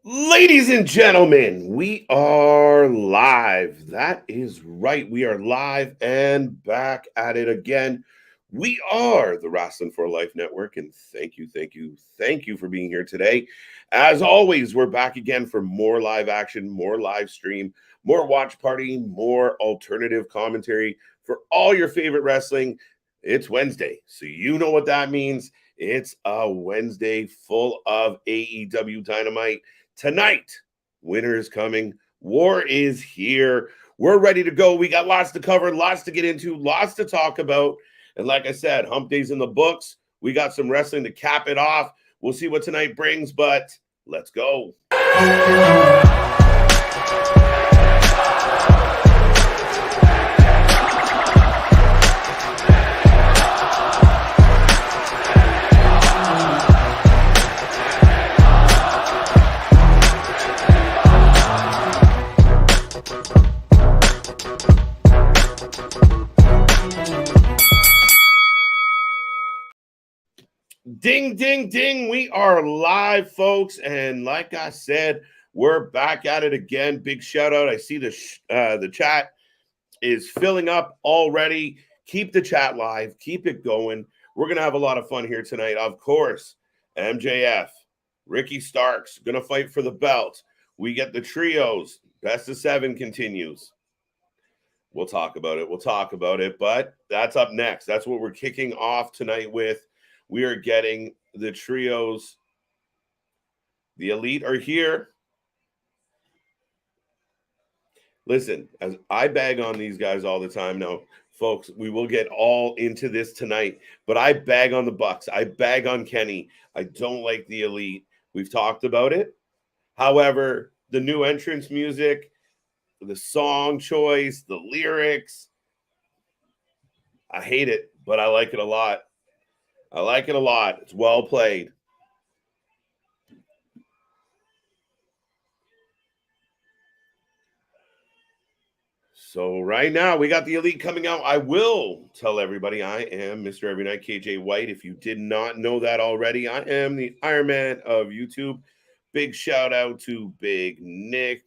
Ladies and gentlemen, we are live. That is right. We are live and back at it again. We are the Wrasslin for Life Network, and thank you for being here today. As always, we're back again for more live action, more live stream, more watch party, more alternative commentary for all your favorite wrestling. It's Wednesday, so you know what that means. It's a Wednesday full of AEW Dynamite. Tonight, winter is coming. War is here. We're ready to go. We got lots to cover, lots to get into, lots to talk about. And like I said, hump day's in the books. We got some wrestling to cap it off. We'll see what tonight brings, but let's go. Ding, ding, ding. We are live, folks. And like I said, we're back at it again. Big shout out. I see the chat is filling up already. Keep the chat live. Keep it going. We're going to have a lot of fun here tonight. Of course, MJF, Ricky Starks, going to fight for the belt. We get the trios. Best of 7 continues. We'll talk about it. But that's up next. That's what we're kicking off tonight with. We are getting the trios. The Elite are here. Listen, as I bag on these guys all the time now, folks, we will get all into this tonight, but I bag on the Bucks. I bag on Kenny. I don't like the Elite. We've talked about it. However, the new entrance music, the song choice, the lyrics, I hate it, but I like it a lot. It's well played. So right now we got the Elite coming out. I will tell everybody I am Mr. Every Night KJ White. If you did not know that already, I am the Iron Man of YouTube. Big shout out to Big Nick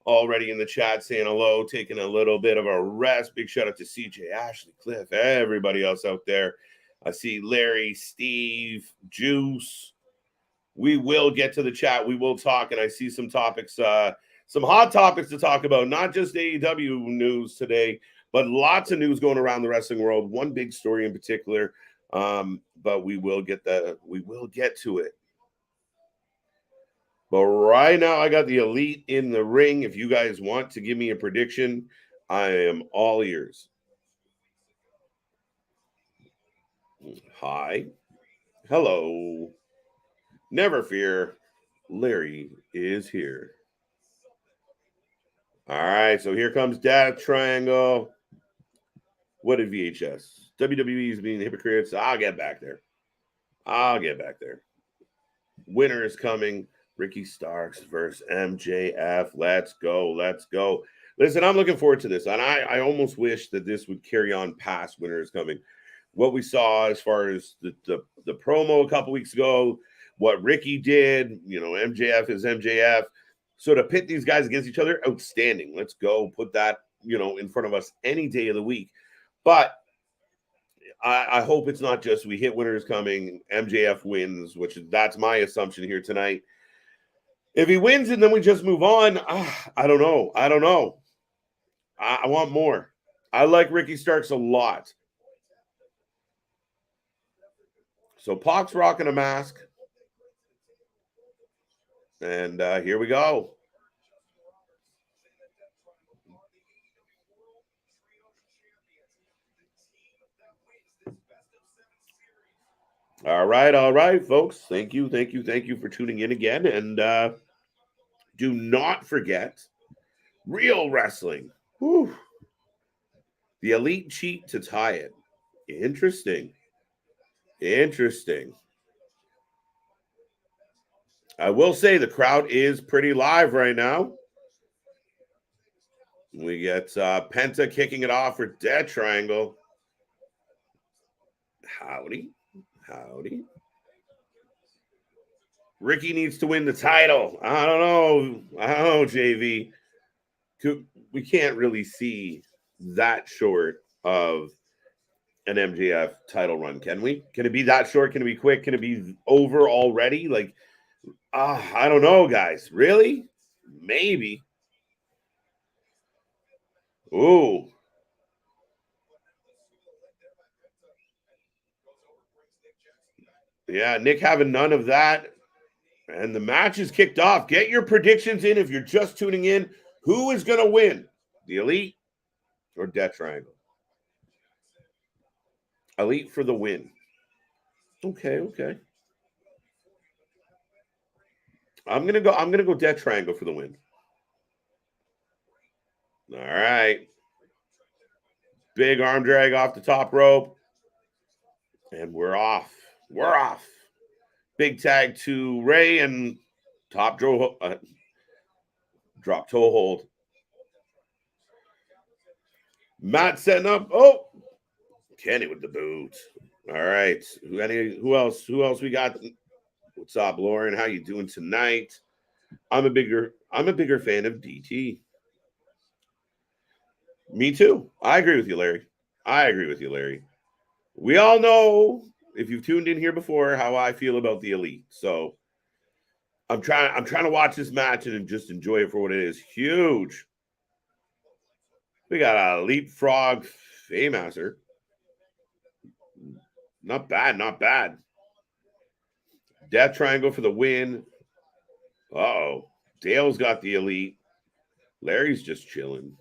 already in the chat saying hello, taking a little bit of a rest. Big shout out to CJ, Ashley, Cliff, everybody else out there. I see Larry, Steve, Juice. We will get to the chat. We will talk, and I see some topics, some hot topics to talk about, not just AEW news today, but lots of news going around the wrestling world. One big story in particular, but we will get to it. But right now, I got the Elite in the ring. If you guys want to give me a prediction, I am all ears. Hi. Hello. Never fear. Larry is here. All right, so here comes Death Triangle. What did VHS? WWE is being hypocrites. I'll get back there. Winner is coming. Ricky Starks versus MJF. Let's go. Listen, I'm looking forward to this. And I almost wish that this would carry on past Winner is coming. What we saw as far as the promo a couple weeks ago, what Ricky did, MJF is MJF. So to pit these guys against each other, outstanding. Let's go put that, in front of us any day of the week. But I hope it's not just we hit Winner is coming, MJF wins, that's my assumption here tonight. If he wins and then we just move on, I don't know. I want more. I like Ricky Starks a lot. So Pac's rocking a mask. And here we go. All right, folks. Thank you for tuning in again. And do not forget real wrestling. Whew. The Elite cheat to tie it. Interesting. I will say the crowd is pretty live right now. We get Penta kicking it off for Death Triangle. Howdy. Ricky needs to win the title. I don't know, JV. We can't really see that short of an MJF title run, can we? Can it be that short? Can it be quick? Can it be over already? Like, I don't know, guys. Really? Maybe. Ooh. Yeah, Nick having none of that. And the match is kicked off. Get your predictions in if you're just tuning in. Who is going to win? The Elite or Death Triangle? Elite for the win. Okay. I'm gonna go Death Triangle for the win. All right. Big arm drag off the top rope. And we're off. We're off. Big tag to Ray and top drop toe hold. Matt setting up. Oh, Kenny with the boot. All right. Who else? Who else we got? What's up, Lauren? How you doing tonight? I'm a bigger fan of DT. Me too. I agree with you, Larry. We all know, if you've tuned in here before, how I feel about the Elite. So I'm trying to watch this match and just enjoy it for what it is. Huge. We got a leapfrog Faymaster. Not bad. Death Triangle for the win. Uh-oh. Dale's got the Elite. Larry's just chilling.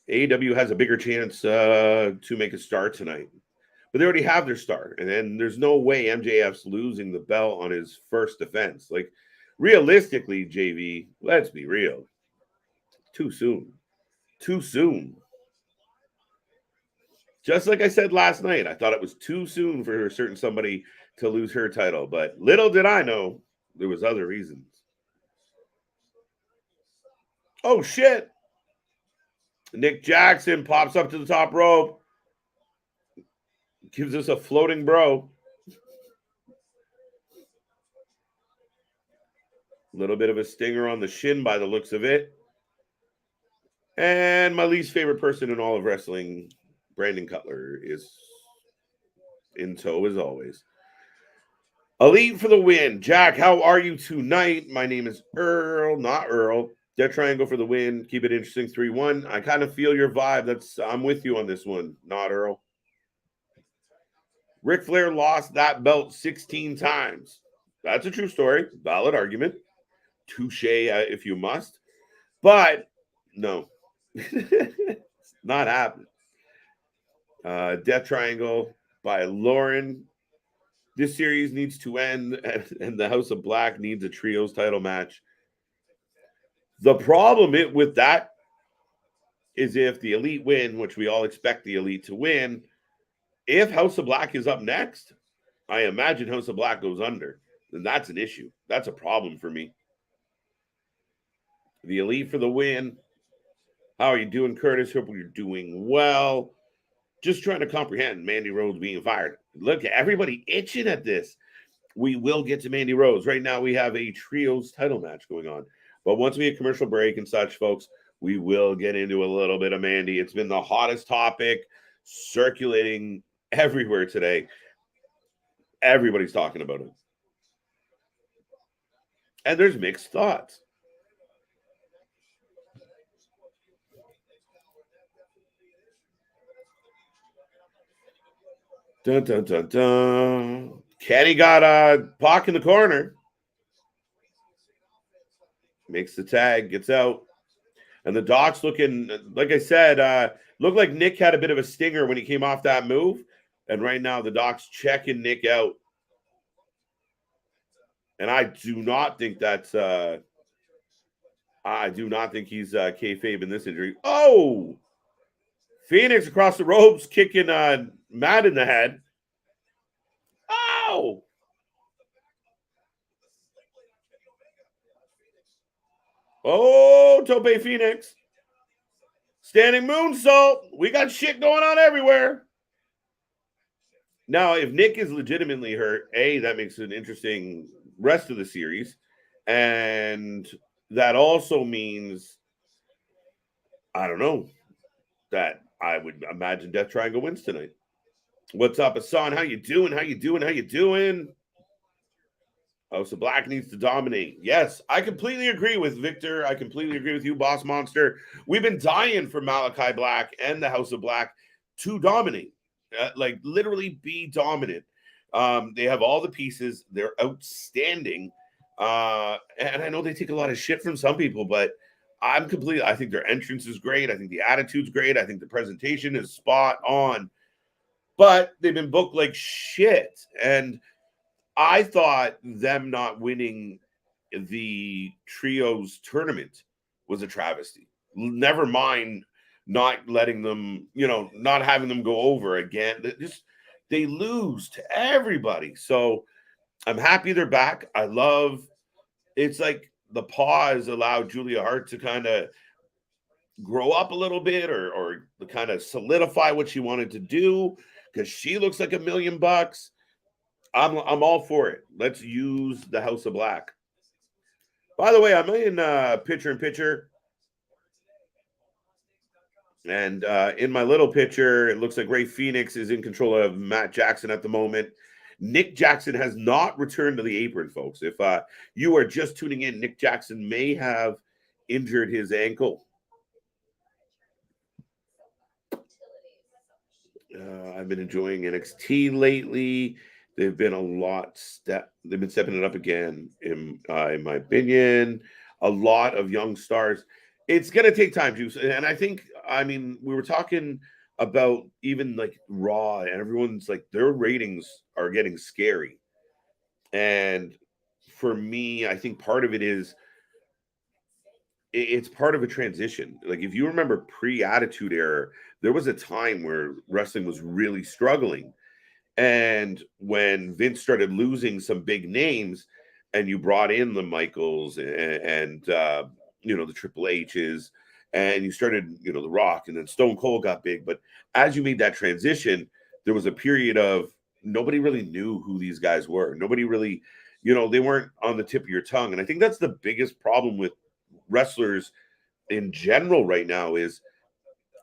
AEW has a bigger chance to make a star tonight. But they already have their star. And then there's no way MJF's losing the belt on his first defense. Like, realistically, JV, let's be real. Too soon. Just like I said last night, I thought it was too soon for a certain somebody to lose her title. But little did I know there was other reasons. Oh, shit. Nick Jackson pops up to the top rope. Gives us a floating bro. A little bit of a stinger on the shin by the looks of it. And my least favorite person in all of wrestling, Brandon Cutler, is in tow as always. Elite for the win. Jack, how are you tonight? My name is Earl, not Earl. Death Triangle for the win. Keep it interesting. 3-1. I kind of feel your vibe. I'm with you on this one, not Earl. Ric Flair lost that belt 16 times. That's a true story. Valid argument. Touche if you must. But no. Not happening. Death Triangle by Lauren. This series needs to end, and the House of Black needs a trios title match. The problem with that is if the Elite win, which we all expect the Elite to win, if House of Black is up next, I imagine House of Black goes under. Then that's an issue. That's a problem for me. The Elite for the win. How are you doing, Curtis? Hope you're doing well. Just trying to comprehend Mandy Rose being fired. Look, everybody itching at this. We will get to Mandy Rose. Right now, we have a trios title match going on. But once we hit commercial break and such, folks, we will get into a little bit of Mandy. It's been the hottest topic circulating everywhere today. Everybody's talking about it. And there's mixed thoughts. Dun, dun, dun, dun. Kenny got Pac in the corner. Makes the tag, gets out. And the Doc's looking, like I said, looked like Nick had a bit of a stinger when he came off that move. And right now, the Doc's checking Nick out. And I do not think that's, I do not think he's kayfabe in this injury. Oh! Phoenix across the ropes, kicking Matt in the head. Oh! Oh, Tope Phoenix. Standing moonsault. We got shit going on everywhere. Now, if Nick is legitimately hurt, that makes an interesting rest of the series. And that also means, I don't know, that I would imagine Death Triangle wins tonight. What's up, Hassan? How you doing? How you doing? How you doing? Oh, so Black needs to dominate. Yes, I completely agree with Victor. I completely agree with you, Boss Monster. We've been dying for Malachi Black and the House of Black to dominate, like literally be dominant. They have all the pieces. They're outstanding. And I know they take a lot of shit from some people, but I think their entrance is great. I think the attitude's great. I think the presentation is spot on. But they've been booked like shit. And I thought them not winning the trios tournament was a travesty. Never mind not letting them, not having them go over again. They lose to everybody. So I'm happy they're back. I love it's like the pause allowed Julia Hart to kind of grow up a little bit or kind of solidify what she wanted to do because she looks like $1,000,000. I'm all for it. Let's use the House of Black. By the way, I'm in picture in picture. And in my little picture, it looks like Ray Phoenix is in control of Matt Jackson at the moment. Nick Jackson has not returned to the apron, folks. If you are just tuning in, Nick Jackson may have injured his ankle. I've been enjoying NXT lately. They've been they've been stepping it up again, in my opinion. A lot of young stars. It's gonna take time, Juice. And we were talking about even like Raw, and everyone's like their ratings are getting scary. And for me, I think part of it is it's part of a transition. Like if you remember pre-Attitude Era, there was a time where wrestling was really struggling. And when Vince started losing some big names, and you brought in the Michaels and the Triple H's, and you started the Rock, and then Stone Cold got big. But as you made that transition, there was a period of nobody really knew who these guys were. Nobody really, they weren't on the tip of your tongue. And I think that's the biggest problem with wrestlers in general right now is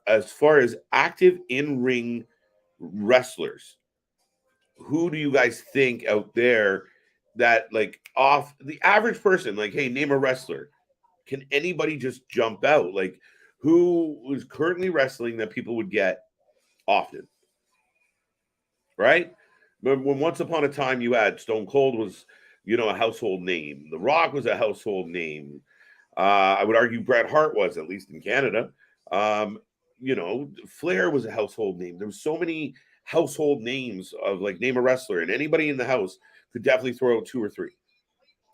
as far as active in-ring wrestlers. Who do you guys think out there that like off the average person, like, hey, name a wrestler? Can anybody just jump out? Like who is currently wrestling that people would get often? Right? When once upon a time you had Stone Cold was, a household name. The Rock was a household name. I would argue Bret Hart was, at least in Canada. Flair was a household name. There were so many household names of like name a wrestler, and anybody in the house could definitely throw out 2 or 3.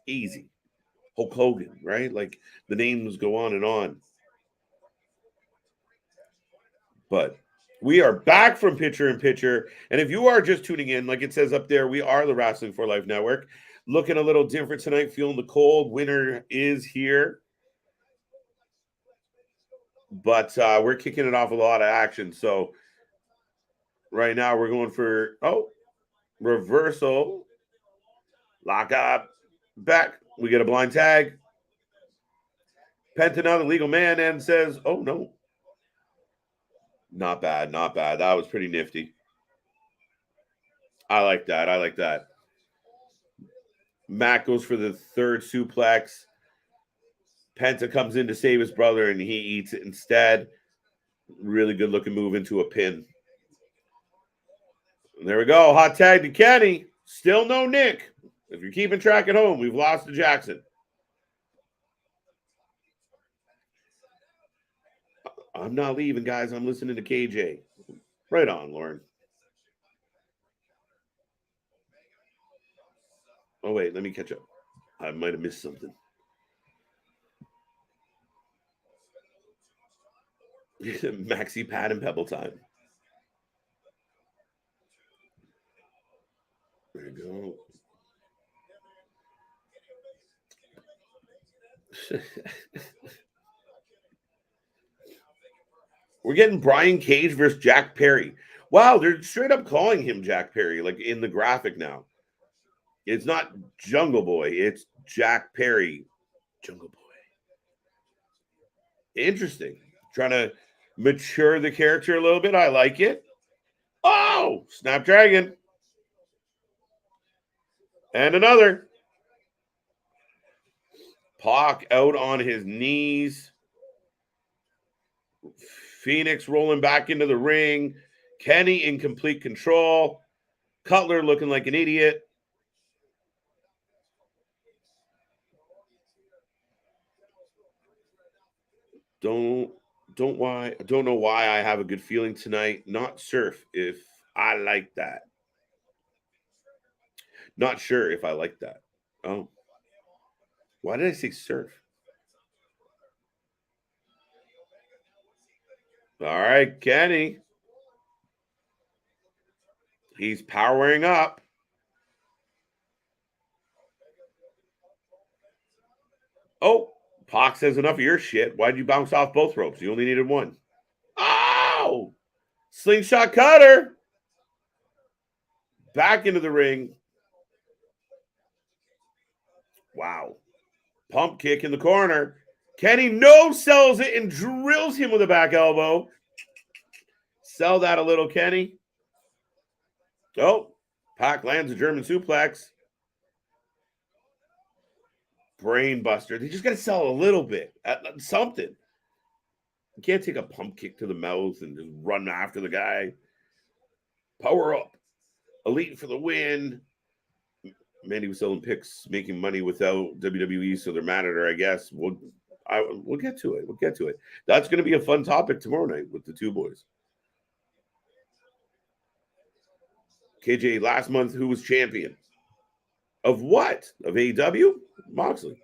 Easy. Hulk Hogan, right? Like the names go on and on. But we are back from picture in picture. And if you are just tuning in, like it says up there, we are the Wrestling for Life Network. Looking a little different tonight, feeling the cold. Winter is here. But we're kicking it off with a lot of action. So right now we're going for reversal, lock up, back. We get a blind tag. Penta now the legal man and says, "Oh no, not bad, not bad. That was pretty nifty. I like that. I like that." Matt goes for the third suplex. Penta comes in to save his brother, and he eats it instead. Really good looking move into a pin. And there we go. Hot tag to Kenny. Still no Nick. If you're keeping track at home, we've lost to Jackson. I'm not leaving, guys. I'm listening to KJ. Right on, Lauren. Oh, wait. Let me catch up. I might have missed something. Maxi Pad and Pebble time. There you go. We're getting Brian Cage versus Jack Perry. Wow, they're straight up calling him Jack Perry, like in the graphic now. It's not Jungle Boy, it's Jack Perry. Jungle Boy. Interesting. Trying to mature the character a little bit. I like it. Oh, Snapdragon. And another. Pac out on his knees. Phoenix rolling back into the ring. Kenny in complete control. Cutler looking like an idiot. Don't know why I have a good feeling tonight. Not surf if I like that. Not sure if I like that. Oh. Why did I say surf? All right, Kenny. He's powering up. Oh, Pac says enough of your shit. Why'd you bounce off both ropes? You only needed one. Oh! Slingshot cutter. Back into the ring. Wow. Pump kick in the corner. Kenny no-sells it and drills him with a back elbow. Sell that a little, Kenny. Oh, Pac lands a German suplex. Brain buster. They just got to sell a little bit. Something. You can't take a pump kick to the mouth and just run after the guy. Power up. Elite for the win. Mandy was selling picks, making money without WWE, so they're mad at her, I guess. We'll get to it. We'll get to it. That's going to be a fun topic tomorrow night with the two boys. KJ, last month, who was champion? Of what? Of AEW? Moxley.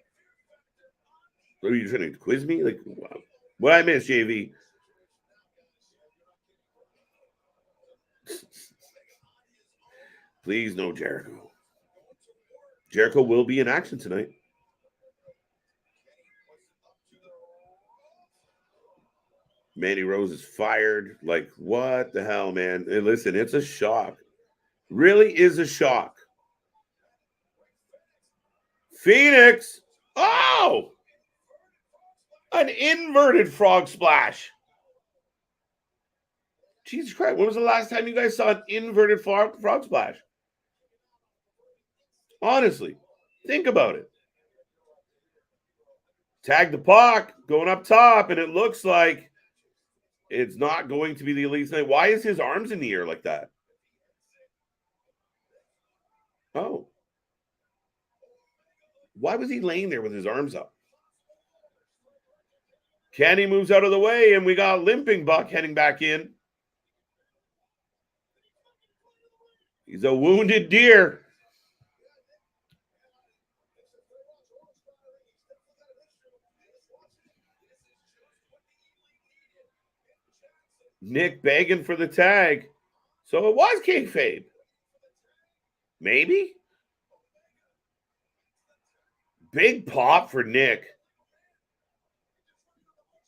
Are you trying to quiz me? Like, what I miss, JV? Please, no Jericho. Jericho will be in action tonight. Mandy Rose is fired. Like, what the hell, man? Hey, listen, it's a shock. Really is a shock. Phoenix. Oh! An inverted frog splash. Jesus Christ. When was the last time you guys saw an inverted frog splash? Honestly, think about it. Tag the Pac going up top, and it looks like it's not going to be the Elite's night. Why is his arms in the air like that? Oh. Why was he laying there with his arms up? Kenny moves out of the way, and we got Limping Buck heading back in. He's a wounded deer. Nick begging for the tag. So it was kayfabe. Maybe. Big pop for Nick.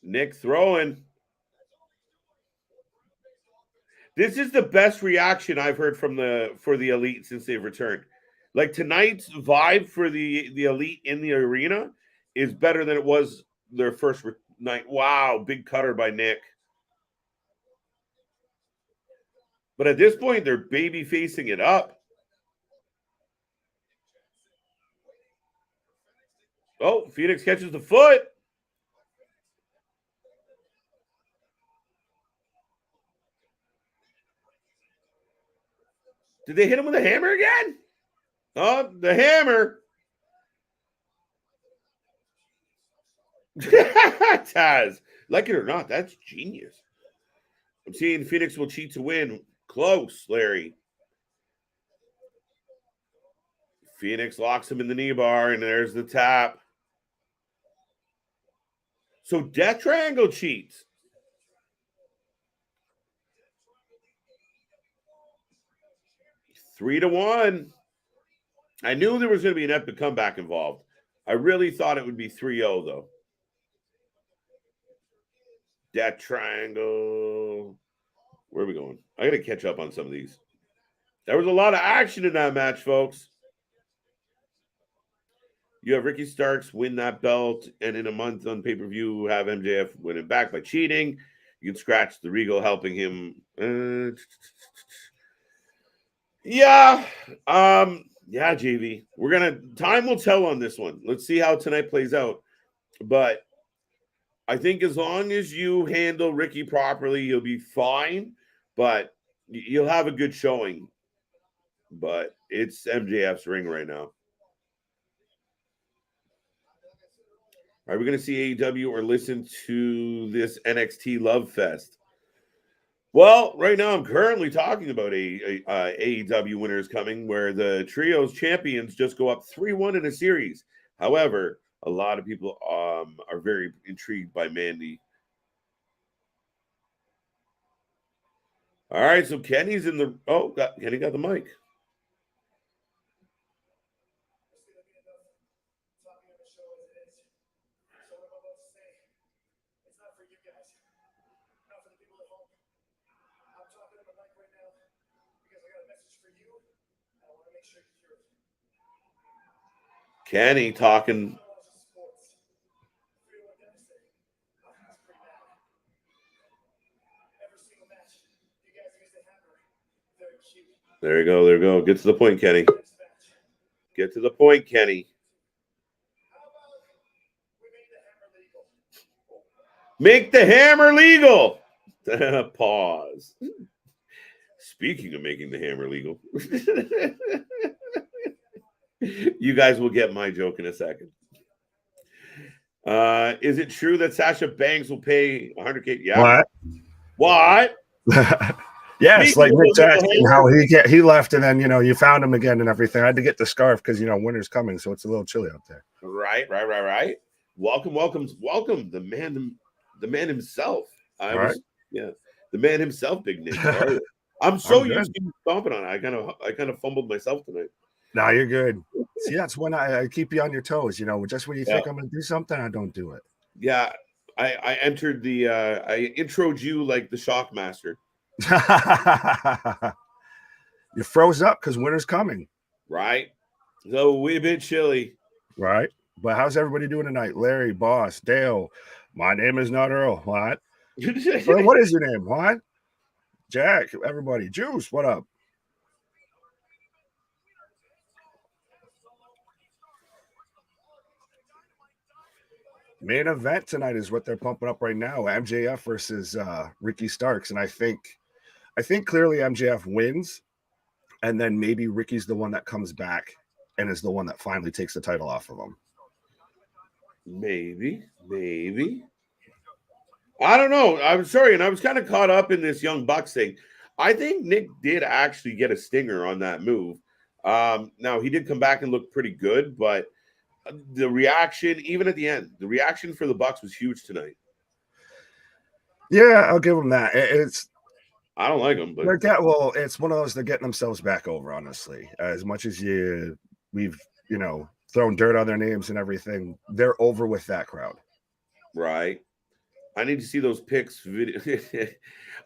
Nick throwing. This is the best reaction I've heard for the Elite since they've returned. Like tonight's vibe for the Elite in the arena is better than it was their first night. Wow, big cutter by Nick. But at this point, they're baby facing it up. Oh, Phoenix catches the foot. Did they hit him with a hammer again? Oh, the hammer. Taz, like it or not, that's genius. I'm seeing Phoenix will cheat to win. Close, Larry. Phoenix locks him in the knee bar, and there's the tap. So Death Triangle cheats. Three to one. I knew there was going to be an epic comeback involved. I really thought it would be 3-0, though. Death Triangle. Where are we going? I got to catch up on some of these. There was a lot of action in that match, folks. You have Ricky Starks win that belt, and in a month on pay-per-view, have MJF win it back by cheating. You can scratch the Regal helping him. Yeah, JV. Time will tell on this one. Let's see how tonight plays out. But I think as long as you handle Ricky properly, you'll be fine. But you'll have a good showing. But it's MJF's ring right now. Are we going to see AEW or listen to this NXT Love Fest? Well, right now I'm currently talking about AEW winners coming, where the trios champions just go up 3-1 in a series. However, a lot of people are very intrigued by Mandy. All right, so Kenny's in the Kenny got the mic. Kenny talking. There you go. There you go. Get to the point, Kenny. Get to the point, Kenny. Make the hammer legal. Pause. Speaking of making the hammer legal, you guys will get my joke in a second. Is it true that Sasha Banks will pay $100K? Yeah. What? Yes, like Nick Jackson, how he left and then you found him again and everything. I had to get the scarf because winter's coming, so it's a little chilly out there. Right. Welcome. The man himself. The man himself, Big Nick. I'm so used to stomping on it. I kind of fumbled myself tonight. No, you're good. See, that's when I keep you on your toes. Just when you think I'm going to do something, I don't do it. Yeah, I entered I introed you like the Shockmaster. You froze up because winter's coming. Right. So a wee bit chilly. Right. But how's everybody doing tonight? Larry, Boss, Dale. My name is not Earl. What? What is your name? What? Jack, everybody. Juice, what up? Main event tonight is what they're pumping up right now. MJF versus Ricky Starks. And I think clearly MJF wins. And then maybe Ricky's the one that comes back and is the one that finally takes the title off of him. Maybe. I don't know. I'm sorry. And I was kind of caught up in this Young Bucks thing. I think Nick did actually get a stinger on that move. Now, he did come back and look pretty good, but the reaction, even at the end, the reaction for the Bucks was huge tonight. Yeah, I'll give them that. I don't like them, but it's one of those, they're getting themselves back over, honestly. As much as we've thrown dirt on their names and everything, they're over with that crowd. Right. I need to see those pics.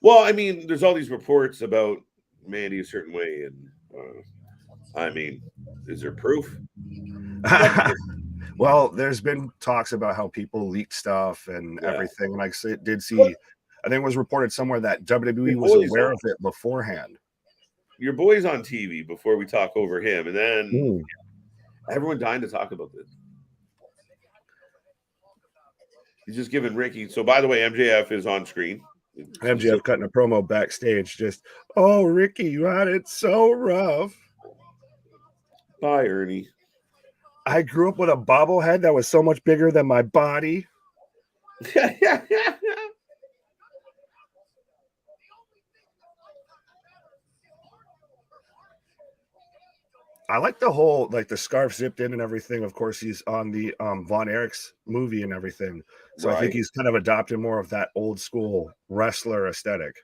Well, I mean, there's all these reports about Mandy a certain way, and is there proof? Well, there's been talks about how people leaked stuff and everything, and I did see. I think it was reported somewhere that WWE was aware of it beforehand. Your boy's on TV before we talk over him, and then everyone dying to talk about this. He's just giving Ricky. So, by the way, MJF is on screen. MJF cutting a promo backstage. Just, Ricky, you had it so rough. Bye, Ernie. I grew up with a bobblehead that was so much bigger than my body. I like the whole, the scarf zipped in and everything. Of course, he's on the Von Erich's movie and everything. So I think he's kind of adopted more of that old school wrestler aesthetic.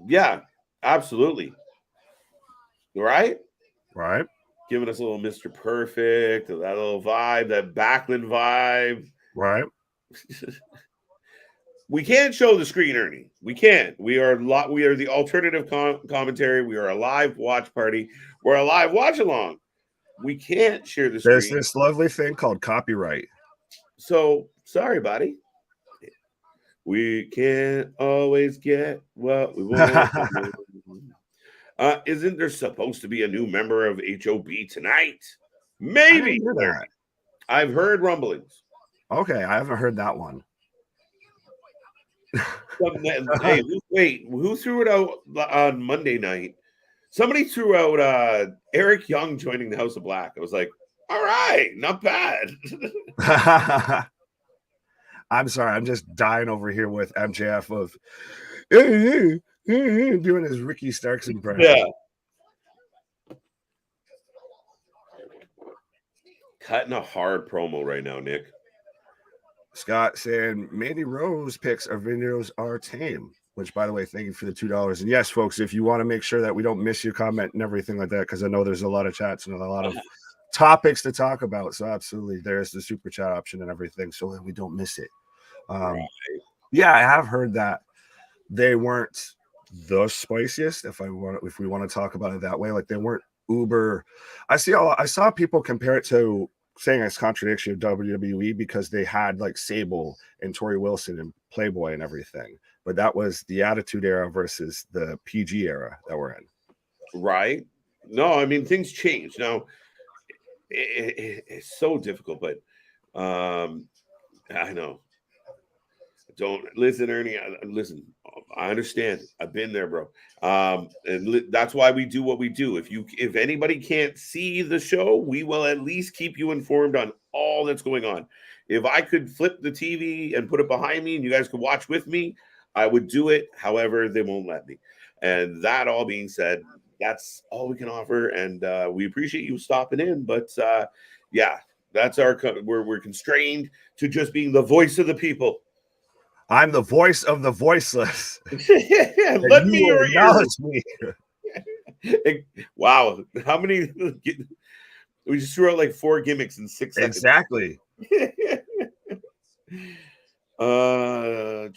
Yeah, absolutely. Right? Right. Giving us a little Mr. Perfect, that little vibe, that Backlund vibe. Right. We can't show the screen, Ernie. We can't. We are the alternative commentary. We are a live watch party. We're a live watch along. We can't share the screen. There's this lovely thing called copyright. So sorry, buddy. We can't always get what we want. Isn't there supposed to be a new member of HOB tonight? Maybe. I've heard rumblings. Okay, I haven't heard that one. Hey, wait, who threw it out on Monday night? Somebody threw out Eric Young joining the House of Black. I was like, all right, not bad. I'm sorry, I'm just dying over here with MJF of doing his Ricky Starks impression. Yeah. Cutting a hard promo right now, Nick. Scott saying Mandy Rose picks our videos are tame, which, by the way, thank you for the $2. And yes, folks, if you want to make sure that we don't miss your comment and everything like that, because I know there's a lot of chats and a lot of topics to talk about. So absolutely, there's the super chat option and everything, so that we don't miss it. Right. Yeah, I have heard that they weren't the spiciest. If we want to talk about it that way, like they weren't uber. I saw people compare it to saying it's contradiction of WWE because they had like Sable and Tori Wilson and Playboy and everything, but that was the Attitude Era versus the PG era that we're in. Right? No, I mean things change now. It's so difficult, but I know. Don't listen, Ernie. Listen, I understand. I've been there, bro. And that's why we do what we do. If anybody can't see the show, we will at least keep you informed on all that's going on. If I could flip the TV and put it behind me and you guys could watch with me, I would do it. However, they won't let me. And that all being said, that's all we can offer. And we appreciate you stopping in. But yeah, that's we're constrained to just being the voice of the people. I'm the voice of the voiceless. Let me acknowledge me. Wow. How many? We just threw out like 4 gimmicks in 6 seconds. Exactly. The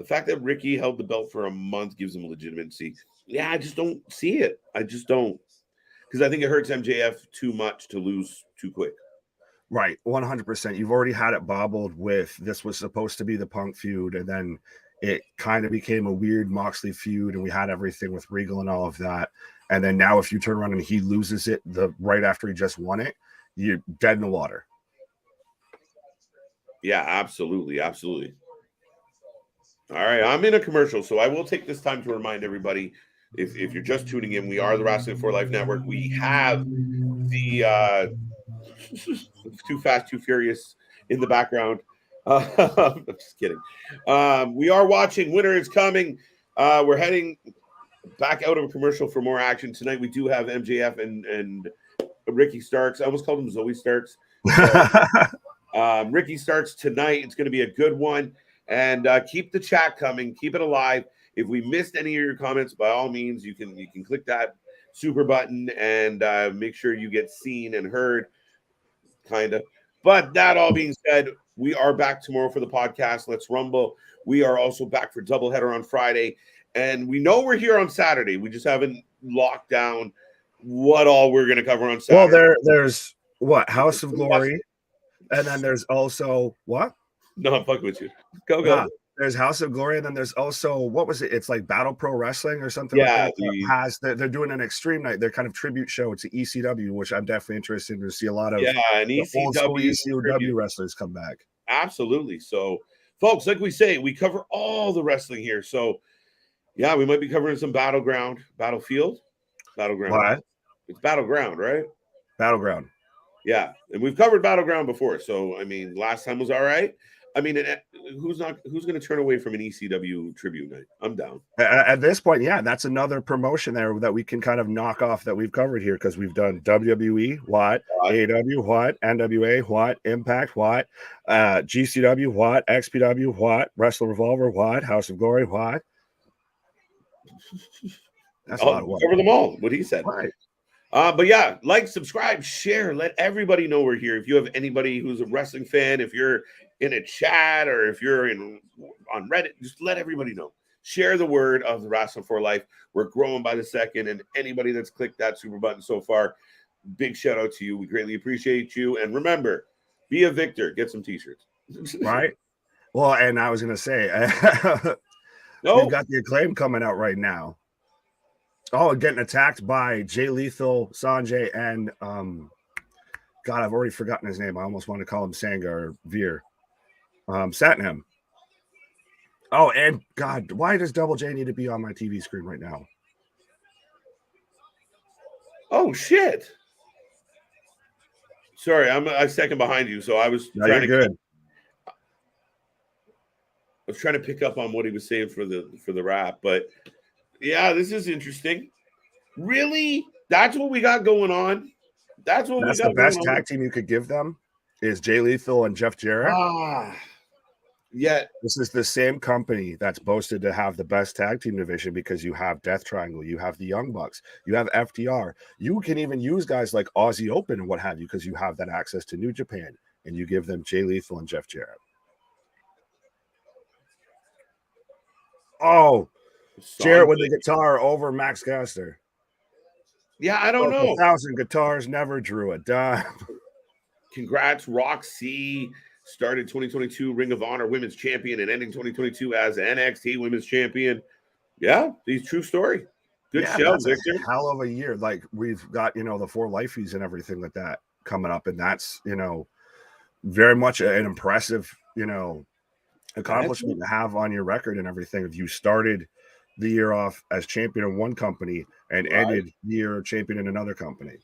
fact that Ricky held the belt for a month gives him legitimacy. Yeah, I just don't see it. I just don't. Because I think it hurts MJF too much to lose too quick. Right, 100%. You've already had it bobbled with this was supposed to be the Punk feud, and then it kind of became a weird Moxley feud, and we had everything with Regal and all of that. And then now if you turn around and he loses it right after he just won it, you're dead in the water. Yeah, absolutely. Absolutely. All right, I'm in a commercial, so I will take this time to remind everybody, if you're just tuning in, we are the Wrestling for Life Network. We have the Too Fast, Too Furious in the background. I'm just kidding. We are watching Winter is Coming. We're heading back out of a commercial for more action. Tonight we do have MJF and Ricky Starks. I almost called him Zoe Starks. Ricky Starks tonight. It's going to be a good one. And keep the chat coming. Keep it alive. If we missed any of your comments, by all means, you can click that super button and make sure you get seen and heard. Kind of. But that all being said, we are back tomorrow for the podcast. Let's Rumble. We are also back for doubleheader on Friday. And we know we're here on Saturday. We just haven't locked down what all we're going to cover on Saturday. Well, there's what? House of Glory. And then there's also what? No, I'm fucking with you. Go. There's House of Glory, and then there's also, what was it? It's like Battle Pro Wrestling or something like that. They're doing an Extreme Night, their kind of tribute show to ECW, which I'm definitely interested in to see a lot of and ECW wrestlers come back. Absolutely. So, folks, like we say, we cover all the wrestling here. So, yeah, we might be covering some Battlefield. What? It's Battleground, right? Battleground. Yeah, and we've covered Battleground before. So, I mean, last time was all right. I mean, who's going to turn away from an ECW tribute night? I'm down. At this point, yeah, that's another promotion there that we can kind of knock off that we've covered here because we've done WWE, what, AEW, what, NWA, what, Impact, what, GCW, what, XPW, what, Wrestle Revolver, what, House of Glory, what. That's a lot of work. Cover them all. What he said. Right. But yeah, like, subscribe, share, let everybody know we're here. If you have anybody who's a wrestling fan, if you're in a chat or if you're on Reddit, just let everybody know. Share the word of the Wrasslin for Life. We're growing by the second, and anybody that's clicked that super button so far, big shout out to you. We greatly appreciate you. And remember, be a victor. Get some t-shirts. Right? Well, and I was going to say, we've got the Acclaim coming out right now. Oh, getting attacked by Jay Lethal, Sanjay, and God, I've already forgotten his name. I almost want to call him Sangha or Veer. Satnam. Oh, and God, why does Double J need to be on my TV screen right now? Oh, shit. Sorry, I'm a second behind you, so I was trying to pick up on what he was saying for the rap, but yeah, this is interesting. Really? That's what we got going on? That's the best tag team you could give them is Jay Lethal and Jeff Jarrett. Yeah. This is the same company that's boasted to have the best tag team division because you have Death Triangle, you have the Young Bucks, you have FTR. You can even use guys like Aussie Open and what have you because you have that access to New Japan, and you give them Jay Lethal and Jeff Jarrett. Oh, Jarrett with the guitar over Max Caster. Yeah, I don't know. 1,000 guitars never drew a dime. Congrats, Roxy. Started 2022 Ring of Honor Women's Champion and ending 2022 as NXT Women's Champion. Yeah, true story. Good show, Victor. Hell of a year. Like we've got, the 4 lifeys and everything like that coming up, and that's very much an impressive, accomplishment to have on your record and everything. If you started the year off as champion in one company and ended the year champion in another company.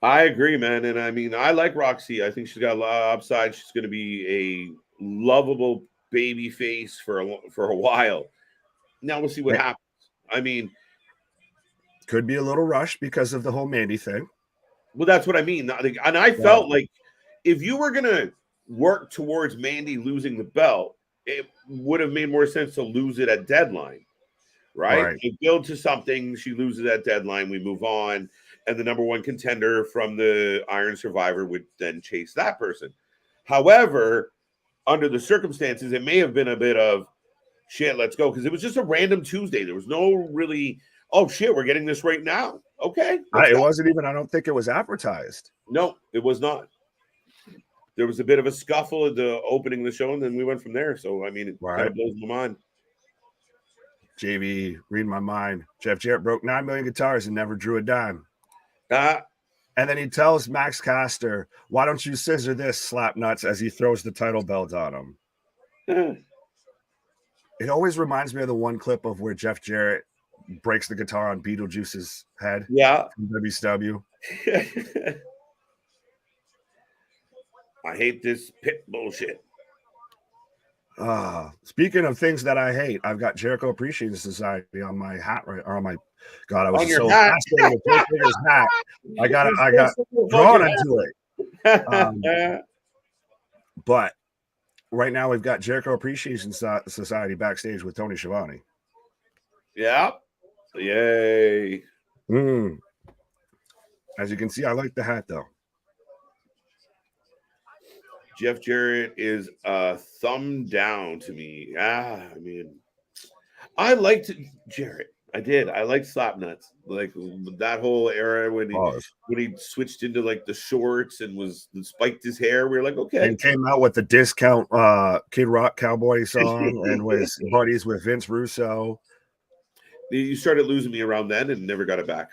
I agree, man. And I mean, I like Roxy. I think she's got a lot of upside. She's going to be a lovable baby face for a while. Now we'll see what happens. I mean, could be a little rushed because of the whole Mandy thing. Well, that's what I mean. And I felt like if you were going to work towards Mandy losing the belt, it would have made more sense to lose it at Deadline, right? You build to something, she loses at Deadline, we move on, and the number one contender from the Iron Survivor would then chase that person. However, under the circumstances, it may have been a bit of shit, let's go, because it was just a random Tuesday. There was no really, oh shit, we're getting this right now. Okay. It wasn't even, I don't think it was advertised. No, it was not. There was a bit of a scuffle at the opening of the show, and then we went from there. So, I mean, it kind of blows my mind. JV, reading my mind. Jeff Jarrett broke 9 million guitars and never drew a dime. And then he tells Max Caster, why don't you scissor this, slap nuts, as he throws the title belt on him. It always reminds me of the one clip of where Jeff Jarrett breaks the guitar on Beetlejuice's head. Yeah. From WCW. I hate this pit bullshit. Speaking of things that I hate, I've got Jericho Appreciation Society on my hat or on my God, I was on so fascinated with his hat. I got drawn into it. But right now we've got Jericho Appreciation Society backstage with Tony Schiavone. Yeah. Yay. As you can see, I like the hat though. Jeff Jarrett is a thumb down to me. I mean, I liked Jarrett. I did. I liked Slapnuts. Like that whole era when he switched into like the shorts and spiked his hair. We were like, okay. And came out with the Discount Kid Rock Cowboy song and was buddies with Vince Russo. You started losing me around then and never got it back.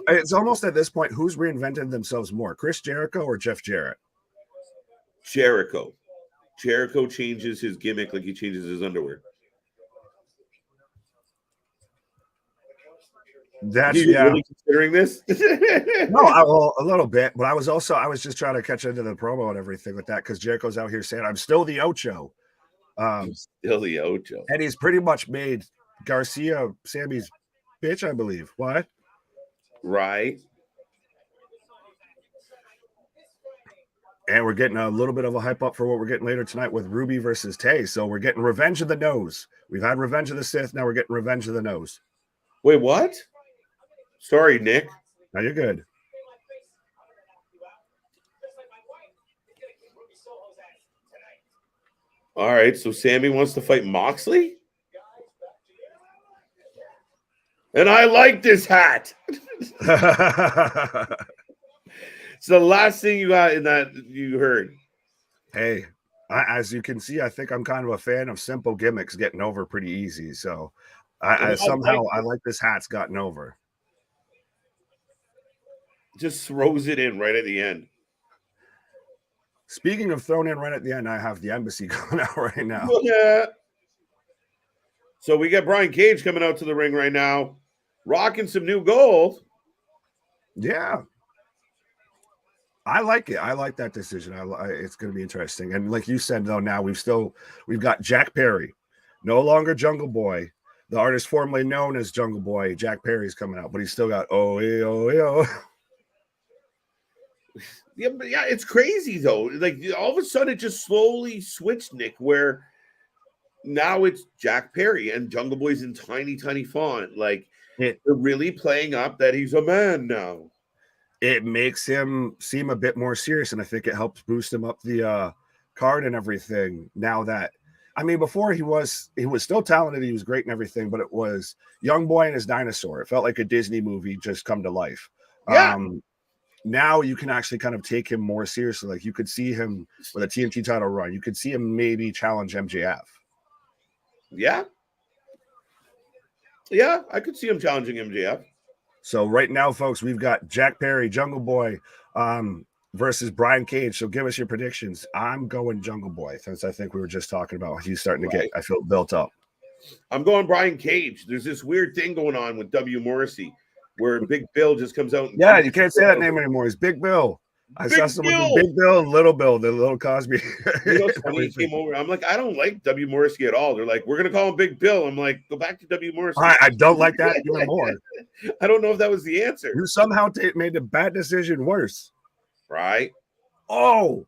It's almost at this point, who's reinvented themselves more, Chris Jericho or Jeff Jarrett? Jericho. Jericho changes his gimmick like he changes his underwear. That's really considering this? No, a little bit, but I was just trying to catch into the promo and everything with that because Jericho's out here saying, I'm still the Ocho. I'm still the Ocho. And he's pretty much made Garcia Sammy's bitch, I believe. What? Right. And we're getting a little bit of a hype up for what we're getting later tonight with Ruby versus Tay. So we're getting Revenge of the Nose. We've had Revenge of the Sith. Now we're getting Revenge of the Nose. Wait, what? Sorry, Nick. No, you're good. All right, so Sammy wants to fight Moxley? And I like this hat. It's the last thing you got in that you heard. Hey, as you can see, I think I'm kind of a fan of simple gimmicks getting over pretty easy. So I somehow I like this hat's gotten over. Just throws it in right at the end. Speaking of thrown in right at the end, I have the embassy going out right now. Yeah. So we got Brian Cage coming out to the ring right now, rocking some new gold. Yeah. I like it. I like that decision. It's going to be interesting. And like you said, though, now we've got Jack Perry, no longer Jungle Boy. The artist formerly known as Jungle Boy, Jack Perry's coming out, but he's still got Yeah, but yeah, it's crazy though. Like all of a sudden, it just slowly switched, Nick, where now it's Jack Perry and Jungle Boy's in tiny, tiny font. Like they're really playing up that he's a man now. It makes him seem a bit more serious, and I think it helps boost him up the card and everything. Now that, I mean, before he was still talented, he was great and everything, but it was Young Boy and his dinosaur. It felt like a Disney movie just come to life. Yeah. Now you can actually kind of take him more seriously. Like you could see him with a TNT title run. You could see him maybe challenge MJF. Yeah. Yeah, I could see him challenging MJF. So right now, folks, we've got Jack Perry, Jungle Boy, versus Brian Cage. So give us your predictions. I'm going Jungle Boy, since I think we were just talking about he's starting to get, I feel, built up. I'm going Brian Cage. There's this weird thing going on with W. Morrissey where Big Bill just comes out. And yeah, you can't say that name anymore. It's Big Bill. I saw someone do Big Bill and Little Bill, the Little Cosby. You know, funny, he came over. I'm like, I don't like W. Morrissey at all. They're like, we're going to call him Big Bill. I'm like, go back to W. Morrissey. I don't like that even more. I don't know if that was the answer. You somehow made the bad decision worse. Right. Oh,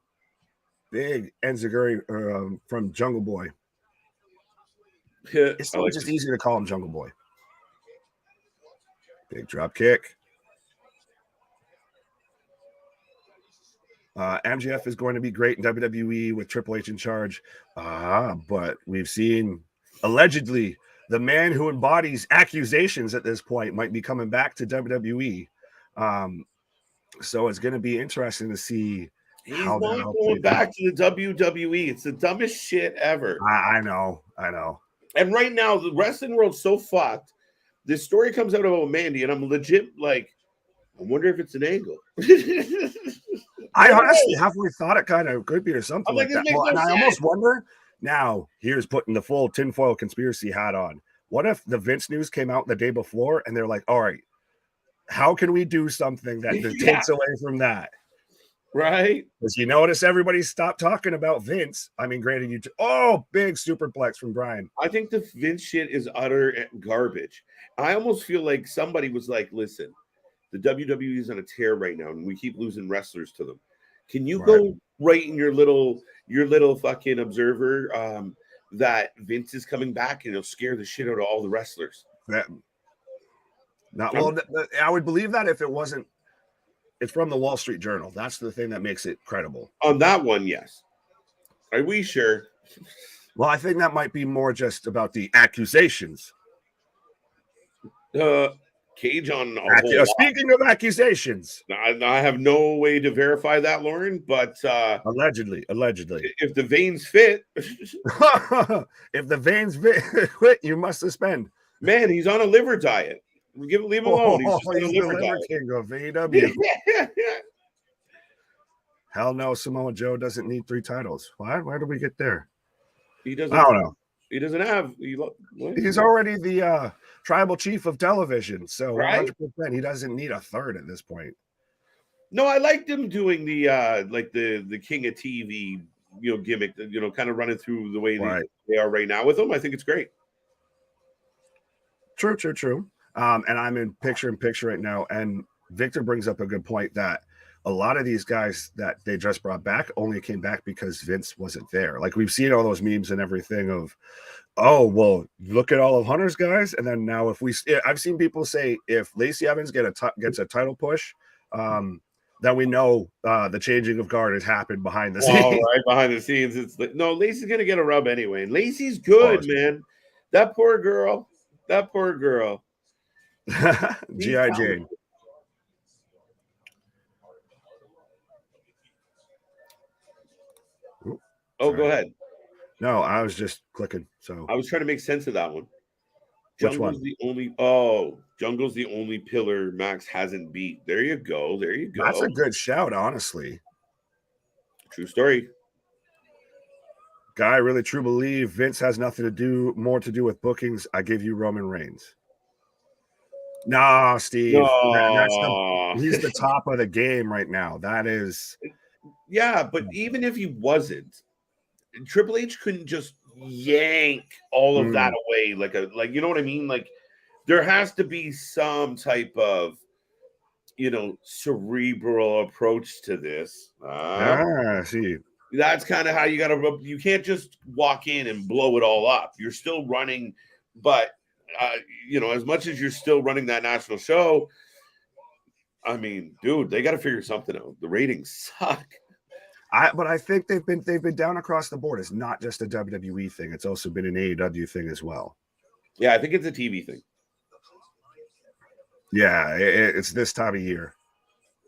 big Enziguri from Jungle Boy. It's like just easier to call him Jungle Boy. Big drop kick. MJF is going to be great in WWE with Triple H in charge. But we've seen allegedly the man who embodies accusations at this point might be coming back to WWE. So it's going to be interesting to see. He's not going back to the WWE. It's the dumbest shit ever. I know. And right now, the wrestling world's so fucked. This story comes out about Mandy, and I'm legit like, I wonder if it's an angle. I honestly halfway thought it kind of could be or something like that. Well, and I almost wonder now, here's putting the full tinfoil conspiracy hat on. What if the Vince news came out the day before and they're like, all right, how can we do something that takes away from that? Right? Because you notice everybody stopped talking about Vince. I mean, granted, big superplex from Brian. I think the Vince shit is utter garbage. I almost feel like somebody was like, listen, the WWE is on a tear right now, and we keep losing wrestlers to them. Can you go write in your little fucking observer that Vince is coming back and he'll scare the shit out of all the wrestlers? I would believe that if it wasn't. It's from the Wall Street Journal. That's the thing that makes it credible. On that one, yes. Are we sure? Well, I think that might be more just about the accusations. Cage on speaking of accusations, I have no way to verify that, Lauren, but allegedly if the veins fit if the veins fit, you must suspend. Man, he's on a liver diet. Leave him alone. He's just on a liver diet. King of AEW. Hell no, Samoa Joe doesn't need 3 titles. Why did we get there? He doesn't. I don't know. He doesn't have. He's already the tribal chief of television, so 100%. He doesn't need a third at this point. No, I liked him doing the the King of TV, gimmick. Kind of running through the way they are right now with him. I think it's great. True. And I'm in picture right now, and Victor brings up a good point that a lot of these guys that they just brought back only came back because Vince wasn't there. Like we've seen all those memes and everything of, oh, well, look at all of Hunter's guys. And then now I've seen people say if Lacey Evans gets a title push, then we know the changing of guard has happened behind the All scenes. right, behind the scenes, it's like, no, Lacey's gonna get a rub anyway, and Lacey's good, man. That poor girl. That poor girl. G.I. Jane. Oh, go ahead. No, I was just clicking. So I was trying to make sense of that one. Which one? Jungle's the only pillar Max hasn't beat. There you go. There you go. That's a good shout, honestly. True story. Guy, really true believe Vince has nothing to do with bookings. I give you Roman Reigns. Nah, Steve. No. He's the top of the game right now. That is. Yeah, but even if he wasn't, Triple H couldn't just yank all of that away like you know what I mean? Like there has to be some type of cerebral approach to this. See. That's kind of how you can't just walk in and blow it all up. You're still running, but as much as you're still running that national show, I mean, dude, they got to figure something out. The ratings suck. But I think they've been down across the board. It's not just a WWE thing. It's also been an AEW thing as well. Yeah, I think it's a TV thing. Yeah, it's this time of year.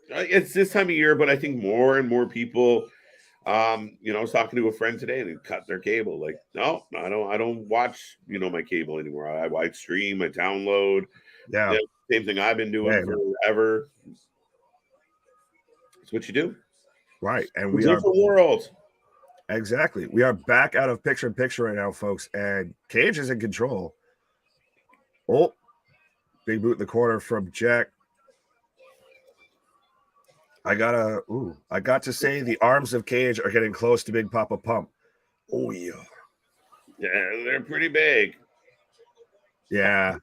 It's this time of year, but I think more and more people. I was talking to a friend today and they cut their cable. Like, no, I don't watch, my cable anymore. I stream, I download. Yeah. Same thing I've been doing forever. It's what you do. Right. And we are the world. Exactly. We are back out of picture in picture right now, folks. And Cage is in control. Oh, big boot in the corner from Jack. I got to say the arms of Cage are getting close to Big Papa Pump. Oh, yeah. Yeah, they're pretty big. Yeah.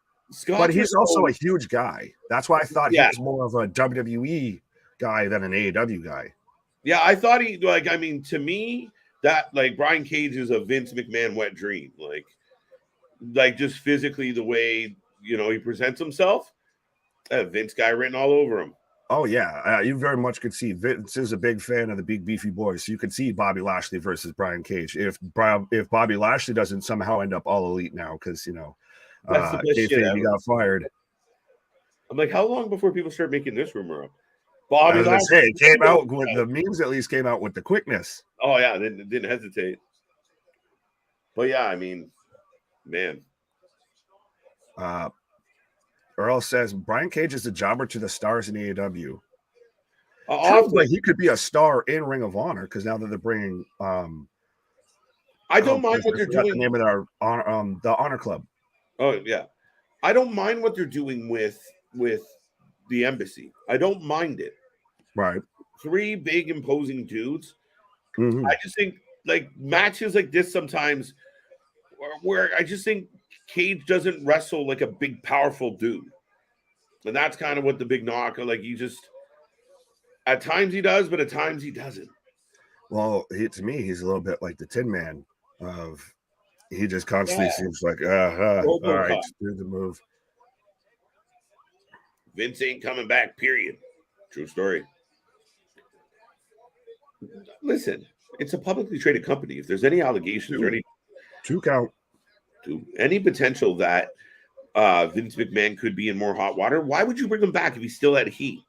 But he's also a huge guy. That's why I thought he was more of a WWE guy than an AEW guy. Yeah, I thought to me, that Brian Cage is a Vince McMahon wet dream. Like just physically the way, he presents himself. Vince guy written all over him. Oh, yeah. You very much could see Vince is a big fan of the big beefy boys. So you could see Bobby Lashley versus Brian Cage. If Bobby Lashley doesn't somehow end up all elite now because, that's the best shit he got fired. I'm like, how long before people start making this rumor up? Bobby Lashley it came out with the memes, at least came out with the quickness. Oh, yeah. They didn't hesitate. But, yeah, I mean, man. Earl says Brian Cage is a jobber to the stars in AEW. But he could be a star in Ring of Honor because now that they're bringing. I don't mind what they're doing. The name of the Honor Club. Oh yeah, I don't mind what they're doing with the embassy. I don't mind it. Right. 3 big imposing dudes. Mm-hmm. I just think matches like this sometimes, where I just think Cage doesn't wrestle like a big, powerful dude. And that's kind of what the big knock. He just, at times he does, but at times he doesn't. Well, to me, he's a little bit like the Tin Man he just constantly seems like, all right, do the move. Vince ain't coming back, period. True story. Listen, it's a publicly traded company. If there's any allegations or any 2 count. Any potential that Vince McMahon could be in more hot water, why would you bring him back if he's still at heat?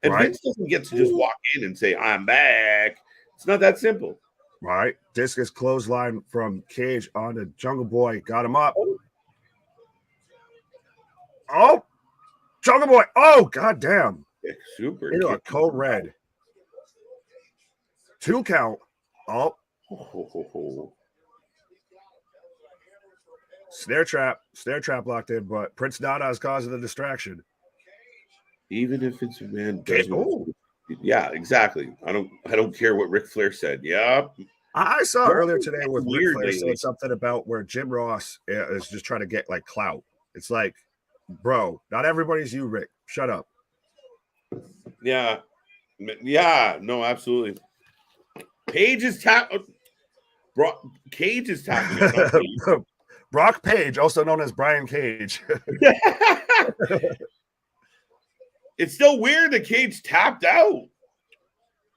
And Vince doesn't get to just walk in and say, I'm back. It's not that simple. Right. Discus clothesline from Cage onto Jungle Boy. Got him up. Oh, Jungle Boy. Oh, goddamn. Yeah, super. Into a code red. 2 count. Oh. Snare trap locked in, but Prince Nana is causing the distraction. Even if it's man doesn't. Yeah, exactly. I don't care what Ric Flair said. Yeah. I saw earlier today with Ric Flair saying something about where Jim Ross is just trying to get clout. It's like, bro, not everybody's you, Rick. Shut up. Yeah. Yeah, no, absolutely. Cage is tapping. Brock Page, also known as Brian Cage. It's still weird that Cage tapped out.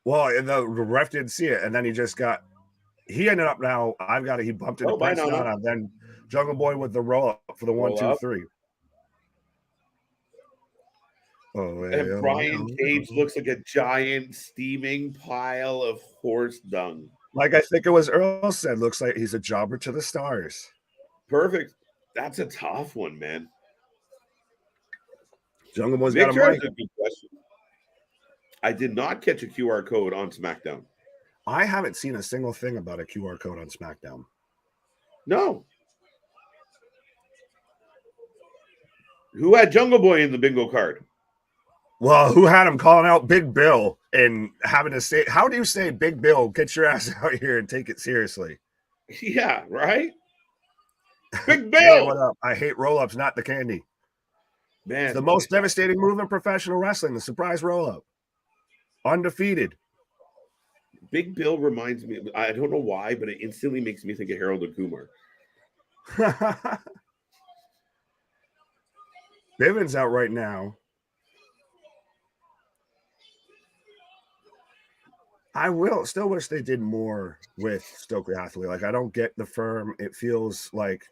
Well, and the ref didn't see it, and then he ended up now. He bumped into Prince Nana, then Jungle Boy with the roll up for the 1, 2, 3. Oh, and Brian Cage looks like a giant steaming pile of horse dung. Like I think it was Earl said, looks like he's a jobber to the stars. Perfect. That's a tough one, man. Jungle Boy's got a mic. A good question. I did not catch a QR code on SmackDown. I haven't seen a single thing about a QR code on SmackDown. No. Who had Jungle Boy in the bingo card? Well, who had him calling out Big Bill and having to say, how do you say, Big Bill, get your ass out here and take it seriously? Yeah, right? Big Bill! Hey, what up? I hate roll-ups, not the candy. Man, it's the most devastating move in professional wrestling, the surprise roll-up. Undefeated. Big Bill reminds me, I don't know why, but it instantly makes me think of Harold and Kumar. Bivens out right now. I still wish they did more with Stokely Hathaway. Like, I don't get the firm. It feels like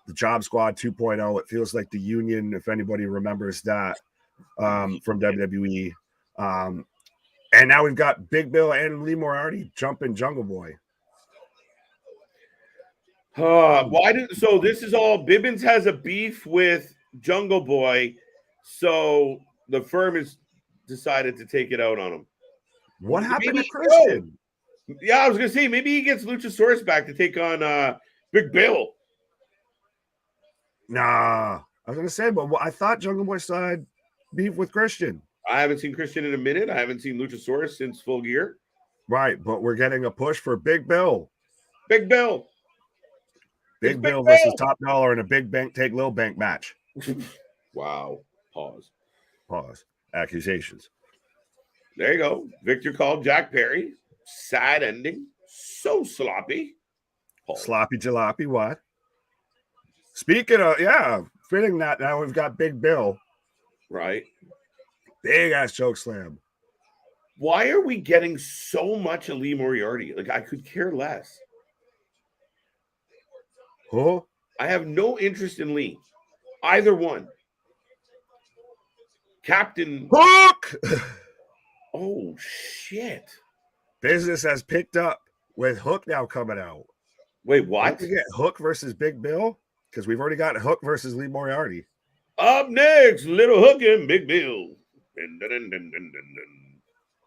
the Job Squad 2.0. It feels like the Union, if anybody remembers that, from WWE. And now we've got Big Bill and Lee Moriarty jumping Jungle Boy. So this is all, Bibbins has a beef with Jungle Boy, so the firm has decided to take it out on him. What happened to Christian? Yeah, I was gonna say maybe he gets Luchasaurus back to take on Big Bill. Nah, I was gonna say, but I thought Jungle Boy still had beef with Christian. I haven't seen Christian in a minute. I haven't seen Luchasaurus since Full Gear. Right, but we're getting a push for Big Bill. Big Bill. Big Bill versus Top Dollar in a Big Bank take Lil Bank match. Wow. Pause. Accusations. There you go. Victor called Jack Perry. Sad ending. So sloppy. Pause. Sloppy jalopy, what? Speaking of, fitting that now we've got Big Bill. Right. Big ass choke slam. Why are we getting so much of Lee Moriarty? Like, I could care less. Who? I have no interest in Lee. Either one. Captain Hook! Oh, shit. Business has picked up with Hook now coming out. Wait, what? We get Hook versus Big Bill? Because we've already got Hook versus Lee Moriarty. Up next, Little Hook and Big Bill.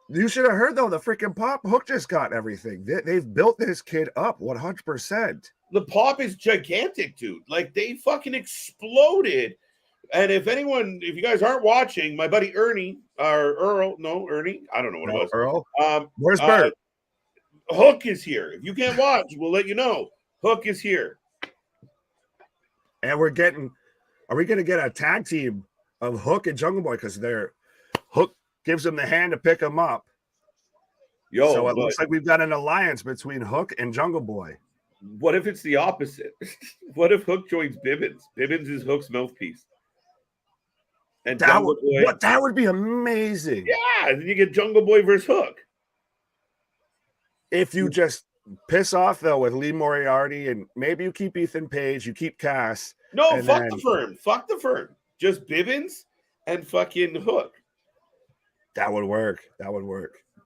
You should have heard, though, the freaking pop. Hook just got everything. They've built this kid up 100%. The pop is gigantic, dude. Like, they fucking exploded. And if you guys aren't watching, my buddy Ernie, or Ernie, I don't know what it was. Earl? Where's Bert? Hook is here. If you can't watch, we'll let you know. Hook is here. And are we going to get a tag team of Hook and Jungle Boy? Because Hook gives him the hand to pick him up. So it looks like we've got an alliance between Hook and Jungle Boy. What if it's the opposite? What if Hook joins Bibbins? Bibbins is Hook's mouthpiece. And that would be amazing. Yeah, and then you get Jungle Boy versus Hook. If you just piss off, though, with Lee Moriarty, and maybe you keep Ethan Page, you keep Cass. No, fuck the firm. Fuck the firm. Just Bibbins and fucking Hook. That would work.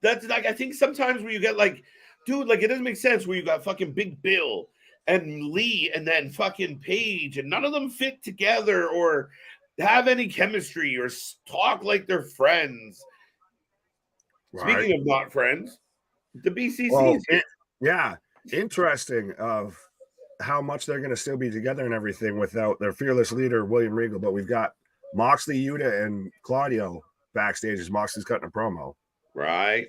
That's like, I think sometimes where you get like, dude, like, it doesn't make sense where you got fucking Big Bill and Lee and then fucking Page, and none of them fit together or have any chemistry or talk like they're friends. Right. Speaking of not friends, the BCC. Well, interesting of how much they're going to still be together and everything without their fearless leader, William Regal. But we've got Moxley, Yuta, and Claudio backstage as Moxley's cutting a promo. Right.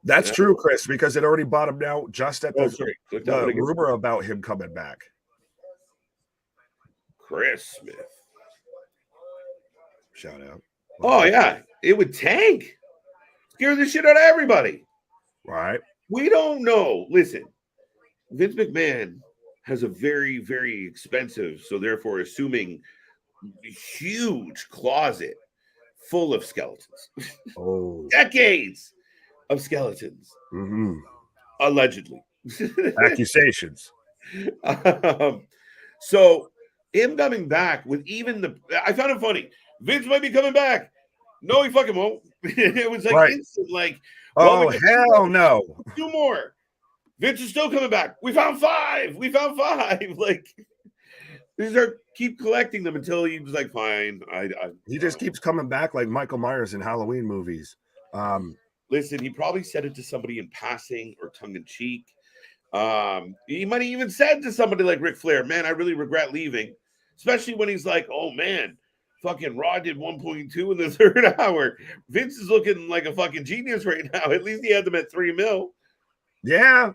That's true, Chris, because it already bottomed out just at the rumor about him coming back. Chris Smith. Shout out. Oh, yeah. It would tank. Scare the shit out of everybody. Right. We don't know. Listen, Vince McMahon has a very, very expensive, so therefore assuming huge closet full of skeletons. Oh, Decades of skeletons, allegedly. accusations. So him coming back with I found it funny. Vince might be coming back. No, he fucking won't. It was like instant, like, well, oh, hell no. 2 more. Vince is still coming back. We found 5. Like, these are keep collecting them until he's like, fine. He just keeps coming back like Michael Myers in Halloween movies. Listen, he probably said it to somebody in passing or tongue in cheek. He might have even said to somebody like Ric Flair, man, I really regret leaving. Especially when he's like, oh man, fucking Raw did 1.2 in the 3rd hour. Vince is looking like a fucking genius right now. At least he had them at $3 million. Yeah.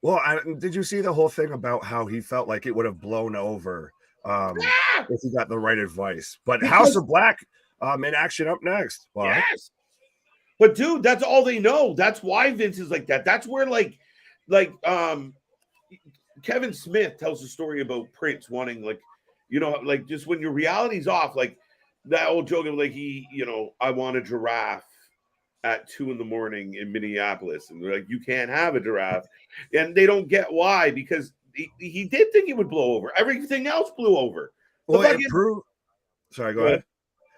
Well, did you see the whole thing about how he felt like it would have blown over if he got the right advice? But House of Black in action up next. Yes. But dude, that's all they know. That's why Vince is like that. That's where like Kevin Smith tells a story about Prince wanting, like, you know, like just when your reality's off, like that old joke of like I want a giraffe at 2 a.m. in Minneapolis, and they're like, you can't have a giraffe, and they don't get why, because he did think it would blow over. Everything else blew over. Well, sorry, go ahead.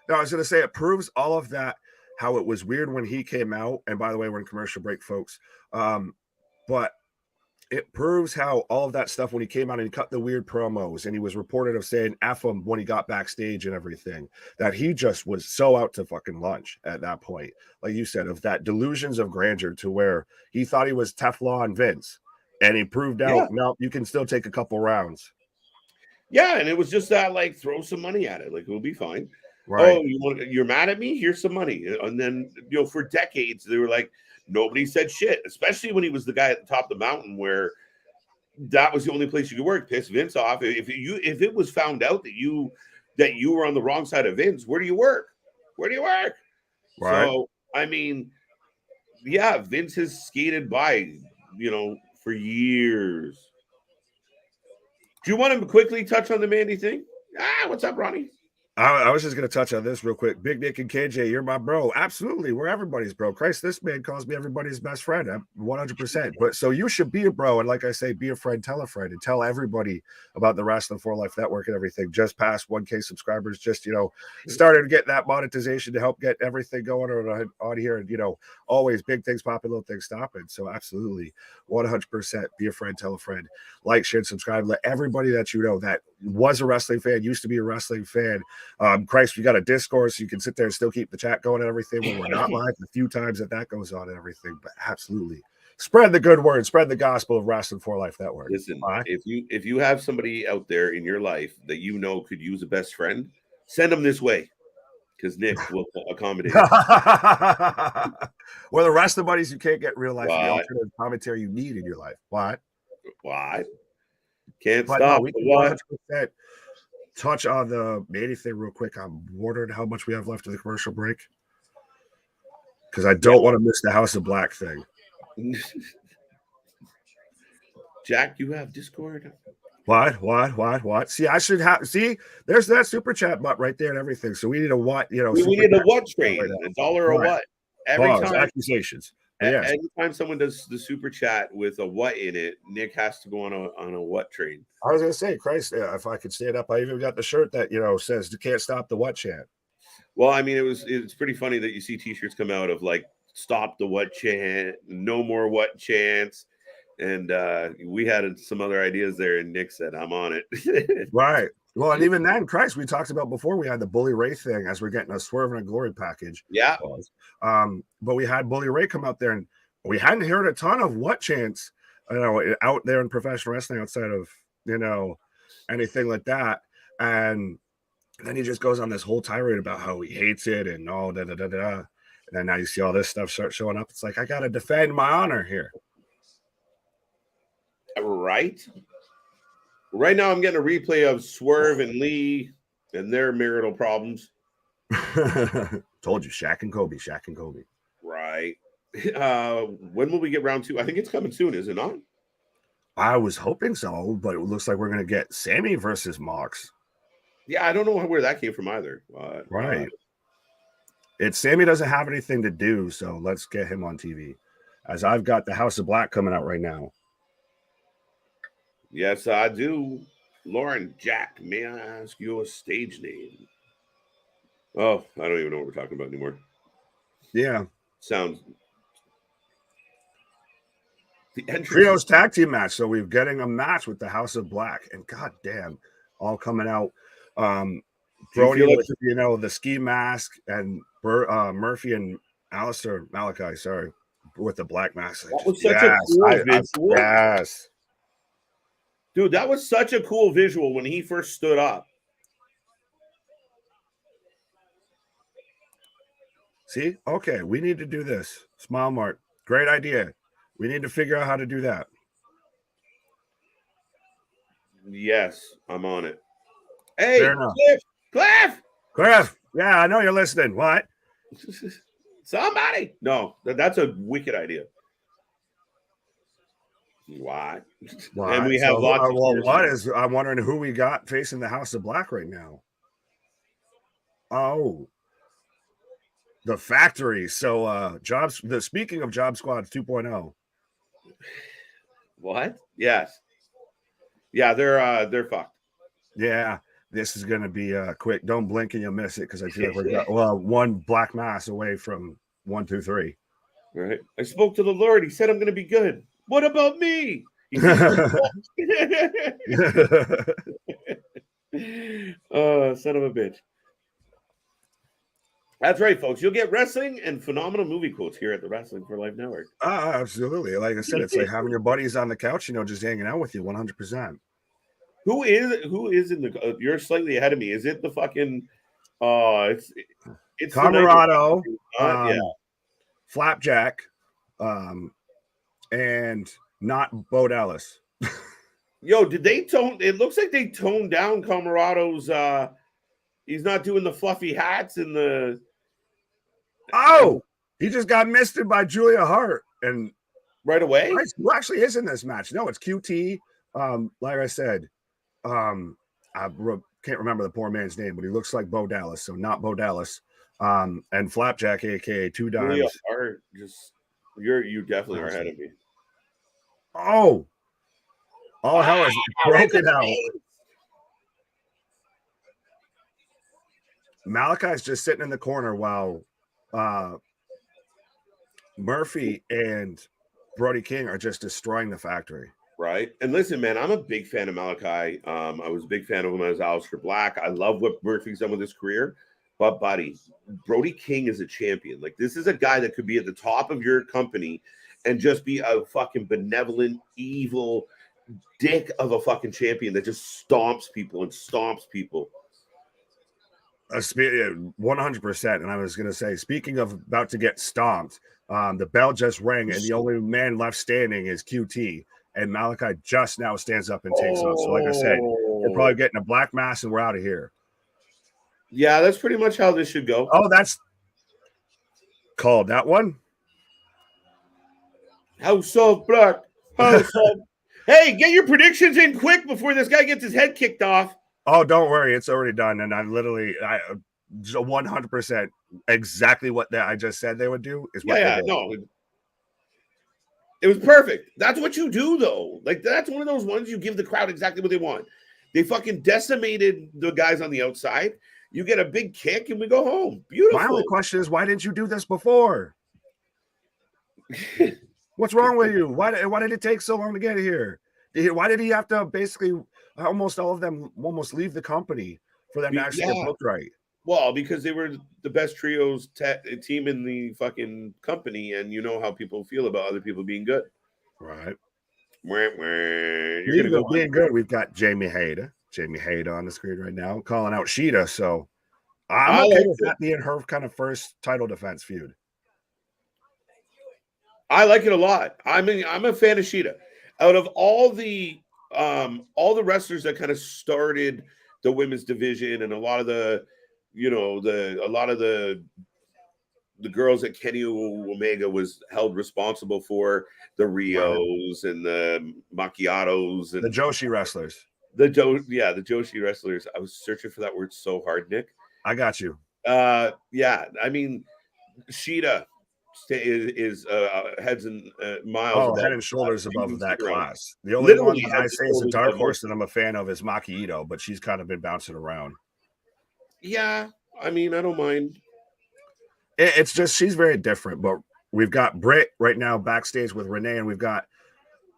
No, I was going to say it proves all of that. How it was weird when he came out, and by the way, we're in commercial break, folks. But it proves how all of that stuff when he came out and he cut the weird promos and he was reported of saying F him when he got backstage and everything, that he just was so out to fucking lunch at that point. Like you said, of that delusions of grandeur to where he thought he was Teflon Vince, and he proved out, no, you can still take a couple rounds. Yeah, and it was just that, like, throw some money at it. Like, it'll be fine. Right. Oh, you're mad at me? Here's some money. And then, for decades, they were like, nobody said shit, especially when he was the guy at the top of the mountain, where that was the only place you could work. Piss Vince off. If it was found out that you were on the wrong side of Vince, where do you work? Right. So, I mean, yeah, Vince has skated by, for years. Do you want to quickly touch on the Mandy thing? What's up, Ronnie? I was just going to touch on this real quick. Big Nick and KJ, you're my bro. Absolutely. We're everybody's bro. Christ, this man calls me everybody's best friend. 100%. But so you should be a bro. And like I say, be a friend, tell a friend, and tell everybody about the Wrasslin for Life Network and everything. Just past 1K subscribers, just, started to get that monetization to help get everything going on here. And, always big things popping, little things stopping. So absolutely, 100%. Be a friend, tell a friend. Like, share, and subscribe. Let everybody that you know that was a wrestling fan, used to be a wrestling fan. Christ, we got a Discord, so you can sit there and still keep the chat going and everything when we're not live. A few times that goes on and everything, but absolutely spread the good word, spread the gospel of Wrasslin for Life Network. Listen, if you have somebody out there in your life that could use a best friend, send them this way, because Nick will accommodate. Or the rest of the buddies you can't get real life, the alternative commentary you need in your life. What? Can't stop. We can 100% touch on the Mandy thing real quick. I'm wondering how much we have left of the commercial break, because I don't want to miss the House of Black thing. Jack, you have Discord? What? See, I should have. See, there's that super chat button right there and everything. So we need a what? We need a what trade? $1 or what? Every time accusations. Yes. Anytime someone does the super chat with a what in it, Nick has to go on a what train. I was gonna say, Christ, if I could stand up, I even got the shirt that says "You can't stop the what chant." Well, I mean, it's pretty funny that you see T-shirts come out of like "Stop the what chant," "No more what chants," and we had some other ideas there, and Nick said, "I'm on it." Right. Well, and even then, Christ, we talked about before we had the Bully Ray thing as we're getting a Swerve and a Glory package. Yeah. But we had Bully Ray come out there, and we hadn't heard a ton of what chants, out there in professional wrestling outside of, anything like that. And then he just goes on this whole tirade about how he hates it and all da da da da. And then now you see all this stuff start showing up. It's like, I got to defend my honor here. Right now, I'm getting a replay of Swerve and Lee and their marital problems. Told you, Shaq and Kobe. Right. When will we get round 2? I think it's coming soon, is it not? I was hoping so, but it looks like we're going to get Sammy versus Mox. Yeah, I don't know where that came from either. Right. It's Sammy doesn't have anything to do, so let's get him on TV. As I've got the House of Black coming out right now. Yes, I do. Lauren Jack, may I ask your stage name? Oh, I don't even know what we're talking about anymore. Yeah. Sounds. The Trios tag team match. So we're getting a match with the House of Black. And goddamn, all coming out. Brody with, the ski mask, and Murphy and Malachi, sorry, with the black mask. That was such a cool visual. Yes. Dude, that was such a cool visual when he first stood up. See? Okay, we need to do this. Smile Mart. Great idea. We need to figure out how to do that. Yes, I'm on it. Hey, Cliff! Yeah, I know you're listening. What? Somebody. No, that's a wicked idea. Why? And we have lots of I'm wondering who we got facing the House of Black right now. Oh, the Factory. So speaking of Job Squad 2.0. What? Yes. Yeah, they're fucked. Yeah, this is gonna be quick. Don't blink and you'll miss it, because I feel like we're one black mass away from 1, 2, 3. Right. I spoke to the Lord. He said I'm gonna be good. What about me? Oh, son of a bitch. That's right, folks. You'll get wrestling and phenomenal movie quotes here at the Wrestling for Life Network. Absolutely. Like I said, it's like having your buddies on the couch, just hanging out with you 100%. Who is in the you're slightly ahead of me. Is it the fucking it's Camarado, yeah. Flapjack, and not Bo Dallas. Yo, did they tone? It looks like they toned down Camarado's. He's not doing the fluffy hats and the. Oh, he just got misted by Julia Hart, and right away. Who actually is in this match? No, it's QT. Like I said, I can't remember the poor man's name, but he looks like Bo Dallas, so not Bo Dallas. And Flapjack, aka Two Dimes. Julia Hart, you definitely are ahead of me. Oh, all hell is broken out. Malachi's just sitting in the corner while Murphy and Brody King are just destroying the Factory. Right. And listen, man, I'm a big fan of Malachi. I was a big fan of him as Aleister Black. I love what Murphy's done with his career. But, buddy, Brody King is a champion. Like, this is a guy that could be at the top of your company and just be a fucking benevolent, evil dick of a fucking champion that just stomps people. 100%. And I was going to say, speaking of about to get stomped, the bell just rang, and the only man left standing is QT. And Malachi just now stands up and takes off. So, like I said, we're probably getting a black mass, and we're out of here. Yeah, that's pretty much how this should go. Oh, that's called that one. House of Black. Hey, get your predictions in quick before this guy gets his head kicked off. Oh, don't worry. It's already done. And I'm literally 100% exactly what I just said they would do is what they did. No. It was perfect. That's what you do, though. Like, that's one of those ones you give the crowd exactly what they want. They fucking decimated the guys on the outside. You get a big kick, and we go home. Beautiful. My only question is, why didn't you do this before? What's wrong with you? Why did it take so long to get here? Why did he have to basically almost all of them almost leave the company for them to actually get booked right? Well, because they were the best trios team in the fucking company, and you know how people feel about other people being good. Right. You're gonna go being good. We've got Jamie Hayter on the screen right now, calling out Shida. So I'm okay with that being her kind of first title defense feud. I like it a lot. I mean, I'm a fan of Shida. Out of all the wrestlers that kind of started the women's division, and a lot of the girls that Kenny Omega was held responsible for, the Rios and the Macchiatos and the Joshi wrestlers. The Joshi wrestlers. I was searching for that word so hard, Nick. I got you. Yeah, I mean, Shida is heads and miles Oh, above head and that. shoulders She above can that stick around. class. The only one Literally that I heads and say is a shoulders dark above horse most. that I'm a fan of is Maki Ito, but she's kind of been bouncing around. Yeah, I mean, I don't mind. It's just she's very different. But we've got Britt right now backstage with Renee, and we've got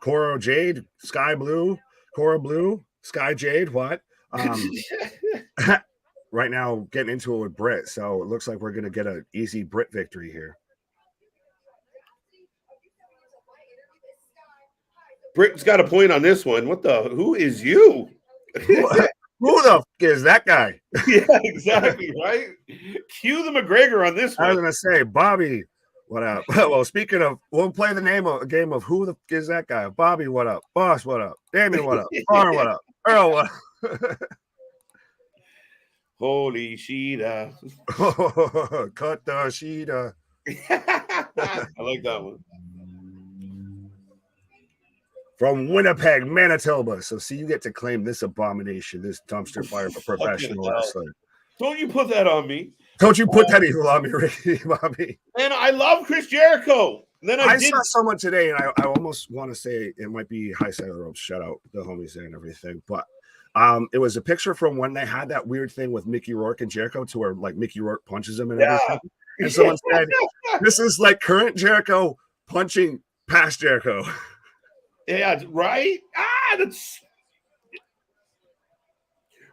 Cora Jade, Sky Blue, Cora Blue, Sky Jade. What? Right now getting into it with Britt, so it looks like we're gonna get an easy Britt victory here. Britt's got a point on this one. What the? Who is you? Who the f is that guy? Yeah, exactly, right? Cue the McGregor on this I was one. gonna say, Bobby, what up? Well, speaking of, we'll play the name of a game of who the f is that guy? Bobby, what up? Boss, what up? Damien, what up? Connor, what up? Earl, what up? Holy Shida. Cut the Shida. I like that one. From Winnipeg, Manitoba. So, see, you get to claim this abomination, this dumpster fire of a professional wrestler. Don't you put that on me. Don't you put that evil on me, Ricky, Bobby. And I love Chris Jericho. And then I saw someone today, and I almost want to say it might be High Side of the Ropes. Shout out the homies there and everything. But it was a picture from when they had that weird thing with Mickey Rourke and Jericho to where like Mickey Rourke punches him and everything. And someone said, this is like current Jericho punching past Jericho. Yeah, right? That's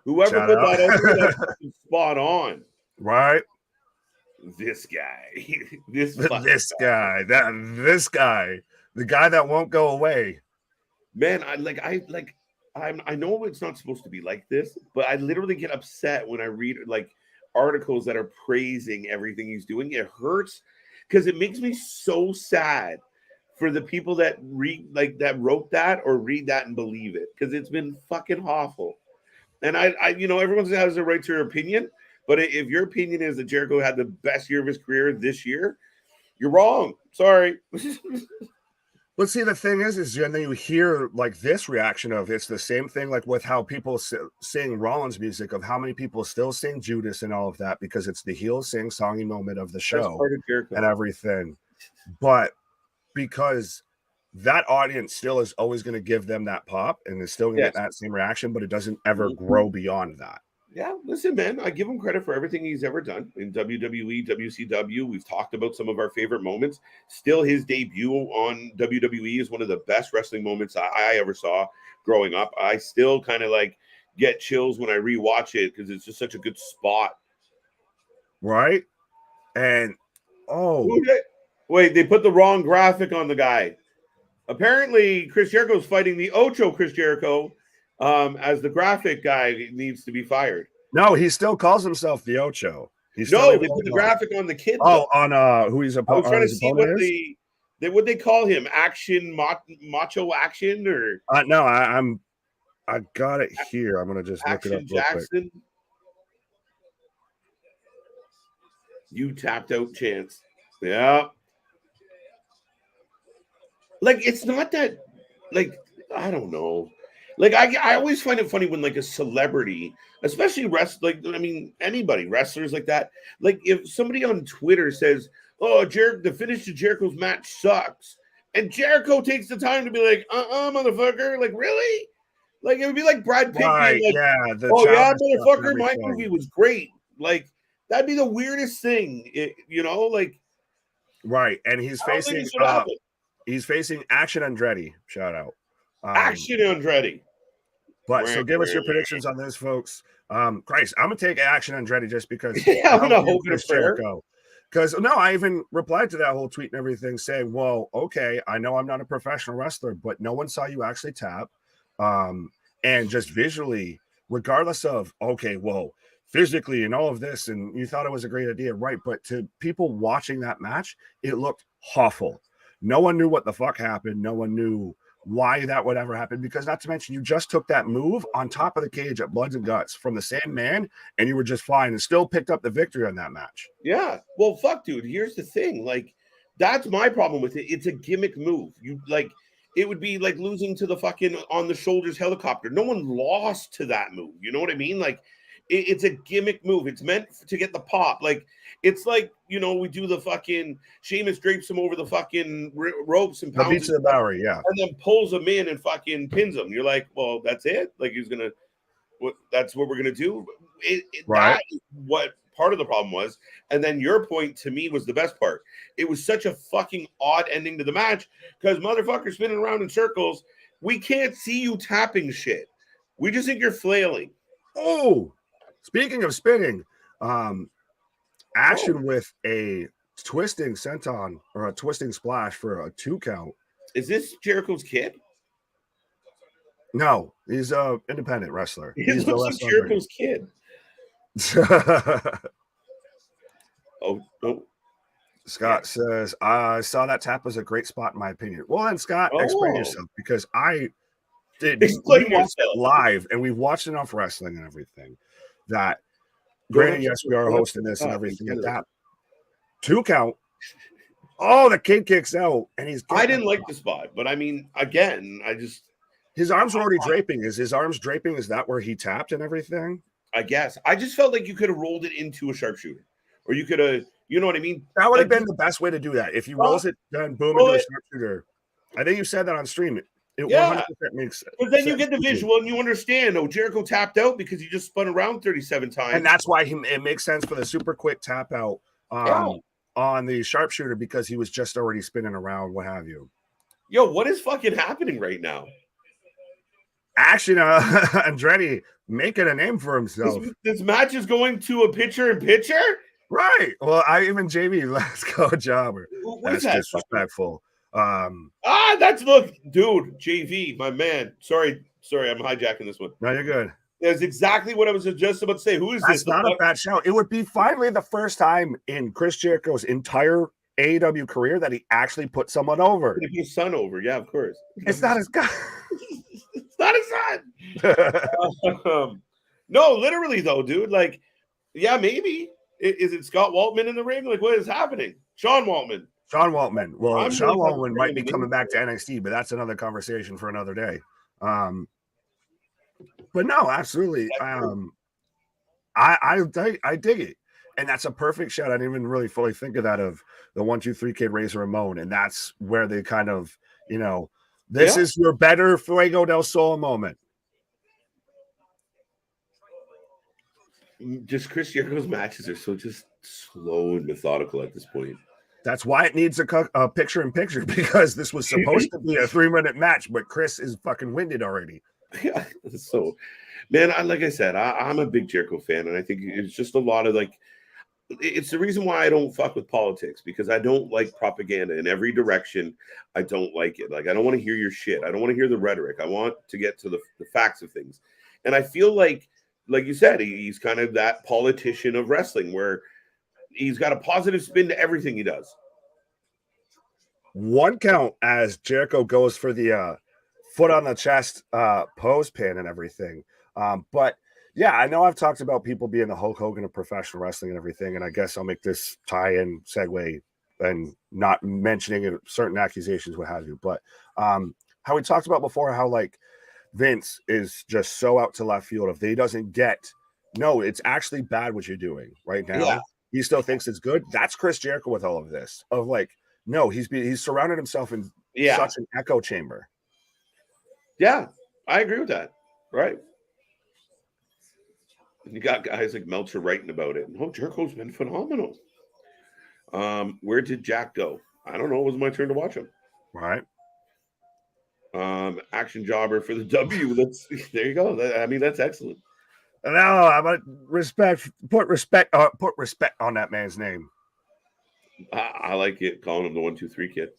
whoever put that over, that's spot on. Right? This guy. this guy. This guy. The guy that won't go away. Man, I know it's not supposed to be like this, but I literally get upset when I read like articles that are praising everything he's doing. It hurts because it makes me so sad for the people that that wrote that or read that and believe it, because it's been fucking awful. And I everyone has a right to their opinion, but if your opinion is that Jericho had the best year of his career this year, you're wrong. Sorry. But see, the thing is then you hear like this reaction of it's the same thing like with how people sing Rollins music, of how many people still sing Judas and all of that because it's the heel sing-songy moment of the show and everything. But because that audience still is always going to give them that pop and is still going to get that same reaction, but it doesn't ever grow beyond that. Yeah, listen, man, I give him credit for everything he's ever done in WWE, WCW. We've talked about some of our favorite moments. Still, his debut on WWE is one of the best wrestling moments I ever saw growing up. I still kind of like get chills when I rewatch it because it's just such a good spot. Right? And, wait, they put the wrong graphic on the guy. Apparently, Chris Jericho's fighting the Ocho Chris Jericho as the graphic guy needs to be fired. No, he still calls himself the Ocho. They put the graphic on the kid. Oh, on who he's opponent. I was trying to see what they call him, action macho action or no, I got it here. I'm gonna just look it up real quick. You tapped out, Chance. Yeah. Like, it's not that, like, I don't know. Like, I always find it funny when, like, a celebrity, especially anybody, wrestlers like that, like, if somebody on Twitter says, oh, the finish to Jericho's match sucks, and Jericho takes the time to be like, motherfucker, like, really? Like, it would be like Brad Pitt being like, motherfucker, my movie was great. Like, that'd be the weirdest thing, like. Right, and he's facing Action Andretti. Shout out. Action Andretti. But so give us your predictions on this, folks. Christ, I'm gonna take Action Andretti just because I'm gonna hope it's Jericho. Because I even replied to that whole tweet and everything saying, well, okay, I know I'm not a professional wrestler, but no one saw you actually tap. And just visually, regardless of physically and all of this, and you thought it was a great idea, right? But to people watching that match, it looked awful. No one knew what the fuck happened. No one knew why that would ever happen, because not to mention you just took that move on top of the cage at Bloods and Guts from the same man, and you were just fine and still picked up the victory on that match. Yeah. Well, fuck, dude. Here's the thing. Like, that's my problem with it. It's a gimmick move. It would be like losing to the fucking on the shoulders helicopter. No one lost to that move. You know what I mean? Like, It's a gimmick move. It's meant to get the pop. Like, it's like, you know, we do the fucking Sheamus drapes him over the fucking ropes and The pounds beats of the Bowery, yeah. and then pulls him in and fucking pins him. You're like, well, that's it? Like, he's going to, that's what we're going to do? Right. That is what part of the problem was. And then your point to me was the best part. It was such a fucking odd ending to the match because motherfuckers spinning around in circles. We can't see you tapping shit. We just think you're flailing. Oh, speaking of spinning, action with a twisting senton or a twisting splash for a 2 count. Is this Jericho's kid? No, he's a independent wrestler. He's like Jericho's kid. Oh. Scott says, I saw that tap as a great spot in my opinion. Well, then, Scott, explain yourself, because I did explain watch it live and we've watched enough wrestling and everything that, granted, yes, we are hosting this and everything at that 2 count. Oh, the kid kicks out and I didn't like the spot, but I mean, again, his arms were already draping. Is his arms draping? Is that where he tapped and everything? I guess. I just felt like you could have rolled it into a sharpshooter. Or you could have, you know what I mean? That would have been the best way to do that. If you rolls it, then boom, into a sharpshooter. I think you said that on stream. It 100% makes sense. Because then you get the visual and you understand, Jericho tapped out because he just spun around 37 times. And that's why it makes sense for the super quick tap out on the sharpshooter, because he was just already spinning around, what have you. Yo, what is fucking happening right now? Action, Andretti making a name for himself. This match is going to a pitcher-in-pitcher? Right. Well, even JV, let's go, jobber. That's disrespectful. Look, dude, JV, my man. Sorry, I'm hijacking this one. No, you're good. That's exactly what I was just about to say. Who is this? That's not a bad shout. It would be finally the first time in Chris Jericho's entire AEW career that he actually put someone over. Put his son over, yeah, of course. It's not his guy. It's not his son. No, literally though, dude. Like, yeah, maybe. Is it Scott Waltman in the ring? Like, what is happening? Sean Waltman. Well, Sean Waltman might be coming back to NXT, but that's another conversation for another day. But no, absolutely. I dig it. And that's a perfect shot. I didn't even really fully think of that, of the 1-2-3 Kid Razor Ramon. And that's where they kind of, this is your better Fuego del Sol moment. Just Chris Jericho's matches are so just slow and methodical at this point. That's why it needs a picture-in-picture, because this was supposed to be a 3-minute match, but Chris is fucking winded already. Yeah, so, man, like I said, I'm a big Jericho fan, and I think it's just a lot of, like, it's the reason why I don't fuck with politics, because I don't like propaganda in every direction. I don't like it. Like, I don't want to hear your shit. I don't want to hear the rhetoric. I want to get to the facts of things. And I feel like you said, he's kind of that politician of wrestling where he's got a positive spin to everything he does. 1 count as Jericho goes for the foot on the chest pose pin and everything. But yeah, I know I've talked about people being the Hulk Hogan of professional wrestling and everything, and I guess I'll make this tie-in segue and not mentioning certain accusations, what have you. But how we talked about before, how like Vince is just so out to left field. If he doesn't get, no, it's actually bad what you're doing right now. Yeah. He still thinks it's good. That's Chris Jericho with all of this. Of like, no, he's surrounded himself in such an echo chamber. Yeah, I agree with that. Right. You got guys like Meltzer writing about it. No, Jericho's been phenomenal. Where did Jack go? I don't know. It was my turn to watch him. Right. Action jobber for the W. There you go. I mean, that's excellent. No, I put respect on that man's name. I like it, calling him the 1-2-3 Kid.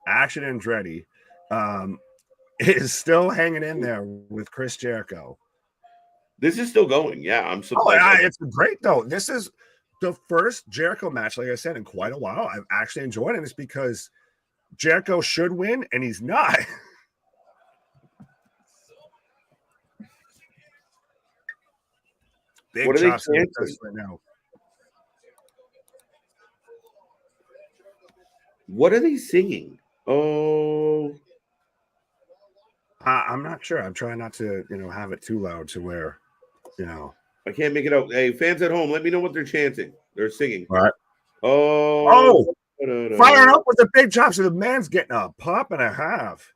Action Andretti is still hanging in there with Chris Jericho. This is still going. Yeah, I'm surprised. It's great though. This is the first Jericho match, like I said, in quite a while. I've actually enjoyed it. It's because Jericho should win, and he's not. Big what are chops they right now. What are they singing? Oh, I'm not sure. I'm trying not to, have it too loud to where you know. I can't make it out. Hey, fans at home, let me know what they're chanting. They're singing. All right. Oh, firing up with the big chops. So the man's getting a pop and a half.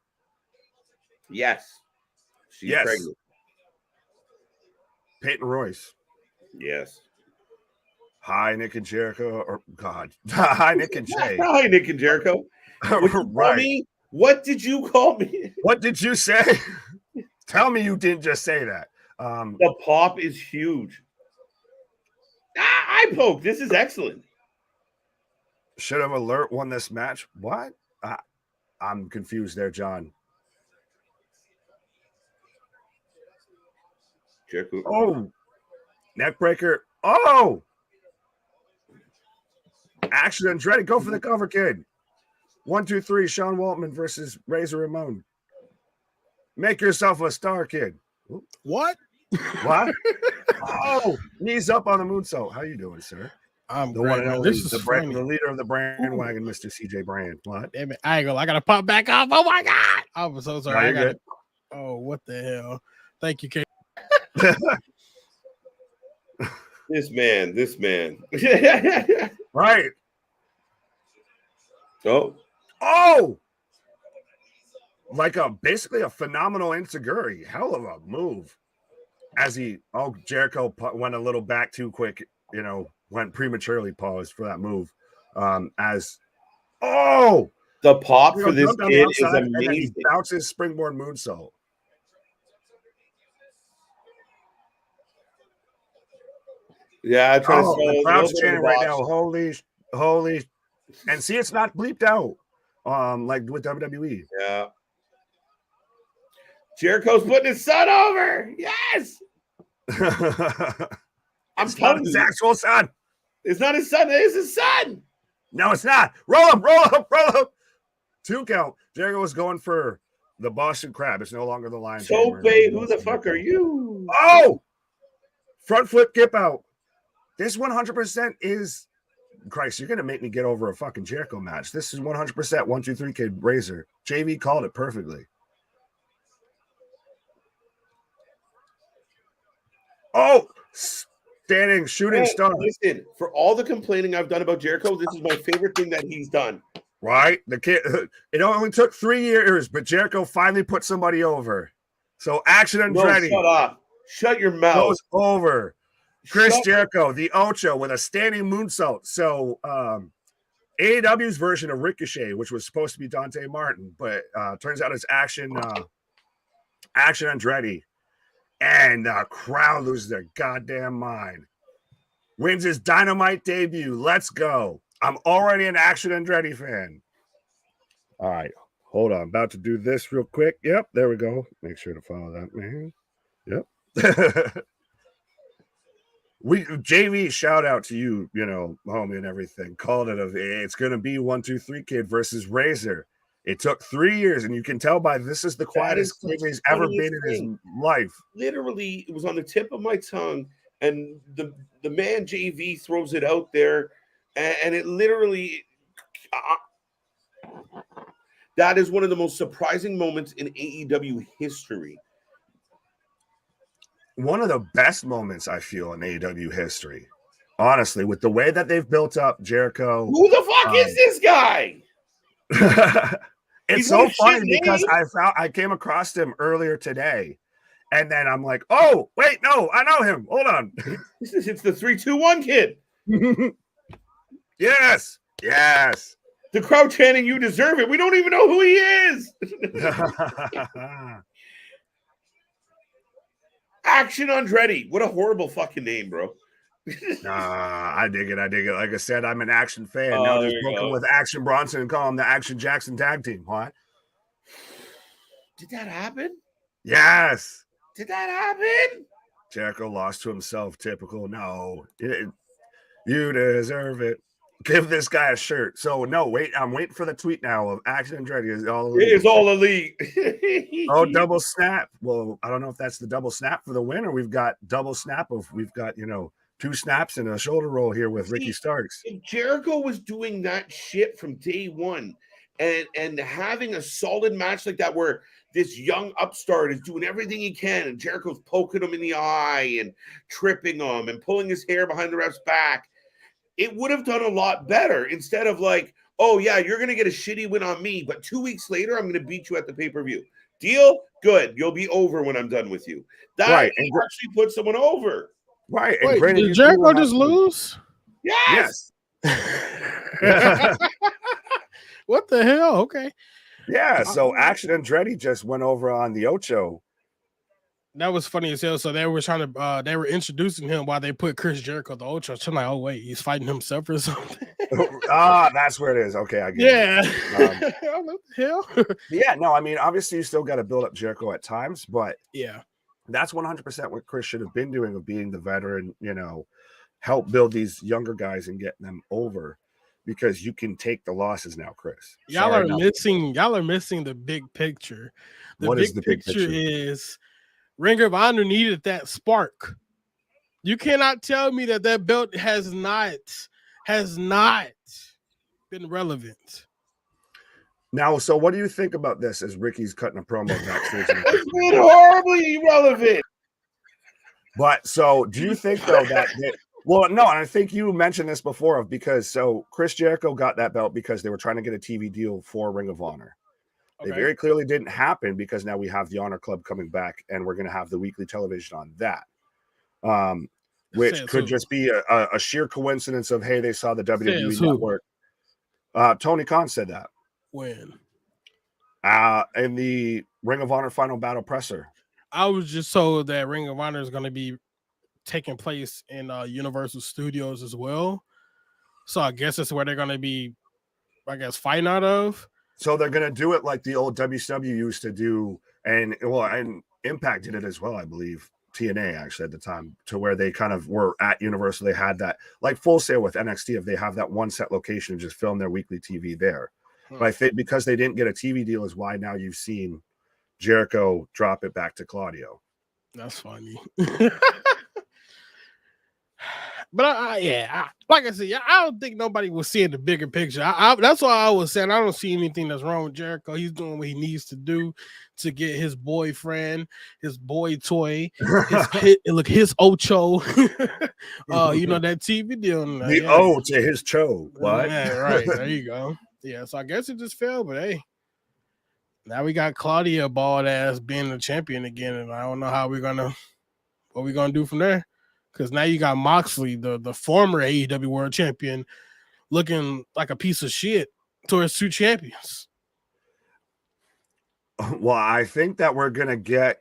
Yes. She's pregnant. Peyton Royce. Yes. Hi, Nick and Jericho. Or God. Hi, Nick and Jay. Hi, Nick and Jericho. Right. What did you call me? What did you say? Tell me you didn't just say that. The pop is huge. I poke. This is excellent. Should have Alert won this match? What? I'm confused there, John. Jericho. Oh, neckbreaker. Oh, Action Andretti. Go for the cover, kid. 1, 2, 3. Sean Waltman versus Razor Ramon. Make yourself a star, kid. What? What? Oh, knees up on the moonsault. How you doing, sir? I'm the great, one and man. only, This is the leader of the brand wagon, Mr. CJ Brand. What? Damn it. I ain't gonna. I gotta pop back off. Oh my god. I'm so sorry. No, good. Oh, what the hell? Thank you, Kate. This man. Right. Oh. Like basically a phenomenal Enziguri. Hell of a move. As Jericho went a little back too quick, went prematurely paused for that move. The pop for this kid is amazing. And then he bounces springboard moonsault. Yeah, I try to the crowd's chanting right now. Holy, and see, it's not bleeped out. Like with WWE. Yeah. Jericho's putting his son over. Yes. It's not his actual son. It's not his son. It is his son. No, it's not. Roll up. 2 count. Jericho was going for the Boston Crab. It's no longer the Lion. So, babe, who the fuck are you? Oh, front foot kip out. This 100% is. Christ, you're gonna make me get over a fucking Jericho match. This is 100% 1, 2, 3 kid Razor. JV called it perfectly. Oh, standing shooting star. Listen, for all the complaining I've done about Jericho, this is my favorite thing that he's done. Right? The kid. It only took 3 years, but Jericho finally put somebody over. So Action Andretti. No, shut up. Shut your mouth. Goes over. Chris Jericho, the Ocho, with a standing moonsault. So AEW's version of Ricochet, which was supposed to be Dante Martin, but turns out it's Action Andretti. And the crowd loses their goddamn mind. Wins his Dynamite debut. Let's go. I'm already an Action Andretti fan. All right. Hold on. About to do this real quick. Yep. There we go. Make sure to follow that, man. Yep. JV, shout out to you, homie and everything. Called it it's going to be 1, 2, 3 kid versus Razor. It took 3 years, and you can tell by this is the quietest kid he's ever been in his life. Literally, it was on the tip of my tongue, and the man JV throws it out there, and it literally that is one of the most surprising moments in AEW history. One of the best moments I feel in AEW history, honestly, with the way that they've built up Jericho. Who the fuck is this guy? It's so funny because I came across him earlier today, and then I'm like, oh wait, no, I know him. Hold on, it's the 3-2-1 kid. Yes. The crowd chanting, "You deserve it." We don't even know who he is. Action Andretti. What a horrible fucking name, bro. I dig it. Like I said, I'm an Action fan. Now just working with Action Bronson and call him the Action Jackson tag team. What? Did that happen? Yes. Did that happen? Jericho lost to himself. Typical. No. You deserve it. Give this guy a shirt. So, no, wait. I'm waiting for the tweet now of Action Andretti is all elite. It is all elite. Oh, double snap. Well, I don't know if that's the double snap for the win, or we've got double snap we've got, 2 snaps and a shoulder roll here with Ricky Starks. Jericho was doing that shit from day one, and having a solid match like that where this young upstart is doing everything he can, and Jericho's poking him in the eye and tripping him and pulling his hair behind the ref's back, it would have done a lot better instead of like, oh, yeah, you're going to get a shitty win on me, but 2 weeks later, I'm going to beat you at the pay-per-view. Deal? Good. You'll be over when I'm done with you. That Right. actually put someone over. Right. Wait, And granted, did Jericho just lose? Yes. What the hell? Okay. Yeah. So Action Andretti just went over on the Ocho. That was funny as hell. So they were trying to they were introducing him while they put Chris Jericho the Ultra. So I'm like, oh wait, he's fighting himself or something. That's where it is. Okay, I get it. What the hell? Yeah, no, I mean, obviously you still got to build up Jericho at times, but yeah, that's 100% what Chris should have been doing, of being the veteran, help build these younger guys and get them over, because you can take the losses now, Chris. Y'all are missing the big picture. What is the big picture? Is Ring of Honor needed that spark. You cannot tell me that belt has not been relevant. Now, so what do you think about this as Ricky's cutting a promo backstage? It's been horribly irrelevant. But so do you think, though, that well, no, and I think you mentioned this before, because Chris Jericho got that belt because they were trying to get a TV deal for Ring of Honor. They very clearly didn't happen, because now we have the Honor Club coming back, and we're going to have the weekly television on that, which could just be a sheer coincidence of, hey, they saw the WWE Network. Tony Khan said that. When? In the Ring of Honor Final Battle presser. I was just told that Ring of Honor is going to be taking place in Universal Studios as well. So I guess that's where they're going to be, fighting out of. So they're going to do it like the old WCW used to do, and Impact did it as well, I believe. TNA actually at the time, to where they kind of were at Universal. They had that, like Full Sail with NXT, if they have that one set location and just film their weekly TV there. But I think because they didn't get a TV deal is why now you've seen Jericho drop it back to Claudio. That's funny. But like I said, I don't think nobody was seeing the bigger picture. That's why I was saying I don't see anything that's wrong with Jericho. He's doing what he needs to do to get his boyfriend, his boy toy, his Ocho, that TV deal. The O to his Cho. What? Yeah, right. There you go. Yeah, so I guess it just failed, but hey, now we got Claudia bald ass being the champion again, and I don't know what we're gonna do from there. Because now you got Moxley, the former AEW World Champion, looking like a piece of shit towards two champions. Well, I think that we're going to get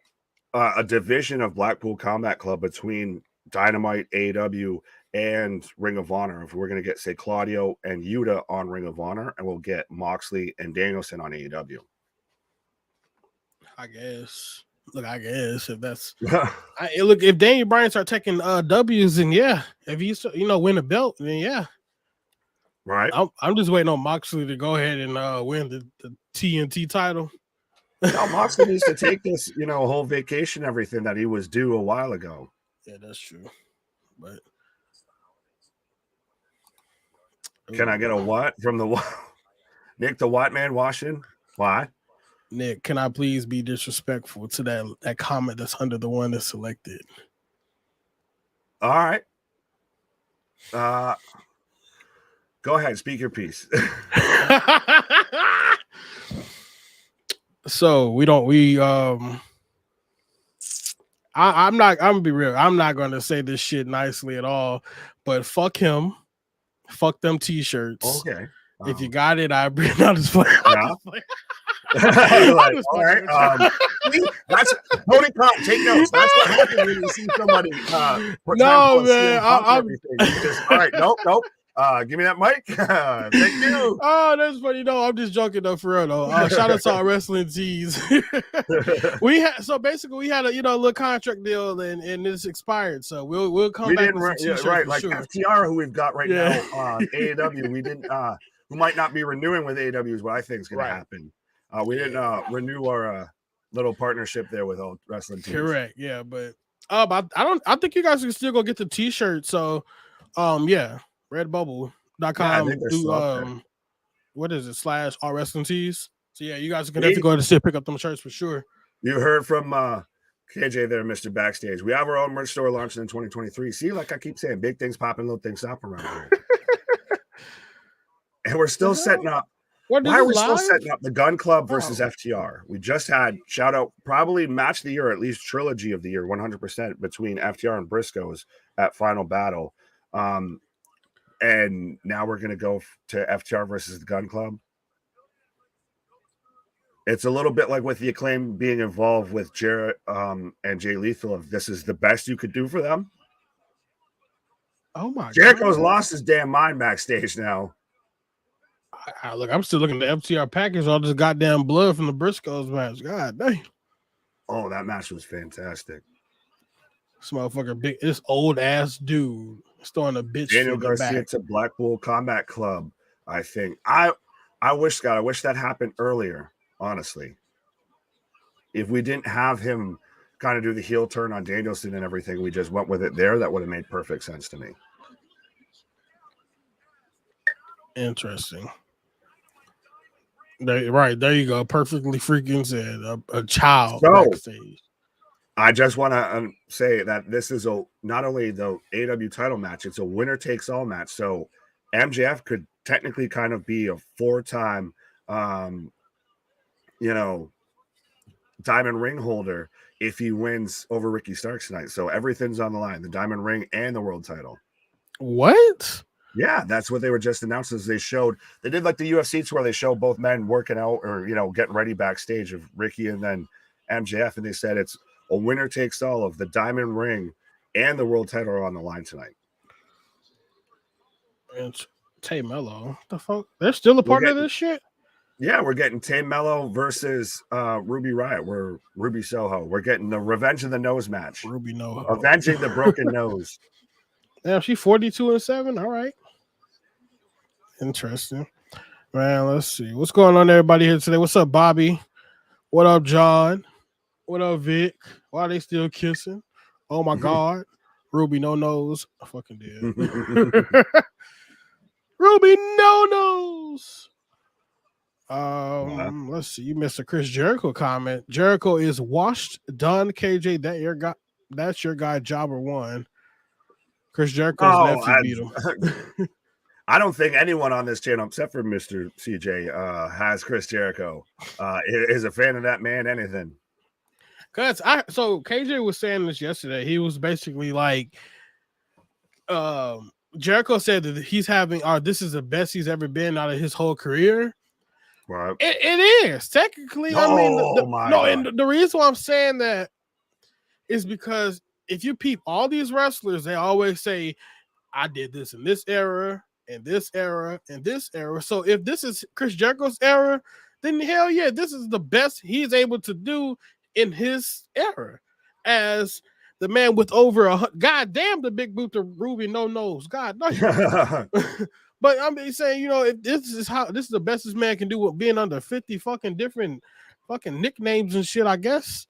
a division of Blackpool Combat Club between Dynamite, AEW, and Ring of Honor. If we're going to get, say, Claudio and Yuta on Ring of Honor, and we'll get Moxley and Danielson on AEW. I guess. Look, I guess if that's if Daniel Bryan start taking W's, and if he's win a belt, then right. I'm just waiting on Moxley to go ahead and win the TNT title. Now Moxley needs to take this whole vacation, everything that he was due a while ago. Yeah, that's true. But can I get a what from the Nick the White Man Washington? Why? Nick, can I please be disrespectful to that comment that's under the one that's selected? All right. Go ahead, speak your piece. So I'm gonna be real. I'm not gonna say this shit nicely at all, but fuck him. Fuck them t-shirts. Okay. If you got it, I bring out this play. Like, all right. That's Tony Khan. Take notes. That's what happens when you see somebody. No, man. I'm just all right. Nope. Give me that mic. Thank you. Oh, that's funny. No, I'm just joking though, for real though. Shout out to our wrestling tees. We had a little contract deal, and it's expired. So we'll come back. Right. Like sure. FTR, who we've got right now on AEW, we didn't. Who might not be renewing with AEW is what I think is going to happen. We didn't renew our little partnership there with all wrestling teams. Correct. Yeah, but I think you guys can still go get the t-shirt. So Redbubble.com. What is it? / All Wrestling Tees. So yeah, you guys are gonna have to go to sit pick up them shirts for sure. You heard from KJ there, Mr. Backstage. We have our own merch store launching in 2023. See, like I keep saying, big things popping, little things stopping around here. And we're still setting up. Why are we still setting up the Gun Club versus FTR? We just had shout out probably match of the year, at least trilogy of the year, 100% between FTR and Briscoes at Final Battle. And now we're going to go to FTR versus the Gun Club. It's a little bit like with the Acclaim being involved with Jarrett and Jay Lethal. If this is the best you could do for them. Oh my God. Jericho's lost his damn mind backstage now. Look, I'm still looking at the FTR package, all this goddamn blood from the Briscoes match. God dang. Oh, that match was fantastic. This motherfucker, this old ass dude throwing a bitch. Daniel Garcia to Blackpool Combat Club. I think I wish, Scott, I wish that happened earlier. Honestly, if we didn't have him kind of do the heel turn on Danielson and everything, we just went with it there, that would have made perfect sense to me. Interesting. There you go. Perfectly freaking said. A child backstage. I just want to say that this is not only the AEW title match, it's a winner takes all match. So MJF could technically kind of be a 4-time diamond ring holder if he wins over Ricky Starks tonight. So everything's on the line, the diamond ring and the world title. What? Yeah, that's what they were just announced. As they did like the UFC where they show both men working out or getting ready backstage of Ricky and then MJF, and they said it's a winner takes all of the diamond ring and the world title are on the line tonight. It's Tay Mello. What the fuck? They're still a part of this shit? Yeah, we're getting Tay Mello versus Ruby Riott. We're Ruby Soho. We're getting the Revenge of the Nose match. Ruby Noho. Avenging the broken nose. Damn, she's 42-7. All right. Interesting. Man, let's see. What's going on, everybody here today? What's up, Bobby? What up, John? What up, Vic? Why are they still kissing? Oh my God. Ruby no nose. I fucking did. Ruby no nose. Let's see. You missed a Chris Jericho comment. Jericho is washed, done. KJ, that's your guy. Jobber one. Chris Jericho's nephew beat him. I don't think anyone on this channel, except for Mr. CJ, has Chris Jericho. Is a fan of that man. Anything. So KJ was saying this yesterday. He was basically like, Jericho said that he's having, this is the best he's ever been out of his whole career. Right. It is technically. And the reason why I'm saying that is because if you peep all these wrestlers, they always say, I did this in this era, and this era, and this era. So if this is Chris Jericho's era, then hell yeah, this is the best he's able to do in his era as the man with over goddamn the big boot to Ruby no nose. God no. But I'm saying, if this is the best this man can do with being under 50 fucking different fucking nicknames and shit, I guess.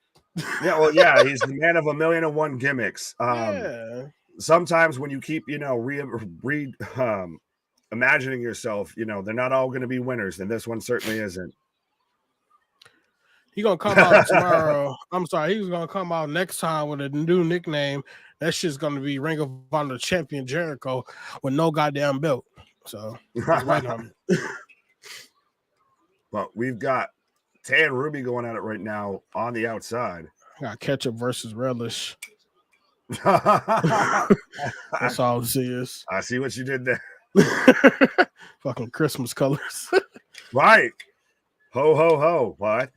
Yeah, well, yeah, he's the man of 1,000,001 gimmicks. Yeah. Sometimes when you keep, imagining yourself, they're not all going to be winners, and this one certainly isn't. He's going to come out tomorrow. I'm sorry, he's going to come out next time with a new nickname. That shit's going to be Ring of Honor Champion Jericho with no goddamn belt. So, right on it. But we've got Tay and Ruby going at it right now on the outside. Got ketchup versus relish. That's all it is. I see what you did there. Fucking Christmas colors. Right. Ho, ho, ho. What?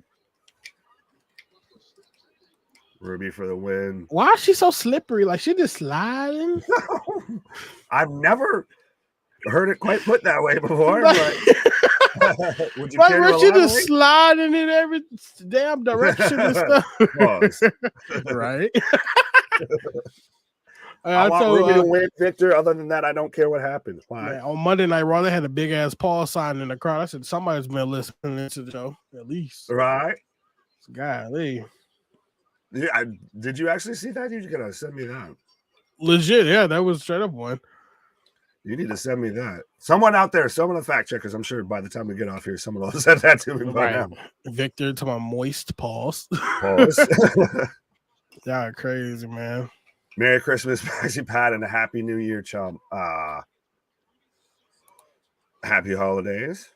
Ruby for the win. Why is she so slippery? Like she just sliding? I've never heard it quite put that way before. But would you care to she just sliding in every damn direction and stuff. Right. I want Ruby to win, Victor. Other than that, I don't care what happens. Man, on Monday Night Raw, they had a big ass Paul sign in the crowd. I said somebody's been listening to the show at least. Right. Golly. Yeah, did you actually see that? You're gonna send me that. Legit, yeah, that was straight up one. You need to send me that. Someone out there, some of the fact checkers, I'm sure by the time we get off here, someone will have said that to me by now. Victor to my moist pause. Y'all crazy, man. Merry Christmas, Maxi Pat, and a Happy New Year, chum. Happy holidays.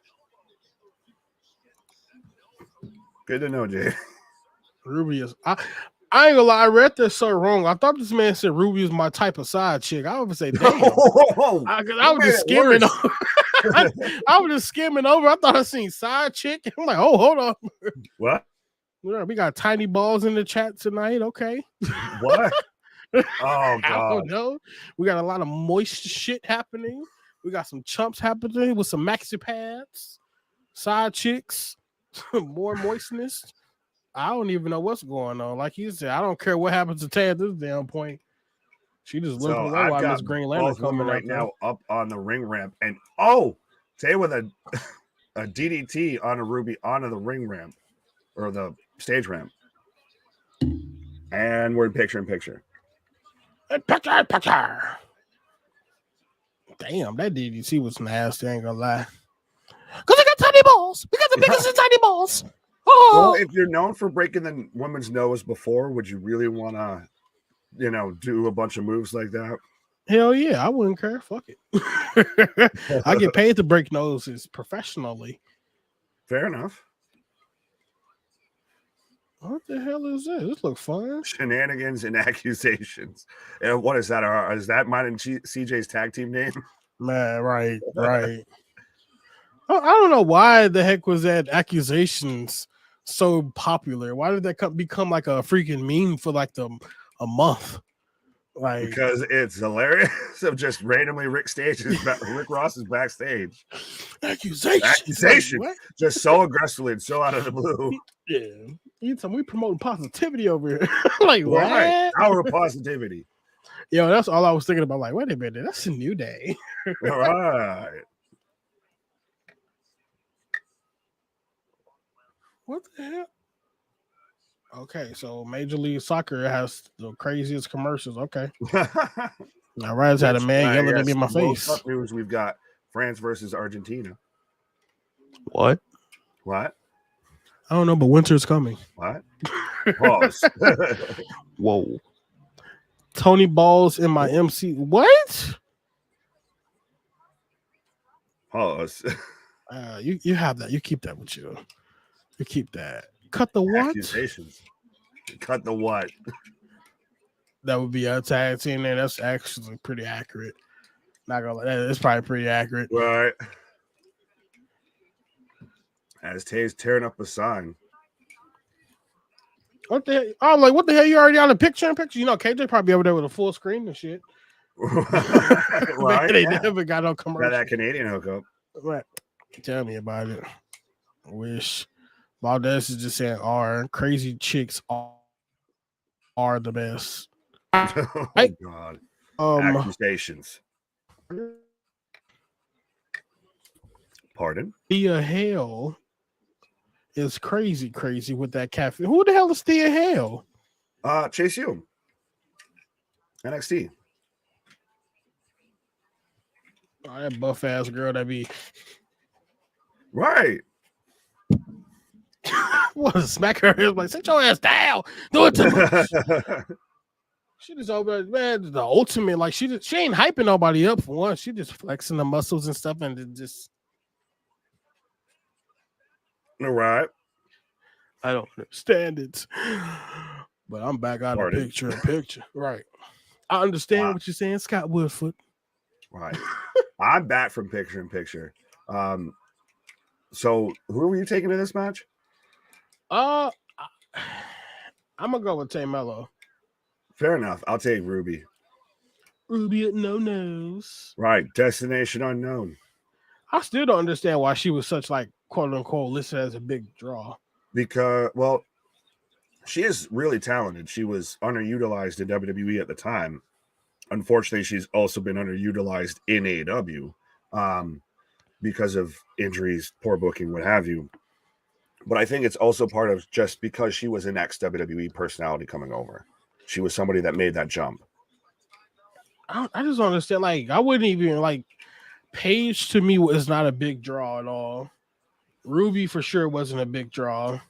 Good to know, Jay. Ruby is. I ain't gonna lie, I read this so wrong. I thought this man said Ruby is my type of side chick. I would say, damn. I was just skimming over. I was just skimming over. I thought I seen side chick. I'm like, oh, hold on. What? We got tiny balls in the chat tonight. Okay. What? Oh, God. I don't know. We got a lot of moist shit happening. We got some chumps happening with some maxi pads, side chicks, more moistness. I don't even know what's going on. Like you said, I don't care what happens to Tay at this damn point. She just limping away while Miss Green Lantern coming right now up on the ring ramp. And Tay with a DDT on a Ruby onto the ring ramp or the stage ramp. And we're in picture. Picture. Damn, that DDT was nasty. I ain't gonna lie. Because I got tiny balls. Because the biggest is tiny balls. Oh. Well, if you're known for breaking the woman's nose before, would you really want to, do a bunch of moves like that? Hell yeah, I wouldn't care. Fuck it. I get paid to break noses professionally. Fair enough. What the hell is this? This looks fun. Shenanigans and accusations. And what is that? Is that mine and CJ's tag team name? Man, right. I don't know why the heck was that accusations so popular. Why did that become like a freaking meme for like a month? Like, because it's hilarious of just randomly Rick Ross is backstage. Accusation. Like, just so aggressively and so out of the blue. Yeah. You tell me we promoting positivity over here. Like, what? Right. Power of positivity. Yo, that's all I was thinking about. Like, wait a minute, that's a new day. All right. What the hell? Okay, so Major League Soccer has the craziest commercials. Okay. Now, Raz had a man yelling at me in my face. News, we've got France versus Argentina. What? I don't know, but winter's coming. What? Pause. Whoa. Tony Balls in my MC. What? Pause. You have that. You keep that with you. You keep that. Cut the what? Accusations. Cut the what? That would be a tag team there. That's actually pretty accurate. Not gonna lie, it's probably pretty accurate. Right. As Tay's tearing up a sign. What the hell? Oh, like what the hell? You already on the picture? You know, KJ probably over there with a full screen and shit. Right. They never got no commercial. Got that Canadian hookup. Right. Tell me about it. I wish. Valdez is just saying crazy chicks are the best. Oh, God. Accusations. Pardon? Thea Hale is crazy with that cafe. Who the hell is Thea Hale? Chase U. NXT. Oh, that buff ass girl that be right. What smack her head like sit your ass down. Do it to me. She just over man, the ultimate. Like she ain't hyping nobody up for one. She just flexing the muscles and stuff and just all right. I don't understand it. But I'm back out of picture. Right. I understand what you're saying, Scott Woodfoot. Right. I'm back from picture in picture. So who were you taking to this match? I'm gonna go with Tay Mello. Fair enough. I'll take Ruby. Ruby at no nose. Right. Destination unknown. I still don't understand why she was such like quote unquote listed as a big draw. Because she is really talented. She was underutilized in WWE at the time. Unfortunately, she's also been underutilized in AEW because of injuries, poor booking, what have you. But I think it's also part of just because she was an ex-WWE personality coming over. She was somebody that made that jump. I just don't understand. Like, I wouldn't even like Paige to me was not a big draw at all. Ruby for sure wasn't a big draw.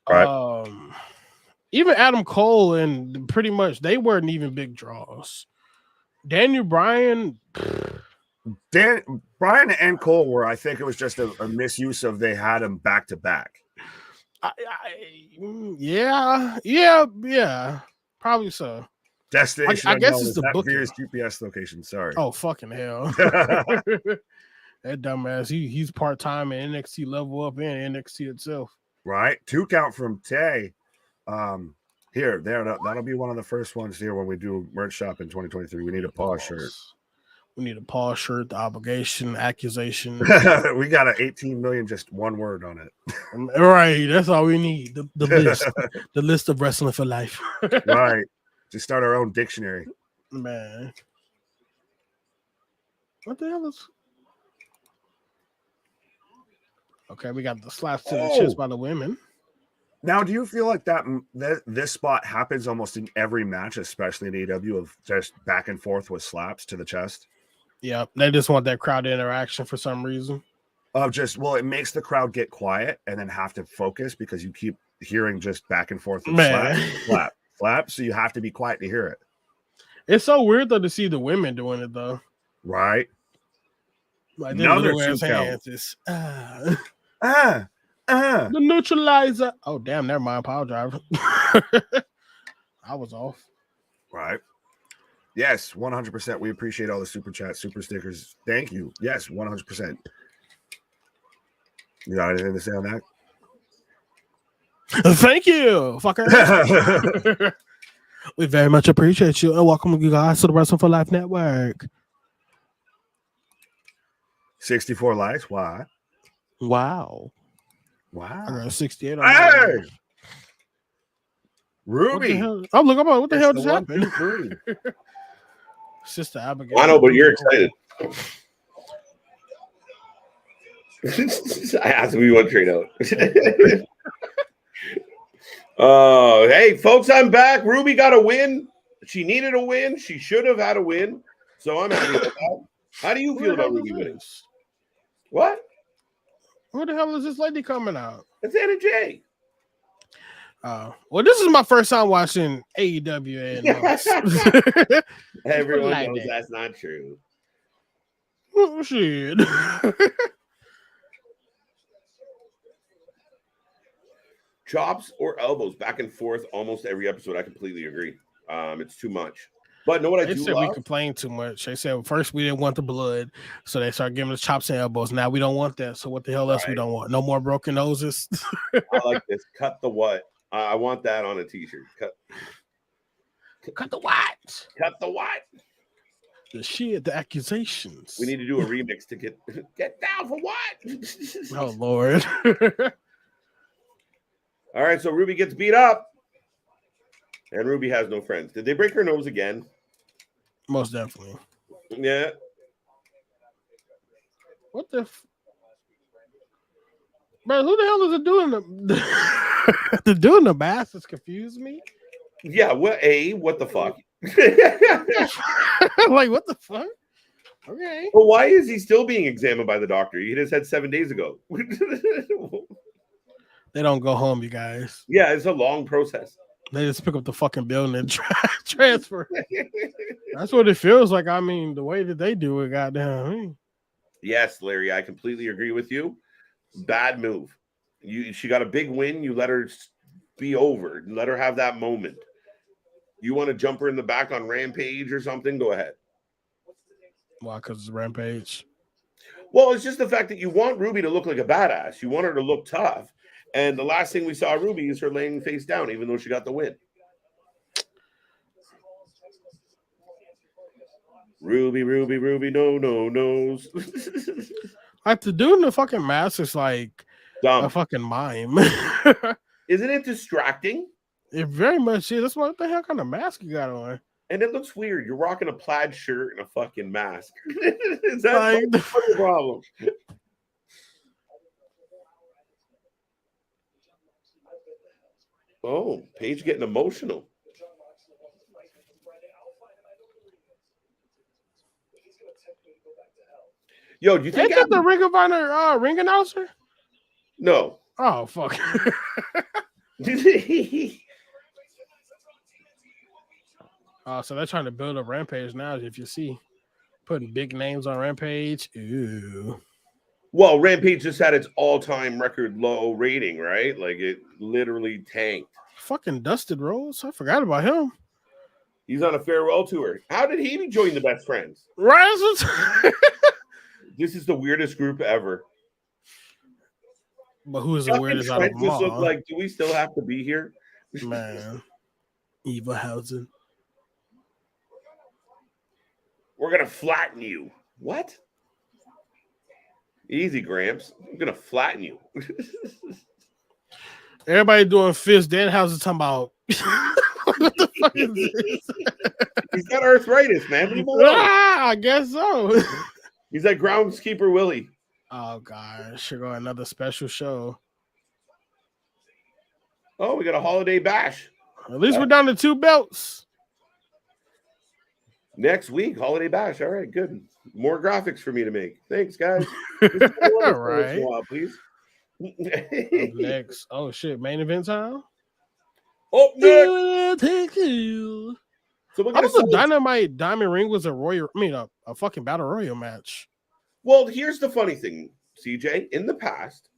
Right. Even Adam Cole and pretty much they weren't even big draws. Daniel Bryan, Brian and Cole were, I think it was just a misuse of they had him back to back. Yeah, probably so. Destination I guess Unknown it's the that booking. Veer's GPS location. Sorry. Oh, fucking hell. That dumbass. He's part-time in NXT Level Up and NXT itself. Right. 2 count from Tay. Here, there. That'll be one of the first ones here when we do merch shop in 2023. We need a Paul shirt. We need a Paul shirt, the obligation, accusation. We got an 18 million, just one word on it. Right. That's all we need. The list. The list of wrestling for life. Right. Just start our own dictionary. Man. What the hell is... Okay, we got the slaps to the chest by the women. Now, do you feel like that this spot happens almost in every match, especially in AEW, of just back and forth with slaps to the chest? Yeah, they just want that crowd interaction for some reason. It makes the crowd get quiet and then have to focus because you keep hearing just back and forth with slap. So you have to be quiet to hear it. It's so weird though to see the women doing it though. Right. Like another little two hands is, the neutralizer. Oh damn, never mind. Power driver. I was off. Right. Yes, 100%. We appreciate all the super chats, super stickers. Thank you. Yes, 100%. You got anything to say on that? Thank you, fucker. We very much appreciate you and welcome you guys to the Wrestling for Life Network. 64 likes. Why? Wow. Wow. I got 68 on hey! Ruby. Oh, look, what the hell just happened? Sister Abigail. I know, but you're excited. I asked if you want to trade out. Hey, folks, I'm back. Ruby got a win. She needed a win. She should have had a win. So I'm happy with that. How do you feel about Ruby winning? What? Who the hell is this lady coming out? It's Anna Jay. Well, this is my first time watching AEW. And everyone knows that's not true. Oh, shit. Chops or elbows back and forth almost every episode. I completely agree. It's too much. But know what they I do said love? We complained too much. They said first we didn't want the blood, so they started giving us chops and elbows. Now we don't want that. So what the hell else we don't want? No more broken noses. I like this. Cut the what? I want that on a t-shirt. Cut the what? Cut the what? The shit, the accusations. We need to do a remix to get down for what? Oh, Lord. All right, so Ruby gets beat up. And Ruby has no friends. Did they break her nose again? Most definitely. Yeah. What the... Bro, who the hell is it doing? The doing the mask has confused me. Yeah, what the fuck? Like, what the fuck? Okay. Well, why is he still being examined by the doctor? He just had 7 days ago. They don't go home, you guys. Yeah, it's a long process. They just pick up the fucking building and transfer. That's what it feels like. I mean, the way that they do it, goddamn. Yes, Larry, I completely agree with you. Bad move. She got a big win. You let her be over. Let her have that moment. You want to jump her in the back on Rampage or something? Go ahead. Why? Because it's Rampage. Well, it's just the fact that you want Ruby to look like a badass. You want her to look tough. And the last thing we saw Ruby is her laying face down, even though she got the win. Ruby, no knows. Like the dude in the fucking mask is like dumb. A fucking mime. Isn't it distracting? It very much is. That's what the hell kind of mask you got on. And it looks weird. You're rocking a plaid shirt and a fucking mask. Is that like the problem? Oh, Paige getting emotional. Yo, do you think Ain't that the Ring of Honor ring announcer? No. Oh, fuck. So they're trying to build a Rampage now, if you see. Putting big names on Rampage. Ooh. Well, Rampage just had its all-time record low rating, right? Like it literally tanked. Fucking Dustin Rhodes. I forgot about him. He's on a farewell tour. How did he join the Best Friends? Wrasslin. This is the weirdest group ever. But who is the weirdest out of them all? Look like, do we still have to be here? Man. Eva Housen. We're going to flatten you. What? Easy, Gramps. I'm going to flatten you. Everybody doing fists. Danhausen talking about... What the fuck is this? He's got arthritis, man. I guess so. He's like groundskeeper Willie. Oh, gosh. Should go another special show. Oh, we got a holiday bash. At least we're down to 2 belts. Next week, holiday bash. All right, good. More graphics for me to make. Thanks, guys. All right. Please. Next. Oh, shit. Main event time? Oh, no. Thank you. So we're How gonna was the Dynamite Diamond Ring was a fucking Battle Royal match? Well, here's the funny thing, CJ. In the past,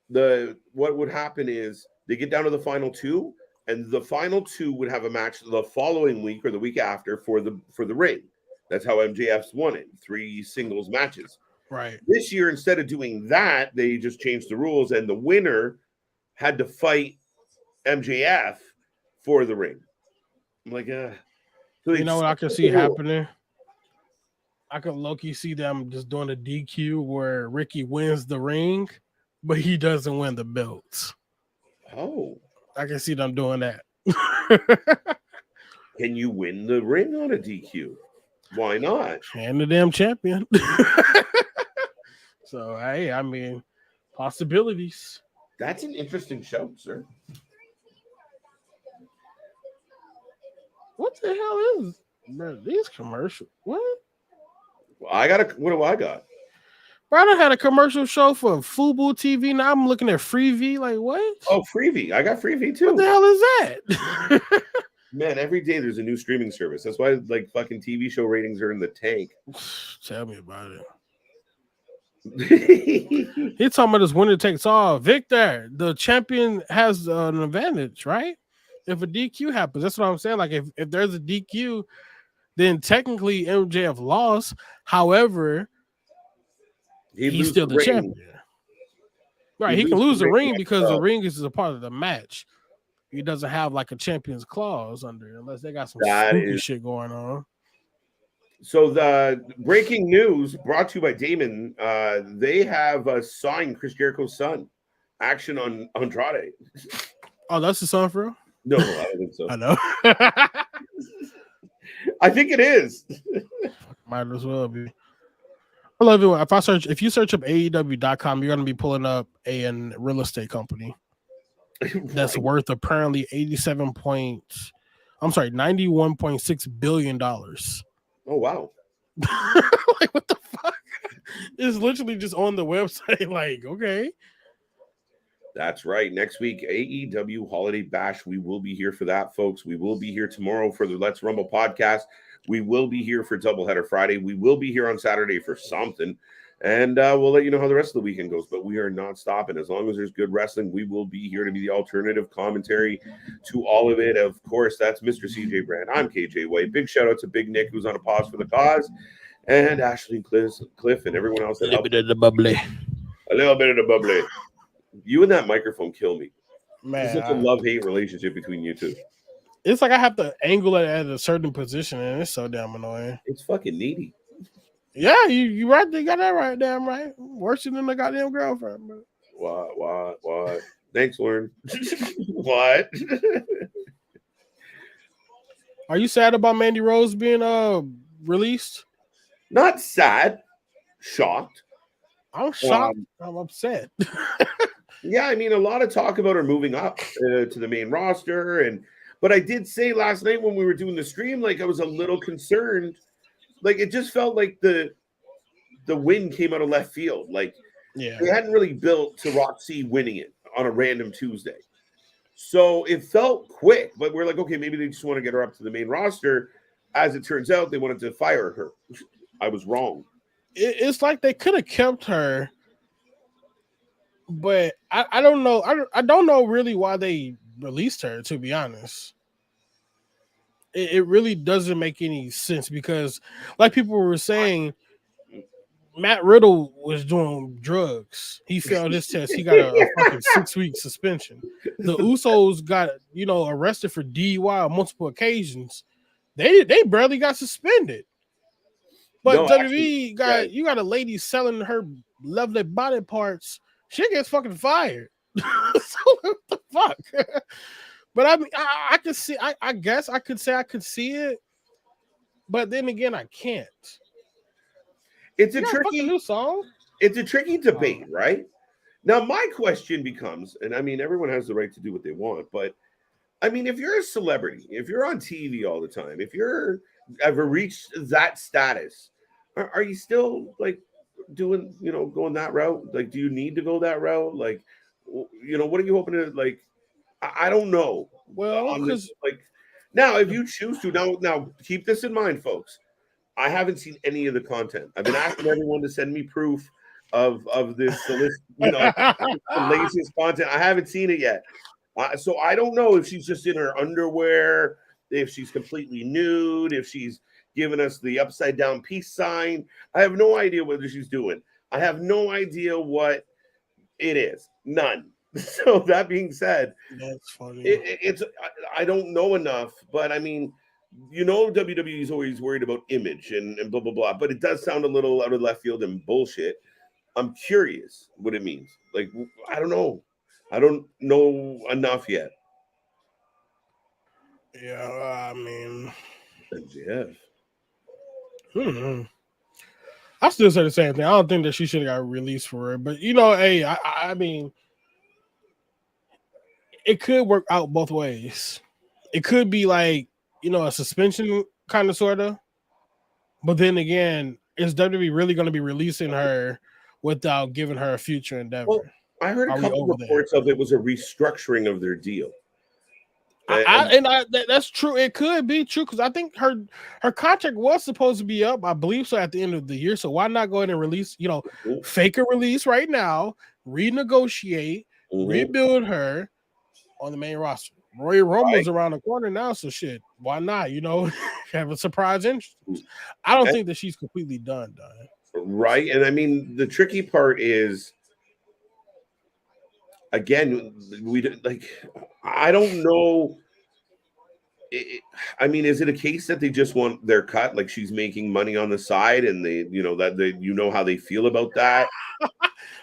what would happen is they get down to the final 2, and the final 2 would have a match the following week or the week after for the ring. That's how MJF's won it, 3 singles matches. Right. This year, instead of doing that, they just changed the rules, and the winner had to fight MJF for the ring. I'm like, so you know what I can see happening? I could low-key see them just doing a DQ where Ricky wins the ring, but he doesn't win the belts. Oh. I can see them doing that. Can you win the ring on a DQ? Why not? And the damn champion. So, hey, I mean, possibilities. That's an interesting show, sir. What the hell is bro, these commercials? What? Well, what do I got? Bro, I done had a commercial show for Fubu TV. Now I'm looking at Freevee. Like, what? Oh, Freevee. I got Freevee too. What the hell is that? Man, every day there's a new streaming service. That's why like fucking TV show ratings are in the tank. Tell me about it. He's talking about this winner takes all. Victor, the champion has an advantage, right? If a DQ happens, that's what I'm saying. Like if there's a DQ, then technically MJF lost. However, he's still the champion. Right, he can lose the ring because the ring is a part of the match. He doesn't have like a champion's clause under it unless they got some spooky shit going on. So the breaking news brought to you by Damon. They have signed Chris Jericho's son. Action on Andrade. Oh, that's the son for real? No, I don't think so. I know. I think it is. Might as well be. I love it. If you search up AEW.com, you're gonna be pulling up a real estate company that's worth apparently $91.6 billion. Oh wow. Like what the fuck? It's literally just on the website. Like, okay. That's right. Next week, AEW Holiday Bash. We will be here for that, folks. We will be here tomorrow for the Let's Rumble podcast. We will be here for Doubleheader Friday. We will be here on Saturday for something. And we'll let you know how the rest of the weekend goes. But we are not stopping. As long as there's good wrestling, we will be here to be the alternative commentary to all of it. Of course, that's Mr. CJ Brand. I'm KJ White. Big shout out to Big Nick, who's on a pause for the cause. And Ashley and Cliff and everyone else. A little bit of the bubbly. A little bit of the bubbly. You and that microphone kill me. Man, it's such a love-hate relationship between you two. It's like I have to angle it at a certain position, and it's so damn annoying. It's fucking needy. Yeah, you right. You got that right, damn right. Worse than the goddamn girlfriend, bro. What? Thanks, Lauren. What? Are you sad about Mandy Rose being released? Not sad. Shocked. I'm shocked. I'm upset. Yeah, I mean, a lot of talk about her moving up to the main roster, but I did say last night when we were doing the stream, like I was a little concerned. Like it just felt like the the win came out of left field. Like Yeah. they hadn't really built to Roxy winning it on a random Tuesday. So it felt quick, but we're like, okay, maybe they just want to get her up to the main roster. As it turns out, they wanted to fire her. I was wrong. It's like they could have kept her, but I don't know. I don't know really why they released her, to be honest. It really doesn't make any sense because, like people were saying, Matt Riddle was doing drugs. He failed his test. He got a fucking 6-week suspension. The Usos got arrested for DUI on multiple occasions. They barely got suspended. But No, WWE actually, you got a lady selling her lovely body parts. She gets fucking fired. So what the fuck? But I mean, I could see. I guess I could say I could see it, but then again, I can't. it's a You got a fucking tricky new song. it's a tricky debate, right? Now, my question becomes, and I mean, everyone has the right to do what they want, but I mean, if you're a celebrity, if you're on TV all the time, if you're ever reached that status, are you still like doing, going that route? Like, do you need to go that route? Like, what are you hoping to like? I don't know. Well, On this, like, now, if you choose to, now keep this in mind, folks. I haven't seen any of the content. I've been asking everyone to send me proof of this, the latest content. I haven't seen it yet. So I don't know if she's just in her underwear, if she's completely nude, if she's giving us the upside down peace sign. I have no idea what she's doing. I have no idea what it is. None. So that being said, that's funny. I don't know enough, but I mean, WWE is always worried about image and blah blah blah. But it does sound a little out of left field and bullshit. I'm curious what it means. Like, I don't know. I don't know enough yet. Yeah, I mean, MJF. I still say the same thing. I don't think that she should have got released for it, but hey, I mean, it could work out both ways. It could be like a suspension kind of sort of, but then again, is WWE really going to be releasing her without giving her a future endeavor? Well, I heard a couple reports of it was a restructuring of their deal. That's true. It could be true because I think her contract was supposed to be up, I believe so, at the end of the year. So why not go ahead and release, fake a release right now, renegotiate, rebuild her on the main roster. Royal Rumble's around the corner now, so shit. Why not? Have a surprise entrance. I don't think that she's completely done. Right, and I mean the tricky part is, again, I don't know. I mean, is it a case that they just want their cut? Like she's making money on the side, and how they feel about that.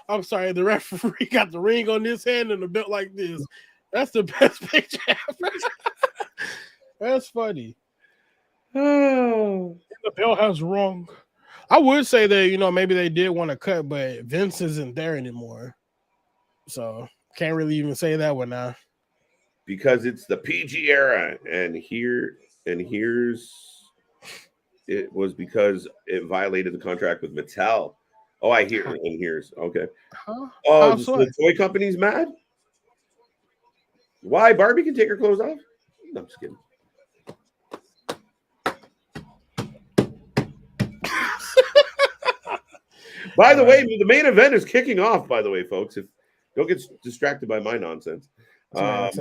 I'm sorry, the referee got the ring on his hand and a belt like this. That's the best picture ever. That's funny. Oh, the belt has wrong. I would say that maybe they did want to cut, but Vince isn't there anymore, so can't really even say that one now. Because it's the PG era, and here's it was because it violated the contract with Mattel. Oh, I hear it. And here's okay. Huh? Oh, the toy company's mad. Why? Barbie can take her clothes off? No, I'm just kidding. By the way, the main event is kicking off, by the way, folks. Don't get distracted by my nonsense. If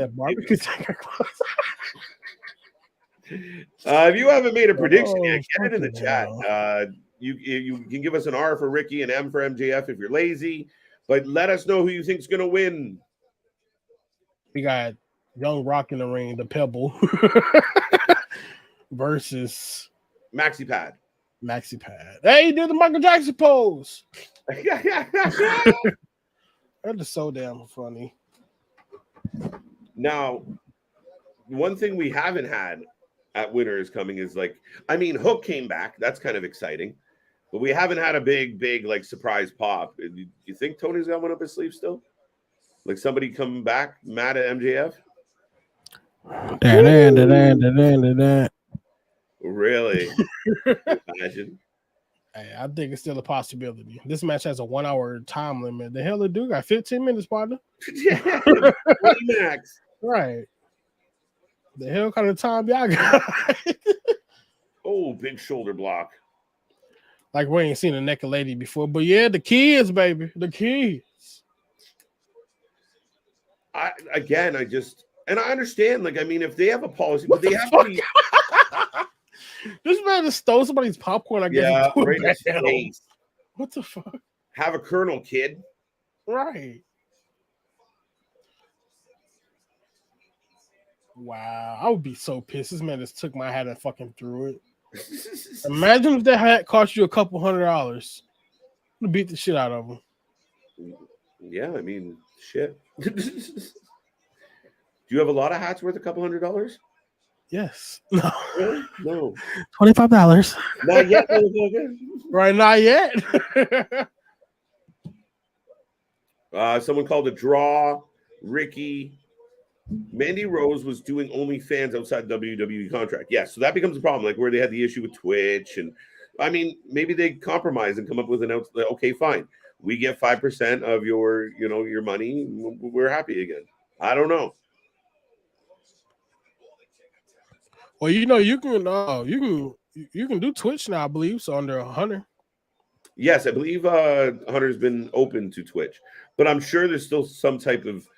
you haven't made a prediction yet, get it in the chat. You can give us an R for Ricky and M for MJF if you're lazy, but let us know who you think's going to win. We got Young Rock in the ring, the Pebble, versus Maxi Pad. Hey, he did the Michael Jackson pose. That is so damn funny. Now, one thing we haven't had at Winter is Coming is Hook came back. That's kind of exciting. But we haven't had a big surprise pop. Do you think Tony's got one up his sleeve still? Like somebody coming back mad at MJF? Da. Really? Imagine. Hey, I think it's still a possibility. This match has a 1 hour time limit. The hell it do got 15 minutes, partner. Yeah, 20 max. Right. The hell kind of time y'all got? Oh, big shoulder block. Like we ain't seen a naked lady before, but yeah, the kids, baby, the kids. I understand. Like, I mean, if they have a policy, What but they the have fuck? to be. This man just stole somebody's popcorn. I guess. Yeah, he right in his down. face. What the fuck? Have a kernel, kid. Right. Wow, I would be so pissed. This man just took my hat and fucking threw it. Imagine if that hat cost you $200. I'd beat the shit out of him. Yeah, I mean, shit. Do you have a lot of hats worth $200? Yes. No. Really? No. $25. Not yet. Motherfucker. Right, not yet. Someone called a draw. Ricky. Mandy Rose was doing OnlyFans outside WWE contract. Yes, so that becomes a problem, like where they had the issue with Twitch. And I mean, maybe they compromise and come up with an okay, fine. We get 5% of your money. We're happy again. I don't know. Well, you can do Twitch now, I believe, so under 100. Yes, I believe Hunter's been open to Twitch, but I'm sure there's still some type of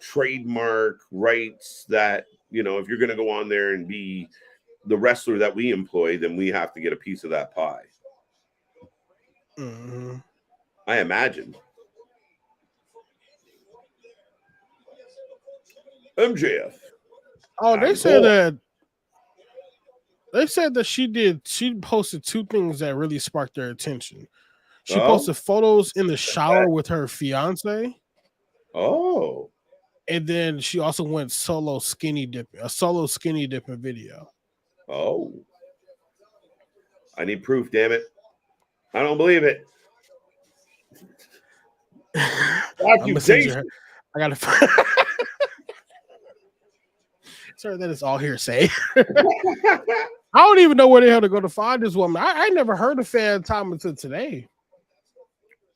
trademark rights that, if you're going to go on there and be the wrestler that we employ, then we have to get a piece of that pie. Mm-hmm. I imagine. MJF. Oh, they said that she posted two things that really sparked their attention. She posted photos in the shower with her fiance. Oh. And then she also went a solo skinny dipping video. Oh. I need proof, damn it. I don't believe it. I gotta sorry, that is all hearsay. I don't even know where the hell to go to find this woman. I never heard of Fan Time until today.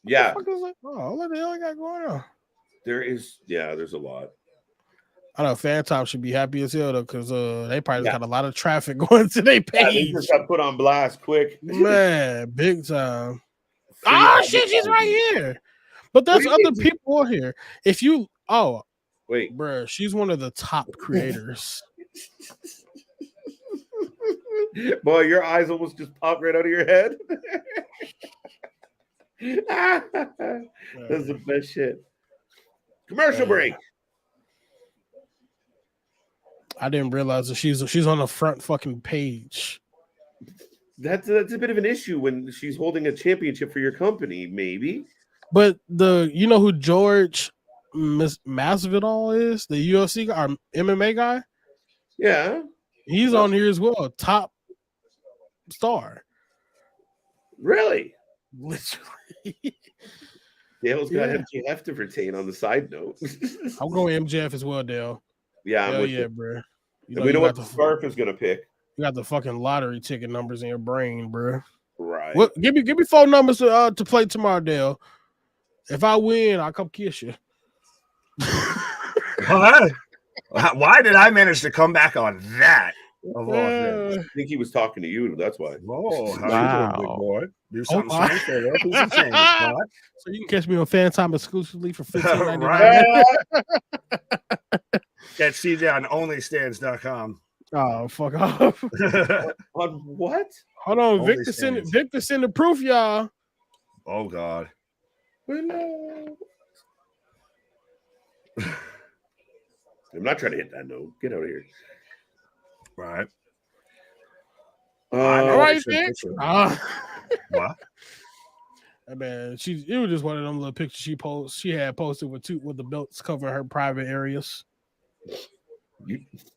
Yeah. What the hell I got going on? There's a lot. I know Fan Time should be happy as hell though, because they probably got a lot of traffic going to their page. They just got put on blast quick. Man, big time. Oh shit, she's right here. But there's other people on here. If you wait, bro, she's one of the top creators. Boy, your eyes almost just popped right out of your head. That's the best shit. Commercial break. I didn't realize that she's on the front fucking page. That's a bit of an issue when she's holding a championship for your company, maybe. But you know who George Masvidal is? The UFC guy, or MMA guy? Yeah. He's on here as well. Top star. Really? Literally. Dale's got MJF to retain on the side note. I'm going MJF as well, Dale. Yeah, I'm with you, bro. We know what the scarf is gonna pick. You got the fucking lottery ticket numbers in your brain, bro. Right. What? Give me 4 numbers to play tomorrow, Dale. If I win, I'll come kiss you. Why did I manage to come back on that? I think he was talking to you. That's why. Oh, how you doing, big boy? Do something strange there. So you can catch me on Fan Time exclusively for $15.99. Catch CJ on onlystands.com. Oh, fuck off. On what? Hold on. Victor send the proof, y'all. Oh, God. No. I'm not trying to hit that note. Get out of here. Right. All right, Vic. What? Man, it was just one of them little pictures she had posted with the belts covering her private areas.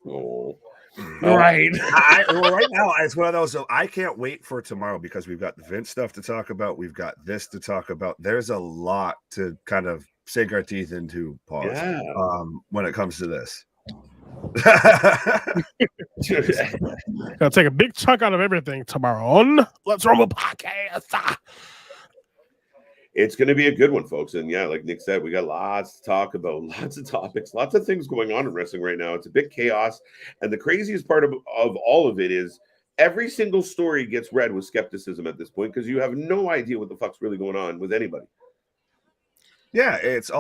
Right. Right now, it's one of those. So I can't wait for tomorrow because we've got the Vince stuff to talk about. We've got this to talk about. There's a lot to kind of sink our teeth into, when it comes to this. Gonna take a big chunk out of everything tomorrow on Let's Rumble Podcast. It's going to be a good one, folks. And yeah, like Nick said, we got lots to talk about, lots of topics, lots of things going on in wrestling right now. It's a bit chaos. And the craziest part of all of it is every single story gets read with skepticism at this point because you have no idea what the fuck's really going on with anybody. Yeah, it's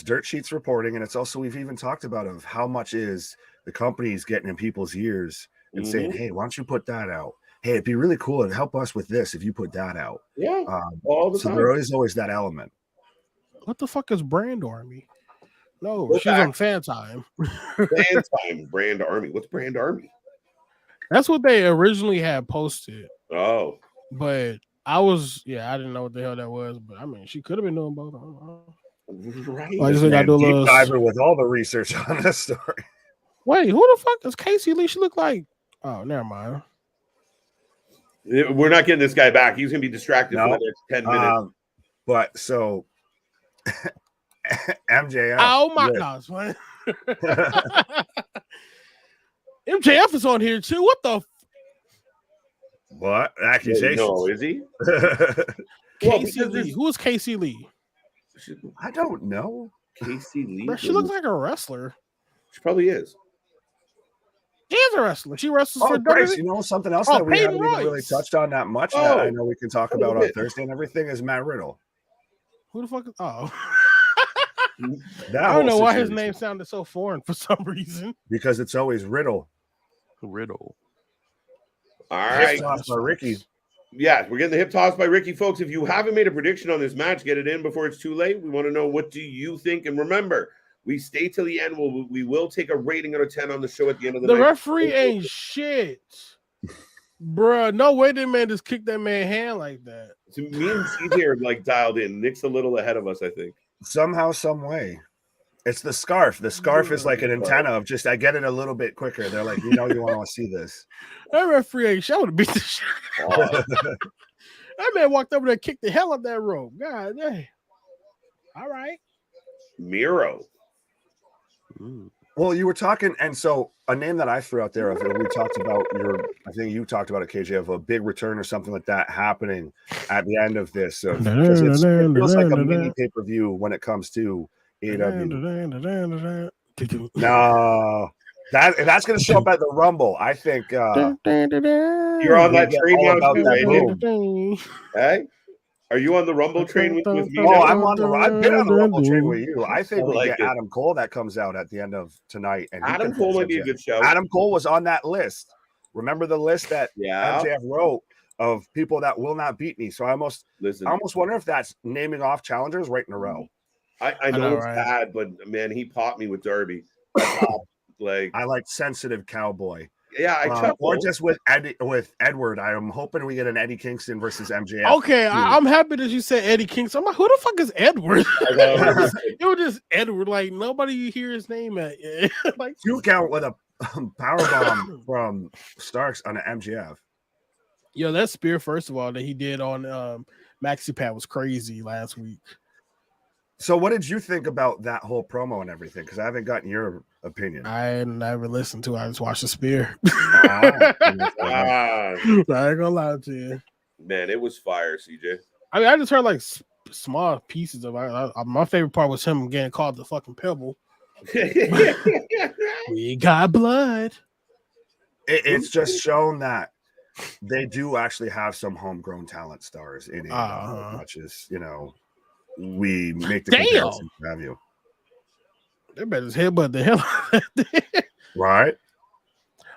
dirt sheets reporting, and it's also, we've even talked about of how much is the companies getting in people's ears and saying, hey, why don't you put that out? Hey, it'd be really cool and help us with this if you put that out. Yeah, all the time. There is always that element. What the fuck is Brand Army? No, she's on Fan Time. Fan Time, Brand Army. What's Brand Army? That's what they originally had posted. Oh. But I didn't know what the hell that was. But I mean, she could have been doing both. Right. I just think I do a little diver with all the research on this story. Wait, who the fuck is Casey Lee? She look like, oh, never mind. We're not getting this guy back. He's going to be distracted for the next 10 minutes. But so MJF. Oh my God. MJF is on here too. What the? What? Accusations? No, is he? Casey Lee. Who is Casey Lee? I don't know. Casey Lee? Bro, she looks like a wrestler. She probably is. She is a wrestler. She wrestles for Grace, WWE. you know something else that we haven't even really touched on that much that I know we can talk about on Thursday and everything is Matt Riddle. Who the fuck is I don't know why his name sounded so foreign for some reason. Because it's always Riddle. All right. By Ricky. Yeah, we're getting the hip toss by Ricky, folks. If you haven't made a prediction on this match, get it in before it's too late. We want to know, what do you think? And remember, we stay till the end. We will take a rating out of 10 on the show at the end of the night. The referee ain't shit. Bruh, no way that man just kicked that man's hand like that. So me and CJ are like dialed in. Nick's a little ahead of us, I think. Somehow, some way. It's the scarf. The scarf is like an antenna of just, I get it a little bit quicker. They're like, you want to see this. That referee ain't shit. I would have beat the shit. That man walked over there and kicked the hell out that rope. God dang. All right. Miro. Well, you were talking, and so a name that I threw out there, we talked about I think you talked about it, KJ, of a big return or something like that happening at the end of this. So it feels like a mini pay-per-view when it comes to AEW. No, that's going to show up at the Rumble. I think you're on that train now too, hey? Are you on the Rumble train with me? Oh, I've been on the Rumble train with you. I think we get Adam Cole that comes out at the end of tonight. And Adam Cole might be a good show. Adam Cole was on that list. Remember the list that MJF wrote of people that will not beat me? So I almost wonder if that's naming off challengers right in a row. I know it's bad, but man, he popped me with Darby. I like sensitive cowboy. Yeah, or just with Edward. I am hoping we get an Eddie Kingston versus MJF. Okay, I'm happy that you said Eddie Kingston. I'm like, who the fuck is Edward? It was just Edward. Like nobody hear his name at like 2 count with a power bomb from STRAKS on an MJF. Yo, that spear, first of all, that he did on Maxi Pad was crazy last week. So what did you think about that whole promo and everything? Because I haven't gotten your opinion. I never listened to it. I just watched the spear. I ain't gonna lie to you. Man, it was fire, CJ. I mean, I just heard like small pieces of it. My favorite part was him getting called the fucking pebble. We got blood. It's just shown that they do actually have some homegrown talent stars in it. Much as, we make the comparison to have you. They better headbutt the hell out of that. Right.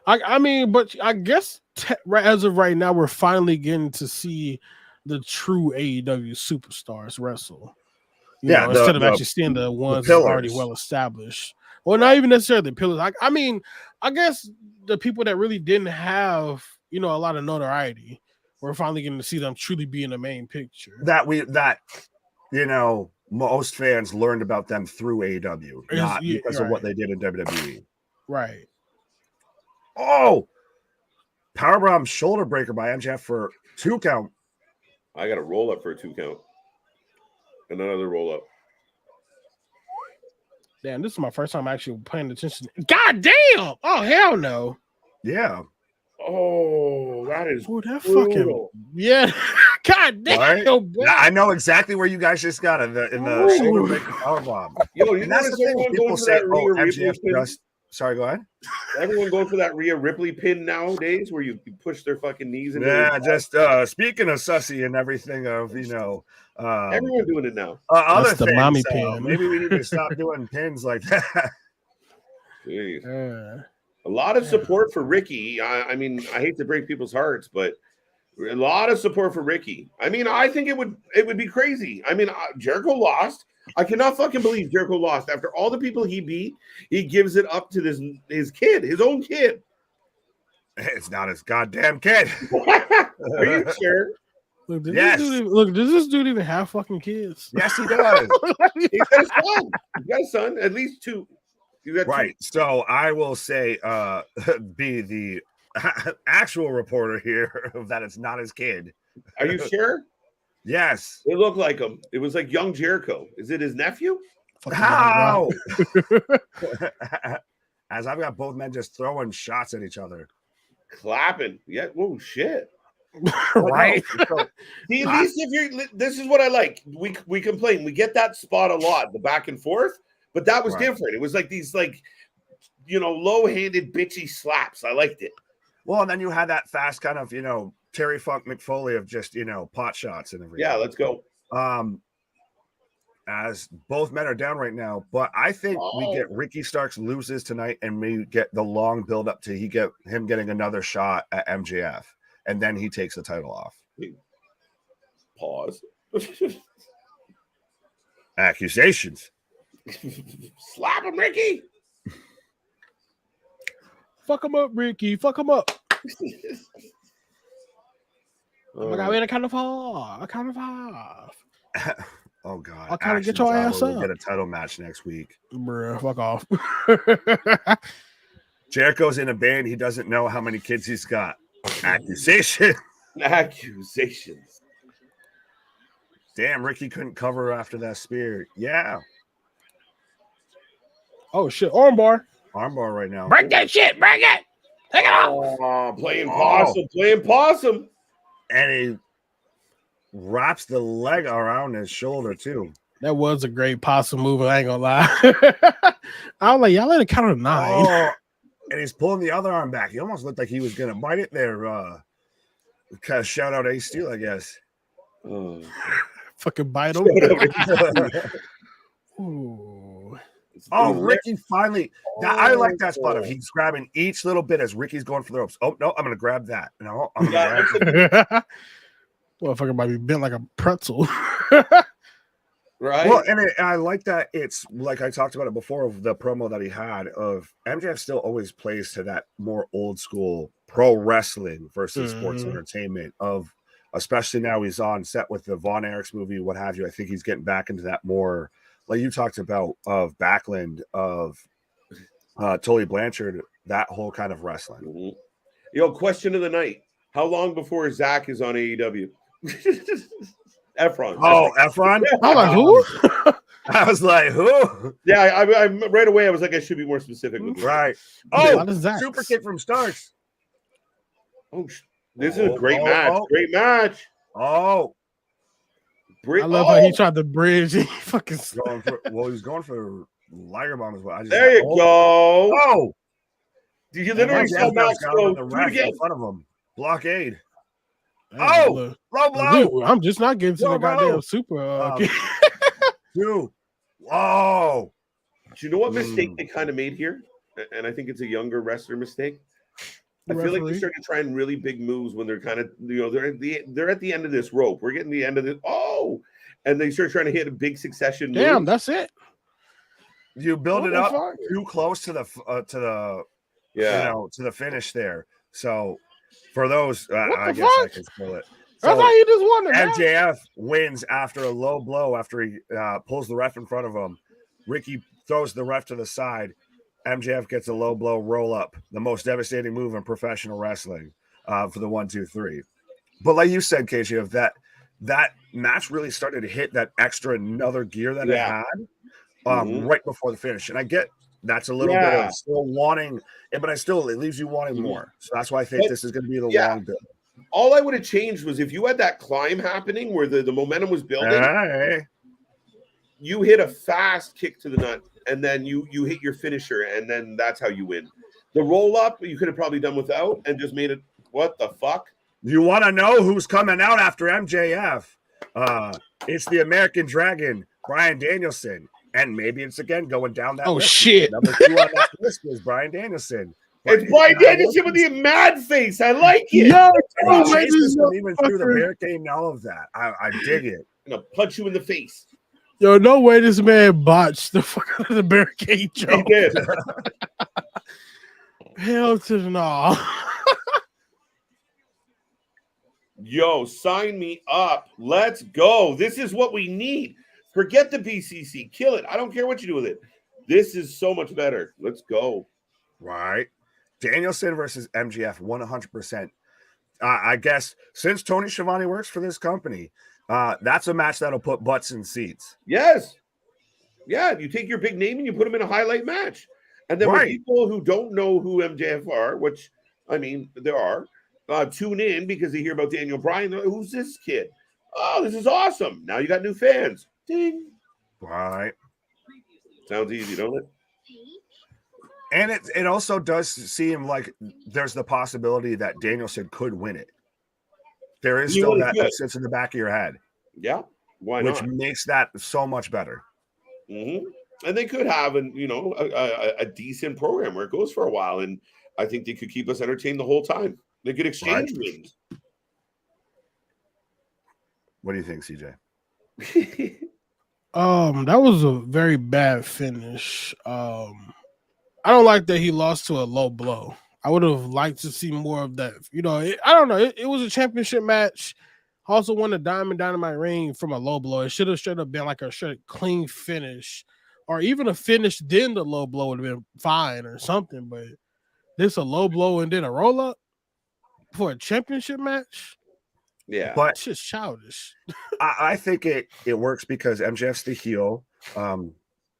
I mean, but I guess as of right now, we're finally getting to see the true AEW superstars wrestle. Instead of actually seeing the ones that are already well established. Well, not even necessarily the pillars. I mean, I guess the people that really didn't have, a lot of notoriety, we're finally getting to see them truly be in the main picture. Most fans learned about them through AEW, not because of what they did in WWE. Right. Oh, powerbomb shoulder breaker by MJF for 2 count. I got a roll up for a 2 count. And another roll up. Damn, this is my first time actually paying attention. God damn! Oh hell no! Yeah. Oh, that is that brutal. fucking yeah. God damn! Right? Bro. I know exactly where you guys just got in the shoulder breaker powerbomb. Yo, you And that's notice the thing. everyone People going for say, that "Oh, Rhea MJF Ripley pin? just." Sorry, go ahead. Everyone going for that Rhea Ripley pin nowadays, where you push their fucking knees into. Yeah, just speaking of sussy and everything of Everyone doing it now. other That's the things. mommy pin. Maybe we need to stop doing pins like that. Jeez. A lot of support for Ricky. I mean, I hate to break people's hearts, but a lot of support for Ricky. I mean, I think it would be crazy. I mean, Jericho lost. I cannot fucking believe Jericho lost after all the people he beat. He gives it up to his kid, his own kid. It's not his goddamn kid. Are you sure? Look, does Yes. this dude even have fucking kids? Yes, he does. He's got a son. He's got a son, at least two. You got Right. So I will say, be the actual reporter here that it's not his kid. Are you sure? Yes. It looked like him. It was like young Jericho. Is it his nephew? How? As I've got both men just throwing shots at each other. Clapping. Yeah. Whoa, shit. Right. See, at least if you're, this is what I like. We complain. We get that spot a lot, the back and forth, but that was different. It was like these, low-handed bitchy slaps. I liked it. Well, and then you had that fast kind of, Terry Funk McFoley of just, pot shots and everything. Yeah, let's go. As both men are down right now, but I think we get Ricky Starks loses tonight and we get the long build up to him getting another shot at MJF, and then he takes the title off. Pause. Accusations. Slap him, Ricky. Fuck him up, Ricky. Fuck him up. Oh my God, we're kind of far. Oh God! I'll kind of get your ass up. Get a title match next week, bruh. Fuck off. Jericho's in a band. He doesn't know how many kids he's got. Accusations. Damn, Ricky couldn't cover after that spear. Yeah. Oh shit! Armbar right now. Break that shit. Break it. Take it off. Oh, playing possum. And he wraps the leg around his shoulder too. That was a great possum move. I ain't gonna lie. I was like, y'all let it count to 9. Oh, and he's pulling the other arm back. He almost looked like he was gonna bite it there. Kind of shout out Ace Steel, I guess. Fucking bite him. Ooh. Oh, Ricky finally. I like that spot of he's grabbing each little bit as Ricky's going for the ropes. Oh no, I'm gonna grab that. No, I'm gonna grab it. Motherfucker might be bent like a pretzel. Right. Well, and I like that it's like I talked about it before of the promo that he had of MJF still always plays to that more old school pro wrestling versus sports entertainment of, especially now he's on set with the Von Erichs movie, what have you. I think he's getting back into that more, like you talked about, of Backlund, of Tully Blanchard, that whole kind of wrestling. Yo, question of the night. How long before Zach is on AEW? Efron. Oh, Efron? I'm like, who? I was like, who? Yeah, I right away I was like, I should be more specific. Right. Oh, super kick from Starks. Oh, this is a great match. Great match. Oh. I love how he tried to bridge. He fucking he's going for Liger Bomb as well. There you go. Oh. Did you literally saw Max go do it again? In front of him. Blockade. Oh, low blow. I'm just not getting to the goddamn super. Dude. Whoa. Do you know what mistake they kind of made here? And I think it's a younger wrestler mistake. I feel like they started trying really big moves when they're kind of, they're at the end of this rope. We're getting the end of this. Oh, and they start trying to hit a big succession. Damn, that's it. You build it up too close to the to the finish there. So for those, I guess I can spoil it. So that's how you just won it. MJF wins after a low blow after he pulls the ref in front of him. Ricky throws the ref to the side. MJF gets a low blow roll up, the most devastating move in professional wrestling for the 1, 2, 3. But like you said, KJ, that match really started to hit that extra another gear that it had right before the finish. And I get that's a little bit of still wanting, but it leaves you wanting more. So that's why I think this is going to be the long build. All I would have changed was if you had that climb happening where the momentum was building, you hit a fast kick to the nut, and then you hit your finisher, and then that's how you win. The roll up you could have probably done without and just made it. What the fuck? You want to know who's coming out after MJF? It's the American Dragon, Bryan Danielson. And maybe it's again going down that list. Shit. Number 2 on that list is Bryan Danielson. It's Bryan Danielson with the mad face. I like it. Even through the barricade and all of that. I dig it. I'm going to punch you in the face. Yo, no way this man botched the fuck out of the barricade joke. He did. Hell to the no. Yo, sign me up. Let's go. This is what we need. Forget the BCC. Kill it. I don't care what you do with it. This is so much better. Let's go. Right. Danielson versus MJF, 100%. I guess since Tony Schiavone works for this company, that's a match that'll put butts in seats. Yes. Yeah, you take your big name and you put them in a highlight match. And then when people who don't know who MJF are, which, I mean, there are, tune in because they hear about Daniel Bryan. Who's this kid? Oh, this is awesome. Now you got new fans. Ding. Right. Sounds easy, don't it? And it also does seem like there's the possibility that Danielson could win it. There is still that sits in the back of your head. Yeah. Why not? Which makes that so much better. And they could have a decent program where it goes for a while. And I think they could keep us entertained the whole time. They could exchange wins. What do you think, CJ? That was a very bad finish. I don't like that he lost to a low blow. I would have liked to see more of that. I don't know. It was a championship match. Also won the Dynamite ring from a low blow. It should have straight up been like a straight clean finish, or even a finish then the low blow would have been fine or something. But this a low blow and then a roll up for a championship match. Yeah, but it's just childish. I think it works because MJF's the heel,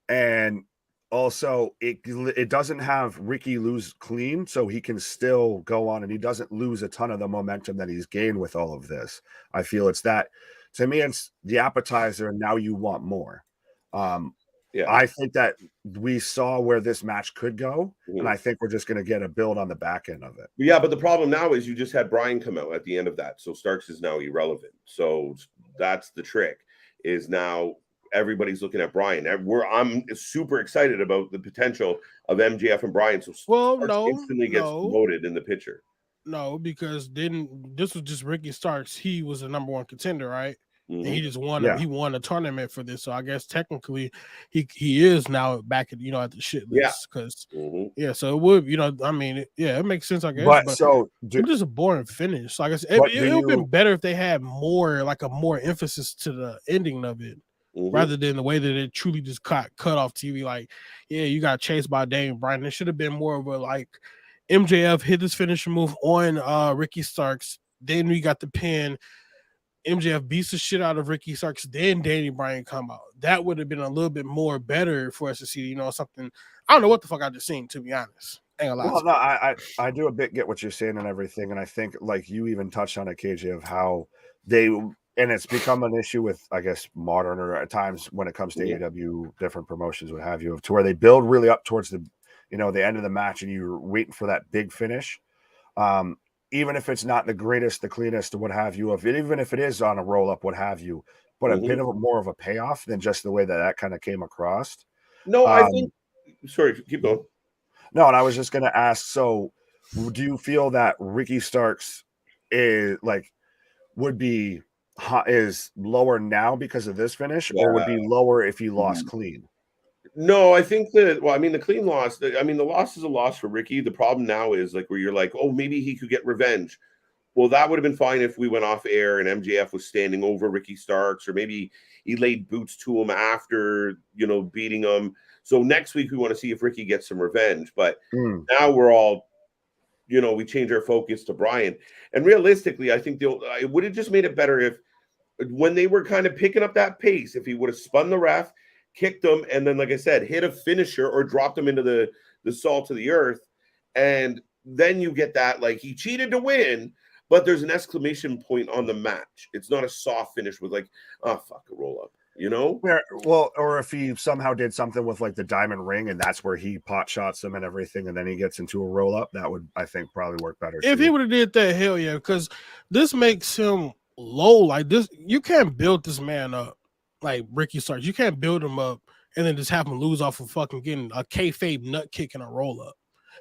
and also it doesn't have Ricky lose clean, so he can still go on, and he doesn't lose a ton of the momentum that he's gained with all of this. I feel it's that, to me, it's the appetizer, and now you want more. I think that we saw where this match could go, and I think we're just going to get a build on the back end of it. Yeah, but the problem now is you just had Bryan come out at the end of that, so Starks is now irrelevant. So that's the trick, is now everybody's looking at Bryan. I'm super excited about the potential of MJF and Bryan. So instantly gets promoted in the picture. No, because this was just Ricky Starks. He was the number one contender, right? And he just won. He won a tournament for this, so I guess technically he is now back at at the shit list. Because so it would it makes sense, I guess. But it's just a boring finish. Like I said, it would have been better if they had more more emphasis to the ending of it, rather than the way that it truly just cut off TV. Like, you got chased by Daniel Bryan. It should have been more of a MJF hit his finisher move on Ricky Starks. Then we got the pin. MJF beats the shit out of Ricky Starks, then Danny Bryan come out. That would have been a little bit more better for us to see, something. I don't know what the fuck I just seen, to be honest. Well, no, I do a bit get what you're saying and everything, and I think like you even touched on it, KJ, of how and it's become an issue with, I guess, modern or at times when it comes to AEW, different promotions, what have you, to where they build really up towards the end of the match, and you're waiting for that big finish. Even if it's not the greatest, the cleanest, or what have you, even if it is on a roll up, what have you, but a bit of more of a payoff than just the way that kind of came across. No, I think. Sorry, keep going. No, and I was just going to ask. So, do you feel that Ricky Starks is is lower now because of this finish, or would be lower if he lost clean? No, I think that, the clean loss, the loss is a loss for Ricky. The problem now is where you're like, oh, maybe he could get revenge. Well, that would have been fine if we went off air and MJF was standing over Ricky Starks, or maybe he laid boots to him after, beating him. So next week we want to see if Ricky gets some revenge. But now we're all, we change our focus to Bryan. And realistically, I think it would have just made it better if when they were kind of picking up that pace, if he would have spun the ref kicked him, and then, like I said, hit a finisher or dropped him into the salt to the earth. And then you get that, like, he cheated to win, but there's an exclamation point on the match. It's not a soft finish with, like, oh, fuck, a roll up, you know? Well, or if he somehow did something with, like, the diamond ring, and that's where he pot shots him and everything, and then he gets into a roll up, that would, I think, probably work better. If he would have did that, hell yeah, because this makes him low. Like this, you can't build this man up like Ricky Starks. You can't build him up and then just have him lose off of fucking getting a kayfabe nut kick and a roll up.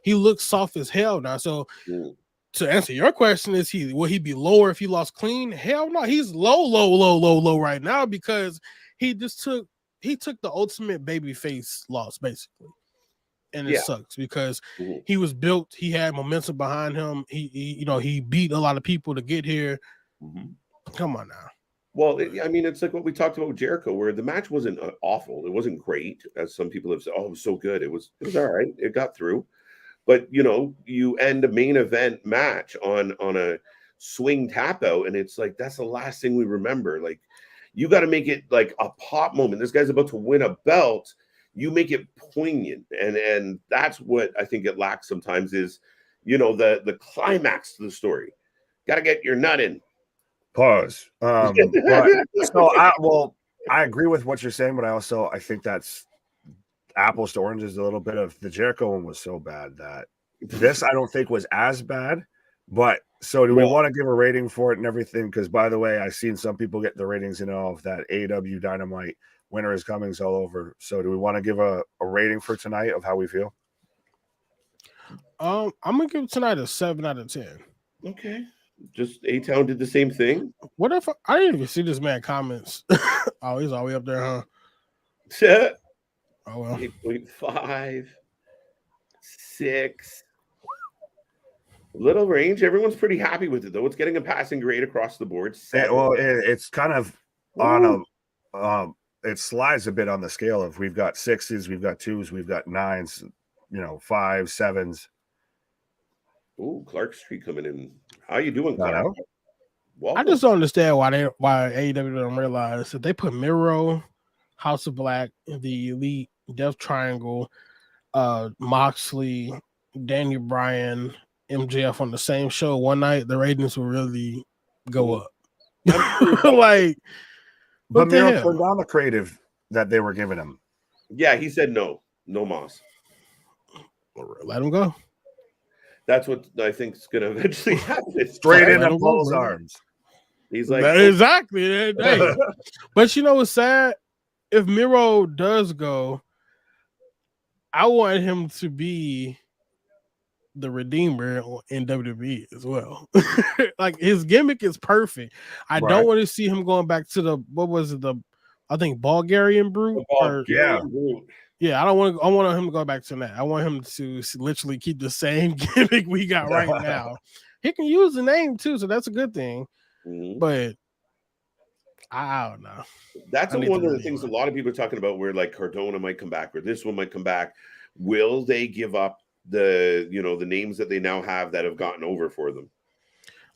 He looks soft as hell now. So to answer your question, will he be lower if he lost clean? Hell no, he's low right now because he took the ultimate babyface loss basically. And it sucks because he was built, he had momentum behind him. He beat a lot of people to get here. Come on now. Well, I mean, it's like what we talked about with Jericho, where the match wasn't awful. It wasn't great, as some people have said. Oh, it was so good. It was all right. It got through. But, you end a main event match on a swing tap out, and it's like, that's the last thing we remember. Like, you got to make it like a pop moment. This guy's about to win a belt. You make it poignant. And that's what I think it lacks sometimes is, the climax to the story. Got to get your nut in. Pause. I agree with what you're saying, but I think that's apples to oranges a little bit. Of the Jericho one was so bad that this I don't think was as bad. But so do we want to give a rating for it and everything? Because by the way, I've seen some people get the ratings of that AEW Dynamite winter is coming's all over. So do we want to give a rating for tonight of how we feel? I'm gonna give tonight a 7 out of 10. Okay. Just A-Town did the same thing. What if I didn't even see this man comments? Oh, he's all the way up there, huh? Oh well. 8.5, 6. Little range. Everyone's pretty happy with it though. It's getting a passing grade across the board. It's kind of on it slides a bit on the scale of we've got 6s, we've got 2s, we've got 9s, 5s, 7s. Ooh, Clark Street coming in. How you doing, Clark? I just don't understand why AEW don't realize that they put Miro, House of Black, the Elite, Death Triangle, Moxley, Daniel Bryan, MJF on the same show one night, the ratings will really go up. Like, but Miro turned down the creative that they were giving him. Yeah, he said no Moss. Let him go. That's what I think is going to eventually happen. Straight into Paul's arms. He's like, exactly. Hey. But you know what's sad? If Miro does go, I want him to be the Redeemer in WWE as well. Like his gimmick is perfect. I don't want to see him going back to I think Bulgarian Brute. Yeah, I want him to go back to that. I want him to literally keep the same gimmick we got right now. He can use the name too, so that's a good thing. But I don't know. That's one of the things a lot of people are talking about where like Cardona might come back or this one might come back. Will they give up the names that they now have that have gotten over for them?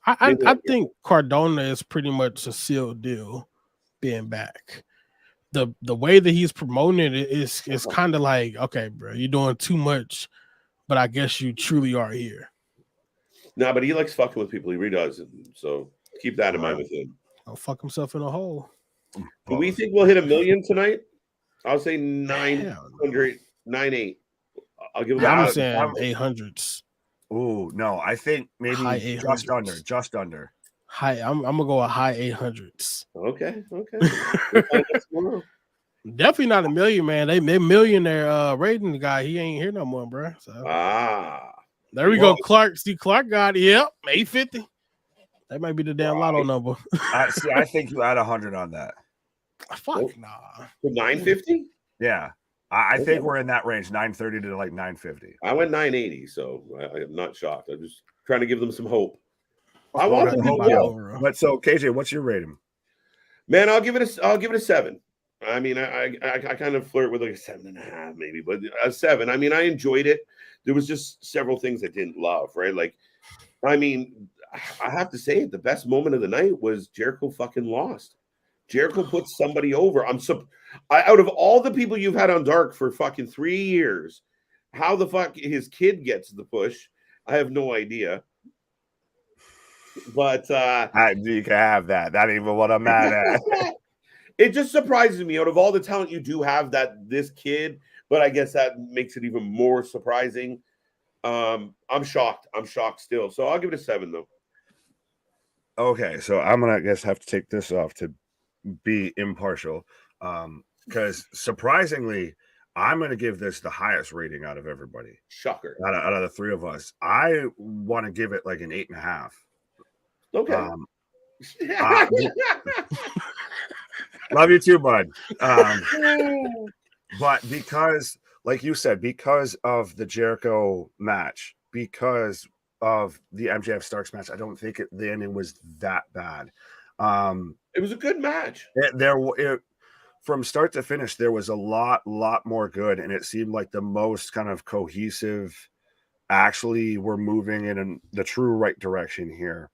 I think Cardona is pretty much a sealed deal being back. The way that he's promoting it is kind of like, okay, bro, you're doing too much, but I guess you truly are here. No, but he likes fucking with people. He really does. So keep that in mind with him. I'll fuck himself in a hole. Do we think we'll hit 1 million tonight? I'll say 998. I'll give him I'm saying 800s. Ooh, no, I think maybe just under. I'm gonna go a high 800s. Okay. Definitely not 1 million, man. They millionaire rating the guy. He ain't here no more, bro. So. There we go. Clark. See, Clark got 850. That might be the damn lotto number. I think you add 100 on that. Fuck nah. 950? Yeah. I think we're in that range, 930 to like 950. I went 980, so I'm not shocked. I'm just trying to give them some hope. I want them to go. But so, KJ, what's your rating? Man, I'll give it a 7. I mean, I kind of flirt with like a 7.5 maybe, but a 7. I mean, I enjoyed it. There was just several things I didn't love, right? Like, I mean, I have to say it. The best moment of the night was Jericho fucking lost. Jericho puts somebody over. Out of all the people you've had on Dark for fucking 3 years, how the fuck his kid gets the push, I have no idea. But you can have that. That ain't even what I'm mad at. It just surprises me. Out of all the talent you do have, that this kid, but I guess that makes it even more surprising. I'm shocked. I'm shocked still. So I'll give it a 7 though. Okay, so I'm gonna have to take this off to be impartial. Because surprisingly, I'm gonna give this the highest rating out of everybody. Shocker. Out of the three of us. I want to give it like an 8.5. Okay. Love you too, bud. But because, like you said, because of the Jericho match, because of the MJF Starks match, I don't think the ending was that bad. It was a good match. From start to finish, there was a lot more good, and it seemed like the most kind of cohesive. Actually, we're moving in the true right direction here.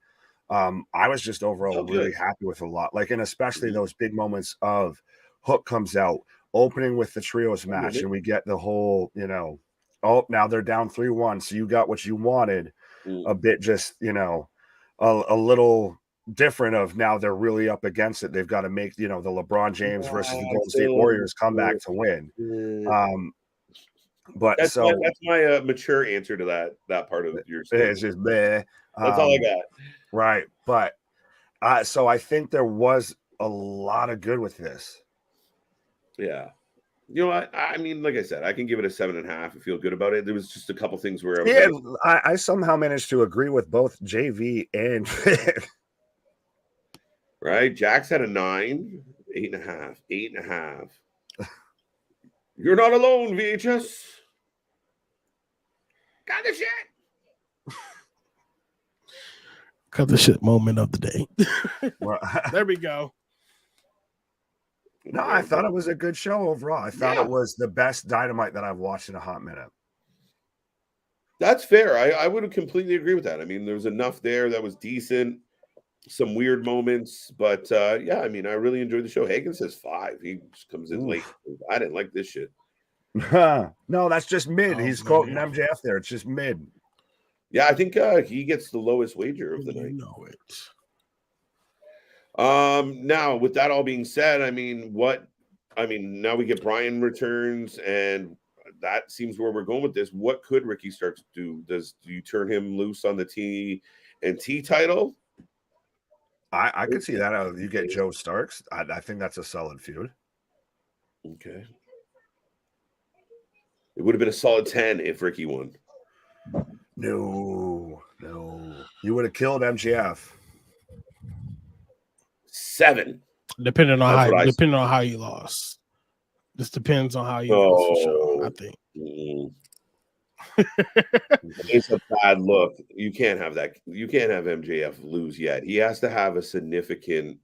I was just overall really happy with a lot, and especially those big moments of Hook comes out, opening with the trios match, and we get the whole, now they're down 3-1, so you got what you wanted. A bit just, a little different of now they're really up against it. They've got to make, the LeBron James versus the Golden State Warriors comeback to win. But that's my mature answer to that part of your statement. It's just bleh. That's all I got. Right. But so I think there was a lot of good with this. Yeah. You know what? I mean, like I said, I can give it a 7.5. I feel good about it. There was just a couple things where I somehow managed to agree with both JV and right. Jax had a 9, 8.5, 8.5. You're not alone, VHS. Got the shit. Cut the shit moment of the day. There we go. No, I thought it was a good show overall. I thought it was the best Dynamite that I've watched in a hot minute. That's fair. I would completely agree with that. I mean, there was enough there that was decent. Some weird moments, but yeah, I mean, I really enjoyed the show. Hagen says 5. He just comes in late. I didn't like this shit. No, that's just mid. He's quoting MJF there. It's just mid. Yeah, I think he gets the lowest wager of the night. You know it. Now with that all being said, now we get Brian returns, and that seems where we're going with this. What could Ricky Starks do? Do you turn him loose on the TNT title? I could see that. You get Joe Starks. I think that's a solid feud. Okay. It would have been a solid 10 if Ricky won. No. You would have killed MJF. 7. Depending on how you lost. This depends on how you lost the show, I think. It's a bad look. You can't have that. You can't have MJF lose yet. He has to have a significant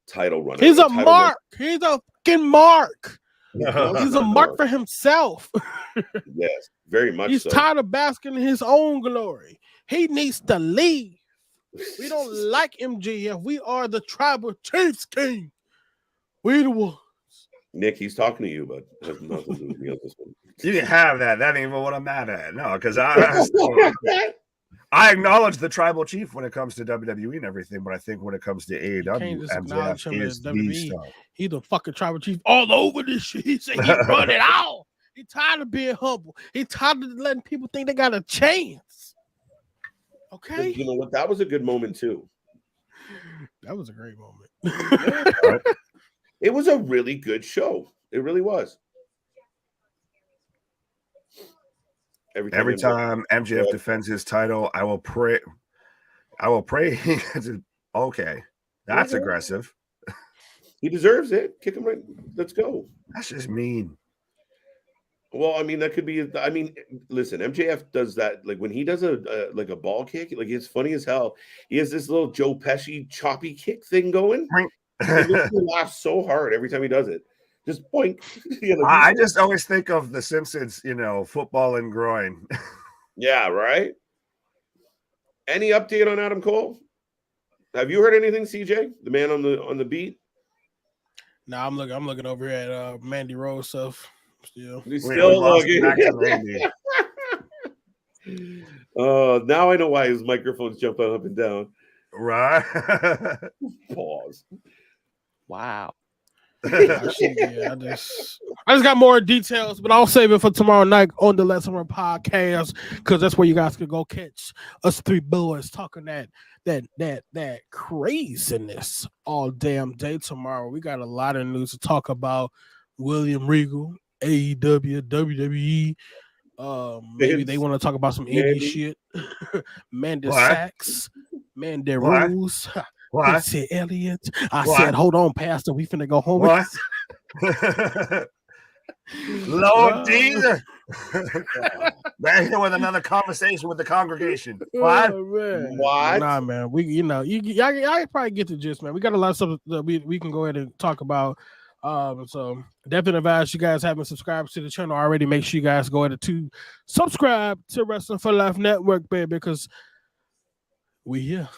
title run. He's a mark. He's a fucking mark. He's a mark for himself. Yes, very much. He's tired of basking in his own glory. He needs to leave. We don't like MJF. We are the tribal chiefs king. We the ones. Nick, he's talking to you, but has nothing to do with me on this one. You didn't have that. That ain't even what I'm mad at. No, because I acknowledge the tribal chief when it comes to WWE and everything, but I think when it comes to AEW, MJF is the star. He's the fucking tribal chief all over this shit. He said he run it out. He tired of being humble. He tired of letting people think they got a chance. Okay. But you know what? That was a good moment too. That was a great moment. It was a really good show. It really was. Every time MJF defends his title, I will pray. Okay, that's aggressive. He deserves it. Kick him right. Let's go. That's just mean. Well, I mean, that could be. I mean, listen, MJF does that. Like when he does a ball kick, like it's funny as hell. He has this little Joe Pesci choppy kick thing going. He laughs so hard every time he does it. Just boink. I just always think of The Simpsons, football and groin. Yeah, right. Any update on Adam Cole? Have you heard anything, CJ? The man on the beat? Nah, I'm looking over here at Mandy Rose stuff. Still, He's still looking. Now I know why his microphone's jumping up and down. Right. Pause. Wow. I just got more details, but I'll save it for tomorrow night on the Let's Run podcast, because that's where you guys can go catch us three boys talking that craziness all damn day tomorrow. We got a lot of news to talk about. William Regal, AEW, WWE. Maybe they want to talk about some indie shit. Mandy Sachs, Mandy Rose. I said Elliot. I said, hold on, Pastor. We finna go home. What? Lord Jesus. Back here with another conversation with the congregation. What? Oh, man. What? Nah, man. Y'all probably get the gist, man. We got a lot of stuff that we can go ahead and talk about. So definitely advise you guys haven't subscribed to the channel already. Make sure you guys go ahead to subscribe to Wrestling for Life Network, baby, because we here.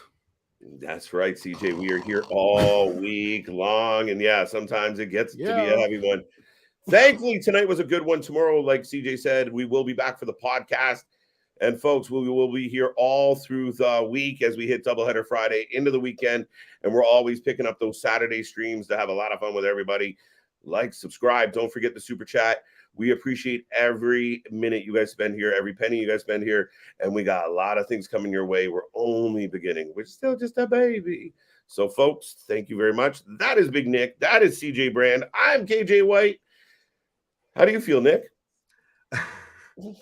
That's right, CJ. We are here all week long. And yeah, sometimes it gets to be a heavy one. Thankfully, tonight was a good one. Tomorrow, like CJ said, we will be back for the podcast. And folks, we will be here all through the week as we hit Doubleheader Friday into the weekend. And we're always picking up those Saturday streams to have a lot of fun with everybody. Like, subscribe. Don't forget the super chat. We appreciate every minute you guys spend here, every penny you guys spend here. And we got a lot of things coming your way. We're only beginning. We're still just a baby. So, folks, thank you very much. That is Big Nick. That is CJ Brand. I'm KJ White. How do you feel, Nick?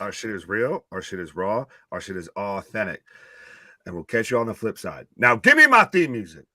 Our shit is real. Our shit is raw. Our shit is authentic. And we'll catch you on the flip side. Now, give me my theme music.